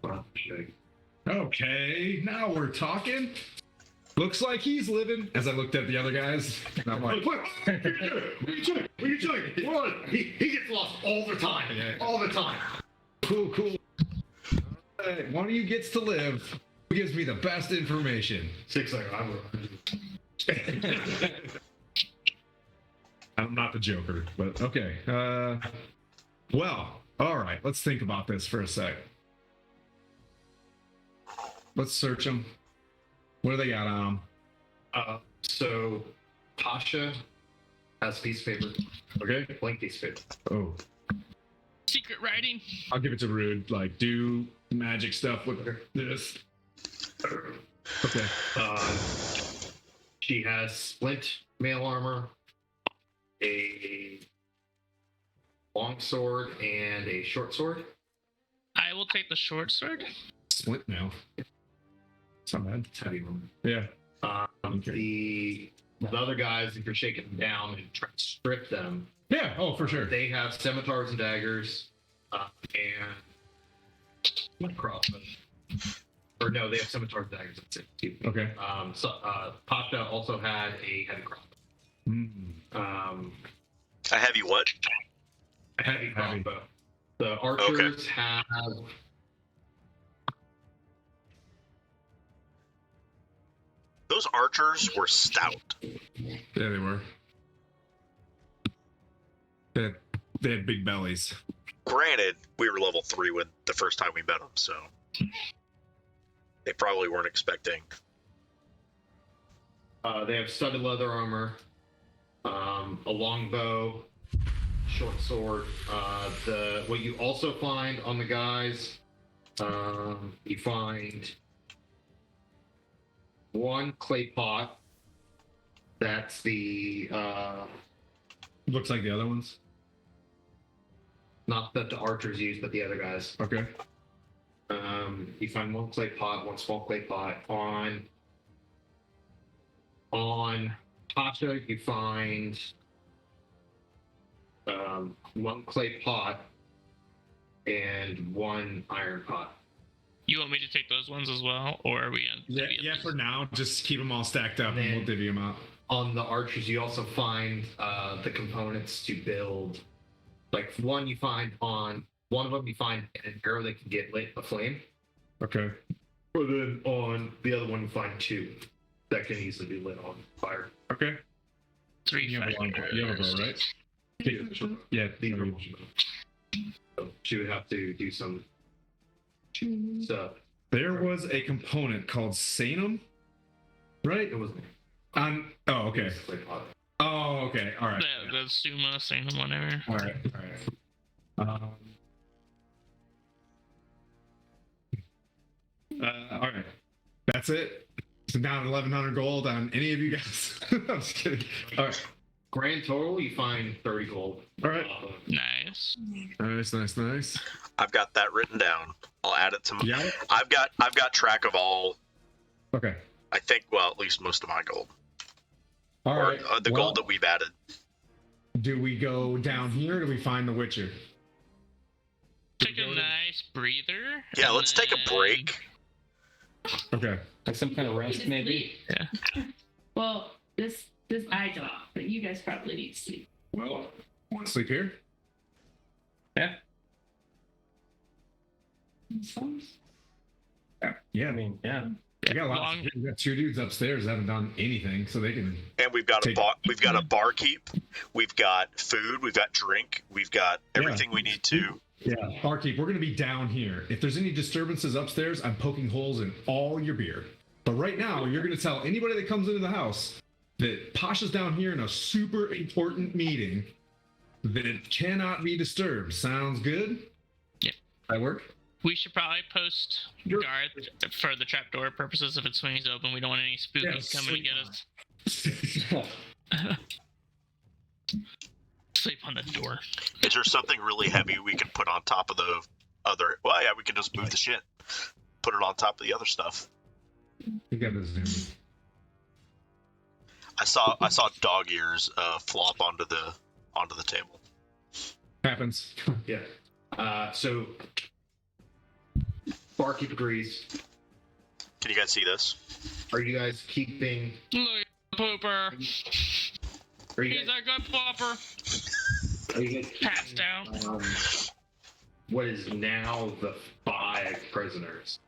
Well, shit. Okay, now we're talking. Looks like he's living. As I looked at the other guys, and I'm like, What are you doing? What? He gets lost all the time. Yeah. All the time. cool. Alright, one of you gets to live. Who gives me the best information? 6 like I'm not the Joker, but okay. Well, all right. Let's think about this for a sec. Let's search them. What do they got on them? So Pasha has a piece of paper. Okay. Blank piece of paper. Oh, Secret writing. I'll give it to Rude. Like, do magic stuff with this. Okay. She has splint mail armor, a long sword, and a short sword. I will take the short sword. Split now. It's not bad. It's heavy one. Yeah. The other guys, if you're shaking them down and trying to strip them, Yeah. Oh, for sure. they have scimitars and daggers, and what crossbow? Or no, they have scimitars and daggers. That's it. Too. Okay. Pasha also had a heavy crossbow. A heavy what? A heavy crossbow. The archers have. Those archers were stout. Yeah, they were. They had big bellies. Granted, we were level 3 when the first time we met them, so they probably weren't expecting. They have studded leather armor, a long bow, short sword. What you also find on the guys You find one clay pot. That's the Looks like the other ones. not that the archers use, but the other guys. Okay. You find one clay pot, one small clay pot. On Tasha, you find one clay pot and one iron pot. You want me to take those ones as well, or are we? Yeah, for now, just keep them all stacked up, and Then- we'll divvy them out. On the archers, you also find the components to build. Like one of them, you find an arrow that can get lit aflame. Okay. But then on the other one, you find two that can easily be lit on fire. Okay. 3 You have a fighters. bow, right? Yeah, these are so she would have to do some stuff. There was a component called Sanum, right? It was Oh, okay. Oh, okay. All right. The Suma, Same, whatever. All right. All right. All right. That's it. So down 1,100 gold on any of you guys. I'm just kidding. All right. Grand total, you find 30 gold. All right. Nice. Nice. I've got that written down. I'll add it to my. Yeah. I've got track of all. Okay. I think, well, at least most of my gold, All or right. the Well, gold that we've added. do we go down here or do we find the Witcher? Take a nice breather. Yeah, and let's take a then- break. Okay. Like some kind of rest, maybe. Well, this I don't, but you guys probably need to sleep. Well, want to sleep here? Yeah. Yeah. I mean, yeah. We got Long- we got 2 dudes upstairs that haven't done anything, so they can. And we've got Take- we've got a barkeep. We've got food. We've got drink. We've got everything we need to. Yeah, barkeep, we're gonna be down here. If there's any disturbances upstairs, I'm poking holes in all your beer. But right now, you're gonna tell anybody that comes into the house that Pasha's down here in a super important meeting that it cannot be disturbed. Sounds good? Yeah. That work? We should probably post guard for the trapdoor purposes. If it swings open, we don't want any spookies coming to get us. Sleep on the door. Is there something really heavy we can put on top of the other? Well, yeah, we can just move the shit, put it on top of the other stuff. You got the zoom. I saw dog ears flop onto the table. Happens. Yeah. So barkeep agrees. Can you guys see this? Are you guys keeping? Look at the pooper. Are you He's guys, a good popper. are you guys Passed down. what is now the 5 prisoners?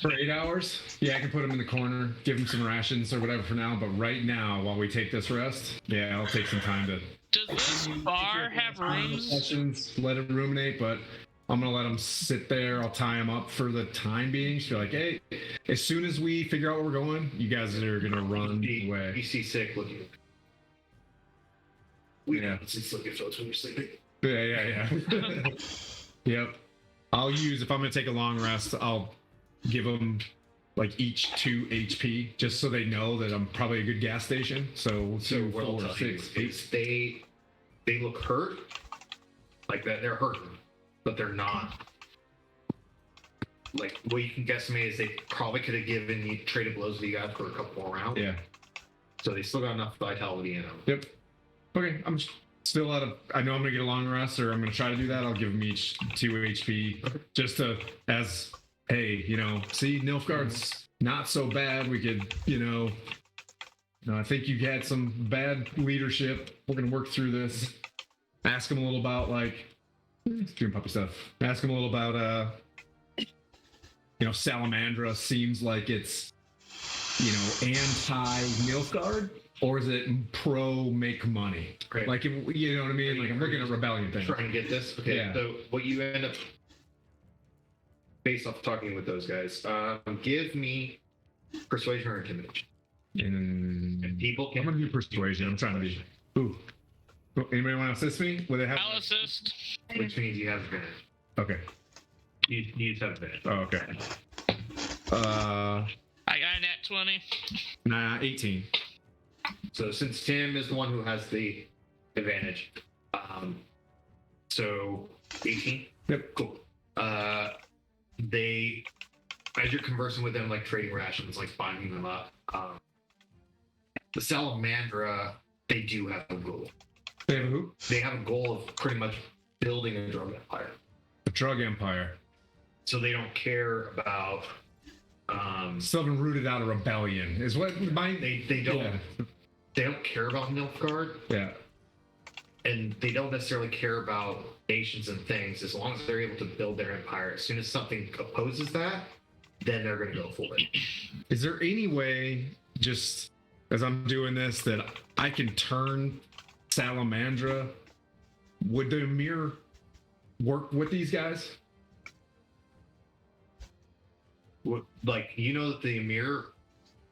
For 8 hours? Yeah, I can put them in the corner, give them some rations or whatever for now. But right now, while we take this rest, yeah, I'll take some time to Does this bar have rooms? sessions, let them ruminate, but I'm gonna let them sit there. I'll tie them up for the time being. So like, hey, as soon as we figure out where we're going, you guys are gonna run You away. see sick looking. We Yeah. it's looking folks when you're sleeping. Yeah. Yep. I'll use if I'm gonna take a long rest. I'll give them like each 2 HP, just so they know that I'm probably a good gas station. So So 2, what I'll 4, tell you 6, 8. is they look hurt, like that they're hurting, but they're not. Like what you can guesstimate is they probably could have given you traded blows with you guys for a couple more rounds. Yeah. So they still got enough vitality in them. Yep. Okay. I'm still out of. I know I'm gonna get a long rest, or I'm gonna try to do that. I'll give them each 2 HP, just to as hey, see, Nilfgaard's not so bad. We could, I think you had some bad leadership. We're gonna work through this. Ask him a little about doing puppy stuff. Ask him a little about Salamandra seems like it's anti Nilfgaard, or is it pro make money? Right. Like, you know what I mean? Like, I'm looking at rebellion things. Trying to get this. Okay. Yeah. So what you end up based off talking with those guys, give me persuasion or intimidation. And people I'm can gonna do persuasion. I'm trying to be. Ooh. Anybody want to assist me? Will they have? I'll assist. which means you have advantage. Okay. You just have advantage. Oh, okay. I got a nat 20. 18. So since Tim is the one who has the advantage, so 18. Yep. Cool. They, as you're conversing with them, like trading rations, like binding them up, the Salamandra, they do have a goal. They have who? They have a goal of pretty much building a drug empire. The drug empire. So they don't care about. Still haven't rooted out a rebellion. Is what my They don't care about Nilfgaard, Yeah. and they don't necessarily care about nations and things as long as they're able to build their empire. As soon as something opposes that, then they're going to go for it. Is there any way, just as I'm doing this, that I can turn Salamandra? Would the Emir work with these guys? Like, you know that the Emir,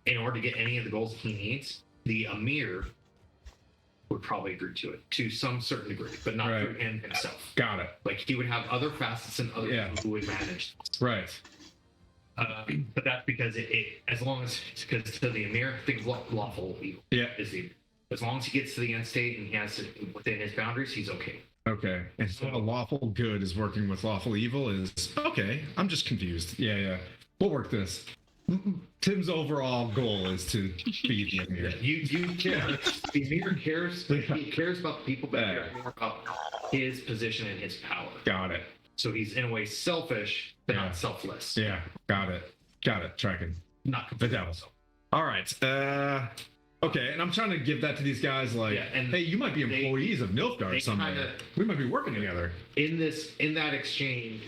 in order to get any of the goals he needs, the Emir would probably agree to it to some certain degree, but not Right. through him himself. Got it. Like, he would have other facets and other people who would manage. Right. But that's because as long as, because to the Emir, things lawful evil. Yeah. Is the, as long as he gets to the end state and he has it within his boundaries, he's okay. Okay. And so a lawful good is working with lawful evil is okay. I'm just confused. Yeah. We'll work this. Tim's overall goal is to beat the Emir. You care. The Emir cares. He cares about the people, but he cares more about his position and his power. Got it. So he's in a way selfish, but not selfless. Yeah. Got it. Tracking. Not The completely. devil. All right. Okay, and I'm trying to give that to these guys, like, and hey, you might be employees of Nilfgaard someday. We might be working together. In that exchange,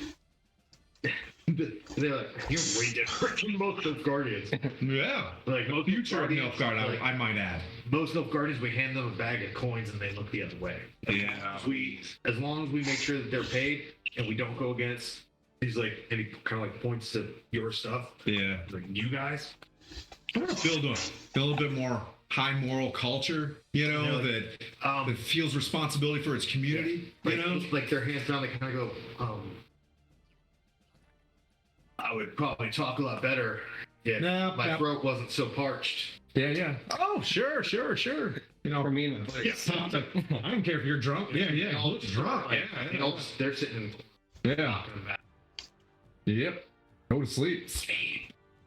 they're like, you're way different from most of Guardians. Yeah. Like most Future of Guardians, Nilfgaard, like, I might add. most of Guardians, we hand them a bag of coins and they look the other way. Yeah. As long as we make sure that they're paid and we don't go against, he's like, and he kind of like points to your stuff. Yeah. He's like, you guys. Build a bit more high moral culture, that feels responsibility for its community, Like their hands down, they kind of go, I would probably talk a lot better if my throat wasn't so parched. Yeah. Oh, sure. For me, I don't care if you're drunk. Yeah. Drunk. Yeah. They're sitting Yeah. talking about. Yep. Go to sleep.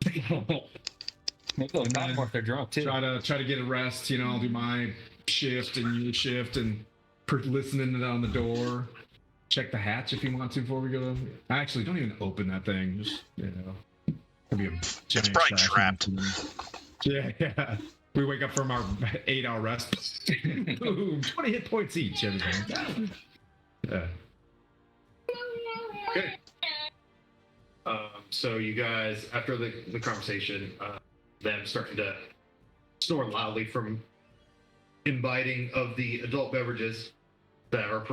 make a little talk more if they're drunk too. Try to get a rest. I'll do my shift and your shift and listening on the door. Check the hatch if you want to before we go. Actually, don't even open that thing. Just it'll be a giant probably trash trapped. Yeah. We wake up from our 8-hour rest. Boom, 20 hit points each. Everything. Yeah. Okay. So you guys, after the conversation, them starting to snore loudly from imbibing of the adult beverages that are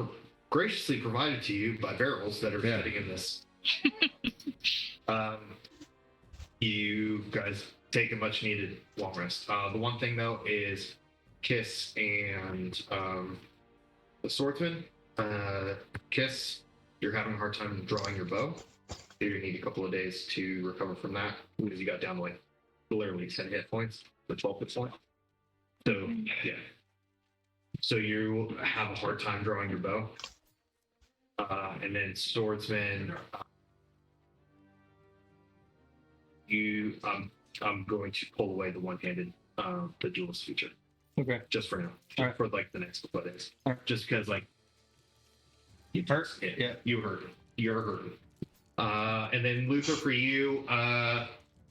graciously provided to you by barrels that are sitting in this. You guys take a much needed long rest. The one thing though is Kiss and the swordsman. Kiss, you're having a hard time drawing your bow. You're gonna need a couple of days to recover from that because you got down to like literally 10 hit points, the 12 hit point. So yeah. So you have a hard time drawing your bow. And then swordsman, I'm going to pull away the one-handed, the duelist feature. Okay. Just for now. All right. For like the next couple of days. All right. Just because like you Hurt? Yeah. You hurt. You're hurting. And then Luther, for you,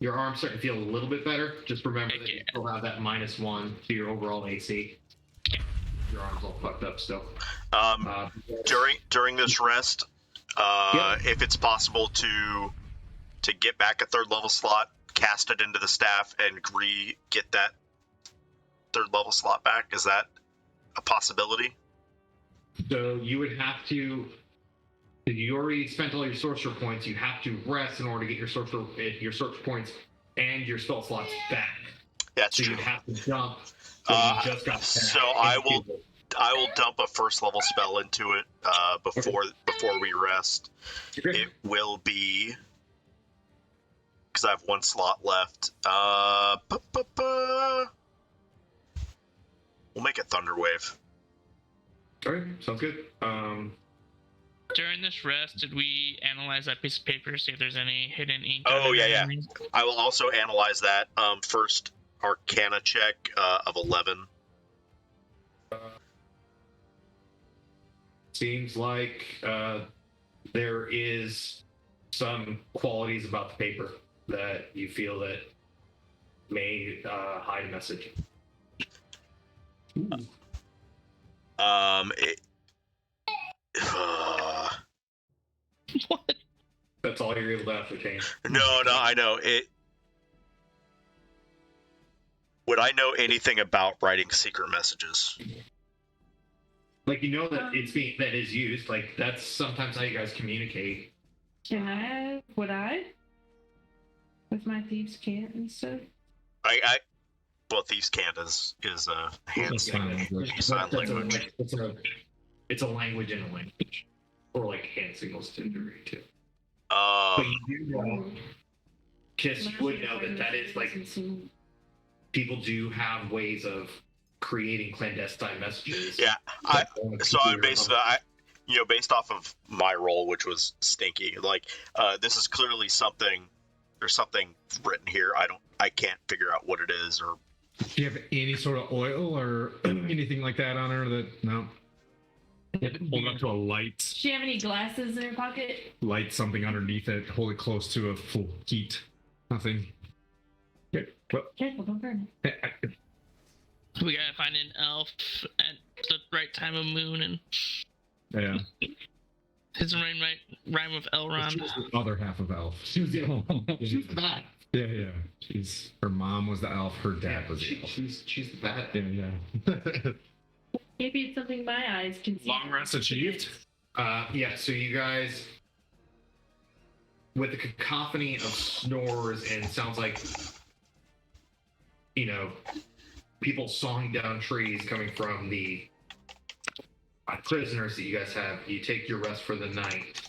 your arm's starting to feel a little bit better. Just remember that you still have that -1 to your overall AC. Your arm's all fucked up still. During this rest, if it's possible to get back a 3rd level slot, cast it into the staff, and get that 3rd level slot back, is that a possibility? So you would have to. If you already spent all your sorcerer points, you have to rest in order to get your sorcerer points and your spell slots back. That's so true. you'd have to jump. So you just got so I will will dump a first level spell into it before we rest. It will be because I have one slot left. We'll make it Thunderwave. All right, sounds good. During this rest, did we analyze that piece of paper, see if there's any hidden ink? Oh, on it or yeah. anything? I will also analyze that. First Arcana check of 11. Seems like there is some qualities about the paper that you feel that may hide a message. What? That's all you're able to ascertain. No, I know it. Would I know anything about writing secret messages? Like, you know that that is used. Like, that's sometimes how you guys communicate. Would I? With my thieves' cant and stuff? Well, thieves' cant is hand sign language. It's a language in a language, or like hand signals to a degree too. Um, But you do know, Kiss, you would know that is like people do have ways of creating clandestine messages. Yeah, so I basically, based off of my role, which was stinky, like this is clearly something. There's something written here. I can't figure out what it is. Or do you have any sort of oil or anything like that on her? That no. Hold up to a light. Does she have any glasses in her pocket? Light something underneath it. Hold it close to a full heat. Nothing. Okay, well, Careful, don't burn it. We gotta find an elf at the right time of moon, and yeah. his rhyme with Elrond. She was the other half of elf. She was the bad. Yeah. Her mom was the elf. Her dad was the elf. She's the bad. Yeah. Maybe it's something my eyes can see. Long rest achieved. Yeah. So you guys, with the cacophony of snores and sounds like, people sawing down trees coming from the prisoners that you guys have, you take your rest for the night,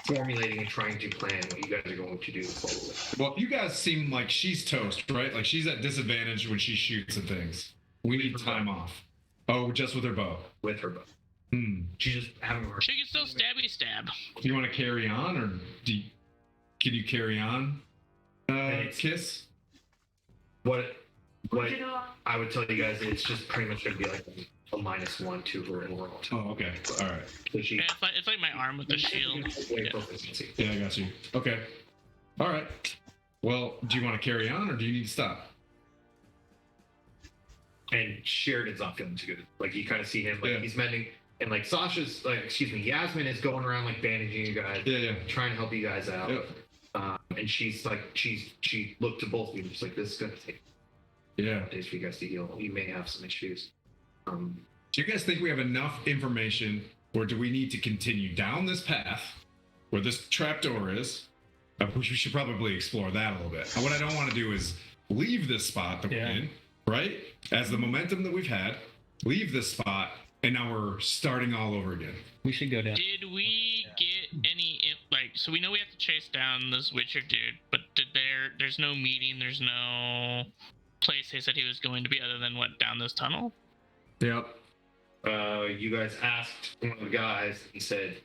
formulating and trying to plan what you guys are going to do forward. Well, you guys seem like she's toast, right? Like she's at disadvantage when she shoots at things. We need time off. Oh, just with her bow. With her bow. She's just having a hard. She can still stabby stab. Do you want to carry on, or can you carry on? Kiss. What I would tell you guys, it's just pretty much going to be like a -1 to her overall. Oh, okay. All right. So she, Yeah, it's like my arm with the shield. proficiency. Yeah, I got you. Okay. All right. Well, do you want to carry on, or do you need to stop? And Sheridan's not feeling too good. Like, you kind of see him, like, he's mending, and like Yasmin is going around like bandaging you guys, trying to help you guys out. Yep. And she's like, she looked to both of you and just like, this is gonna take days for you guys to heal. You may have some issues. Do you guys think we have enough information, or do we need to continue down this path where this trapdoor is? We should probably explore that a little bit. What I don't want to do is leave this spot that we're in, right? As the momentum that we've had, leave this spot, and now we're starting all over again. We should go down. Did we get any so we know we have to chase down this Witcher dude, but there's no meeting, there's no place they said he was going to be other than what, down this tunnel? Yep. You guys asked one of the guys, he said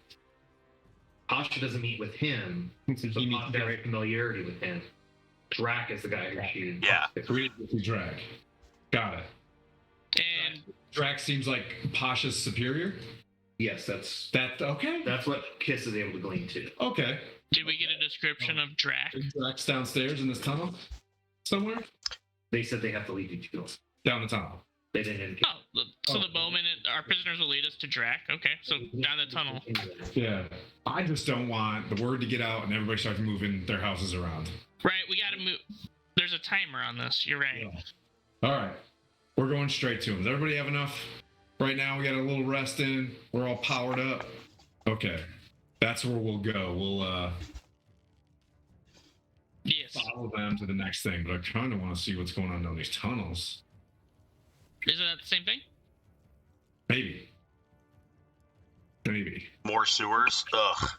Pasha doesn't meet with him, so Pasha has familiarity with him. Drac is the guy who shooted. Yeah. Drag. Got it. And Drac seems like Pasha's superior? Yes, that's okay. That's what Kiss is able to glean to. Okay. did we get a description of Drac? Drac's downstairs in this tunnel somewhere? They said they have to lead you to us. Down the tunnel. They didn't indicate. So the bowman, our prisoners will lead us to Drac. Okay, so down the tunnel. Yeah. I just don't want the word to get out and everybody starts moving their houses around. Right, we gotta move. There's a timer on this. You're right. Yeah. All right. We're going straight to him. Does everybody have enough? Right now, we got a little rest in. We're all powered up. Okay. That's where we'll go. We'll Yes. follow them to the next thing, but I kind of want to see what's going on down these tunnels. Isn't that the same thing? Maybe. Maybe. More sewers. Ugh.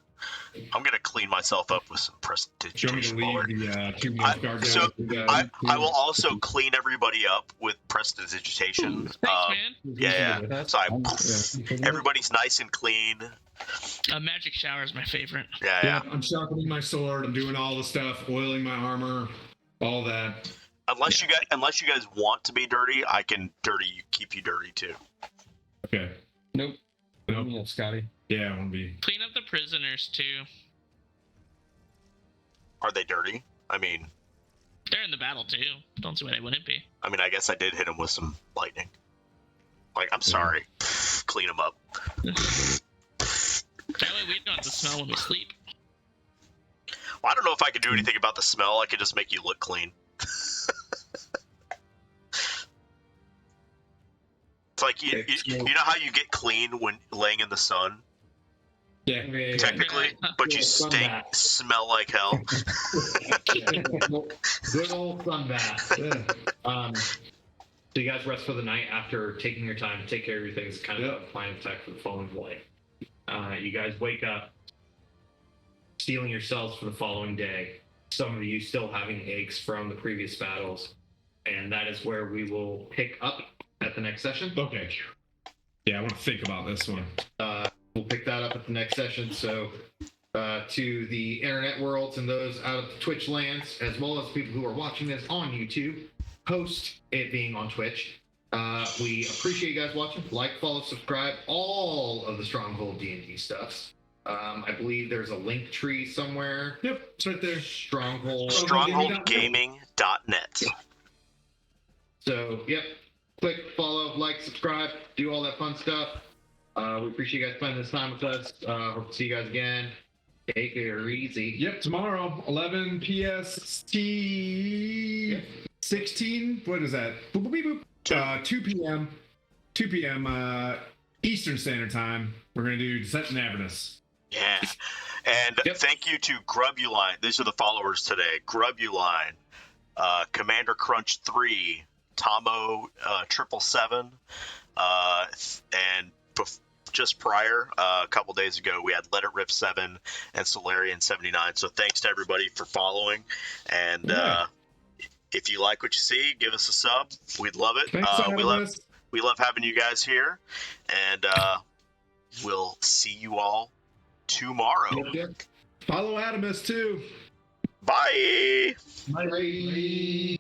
I'm gonna clean myself up with some Do you want me to prestidigitation while leave we're- the two I- guard so, guys? I will also clean everybody up with prestidigitation. Thanks, man. Yeah. So everybody's nice and clean. Magic shower is my favorite. Yeah. I'm sharpening my sword. I'm doing all the stuff, oiling my armor, all that. Unless you guys want to be dirty, I can keep you dirty too. Okay. Nope. Nope. Yeah, Scotty. Yeah, I want to be. Clean up the prisoners too. Are they dirty? I mean, They're in the battle too. Don't see why they wouldn't be. I guess I did hit him with some lightning. Like, I'm sorry. Clean them up. That way we don't have to smell when we sleep. Well, I don't know if I can do anything about the smell. I could just make you look clean. It's like you know how you get clean when laying in the sun, Yeah. technically, but you smell like hell. Good old sunbath. Yeah. So you guys rest for the night after taking your time to take care of your things, kind of a plan of attack for the following day. You guys wake up, stealing yourselves for the following day. Some of you still having aches from the previous battles, and that is where we will pick up at the next session. Okay. Yeah, I want to think about this one. We'll pick that up at the next session. So, to the internet worlds and those out of the Twitch lands, as well as people who are watching this on YouTube, post it being on Twitch. We appreciate you guys watching. Like, follow, subscribe, all of the Stronghold D&D stuffs. I believe there's a link tree somewhere. Yep, it's right there. StrongholdGaming.net. So, yep. Click, follow, like, subscribe, do all that fun stuff. We appreciate you guys spending this time with us. Hope to see you guys again. Take it easy. Yep, tomorrow, 11 PST, 16. What is that? Boop, boop, boop, boop. 2 p.m. 2 p.m. Eastern Standard Time. We're gonna do Descent in Avernus. Yeah. And thank you to Grubuline. These are the followers today. Grubuline, Commander Crunch 3, Tomo 777, and just prior, a couple days ago, we had Let It Rip 7 and Solarian 79. So thanks to everybody for following. And if you like what you see, give us a sub. We'd love it. Thanks, we love having you guys here. And we'll see you all tomorrow. Follow Adamus too. Bye. Bye.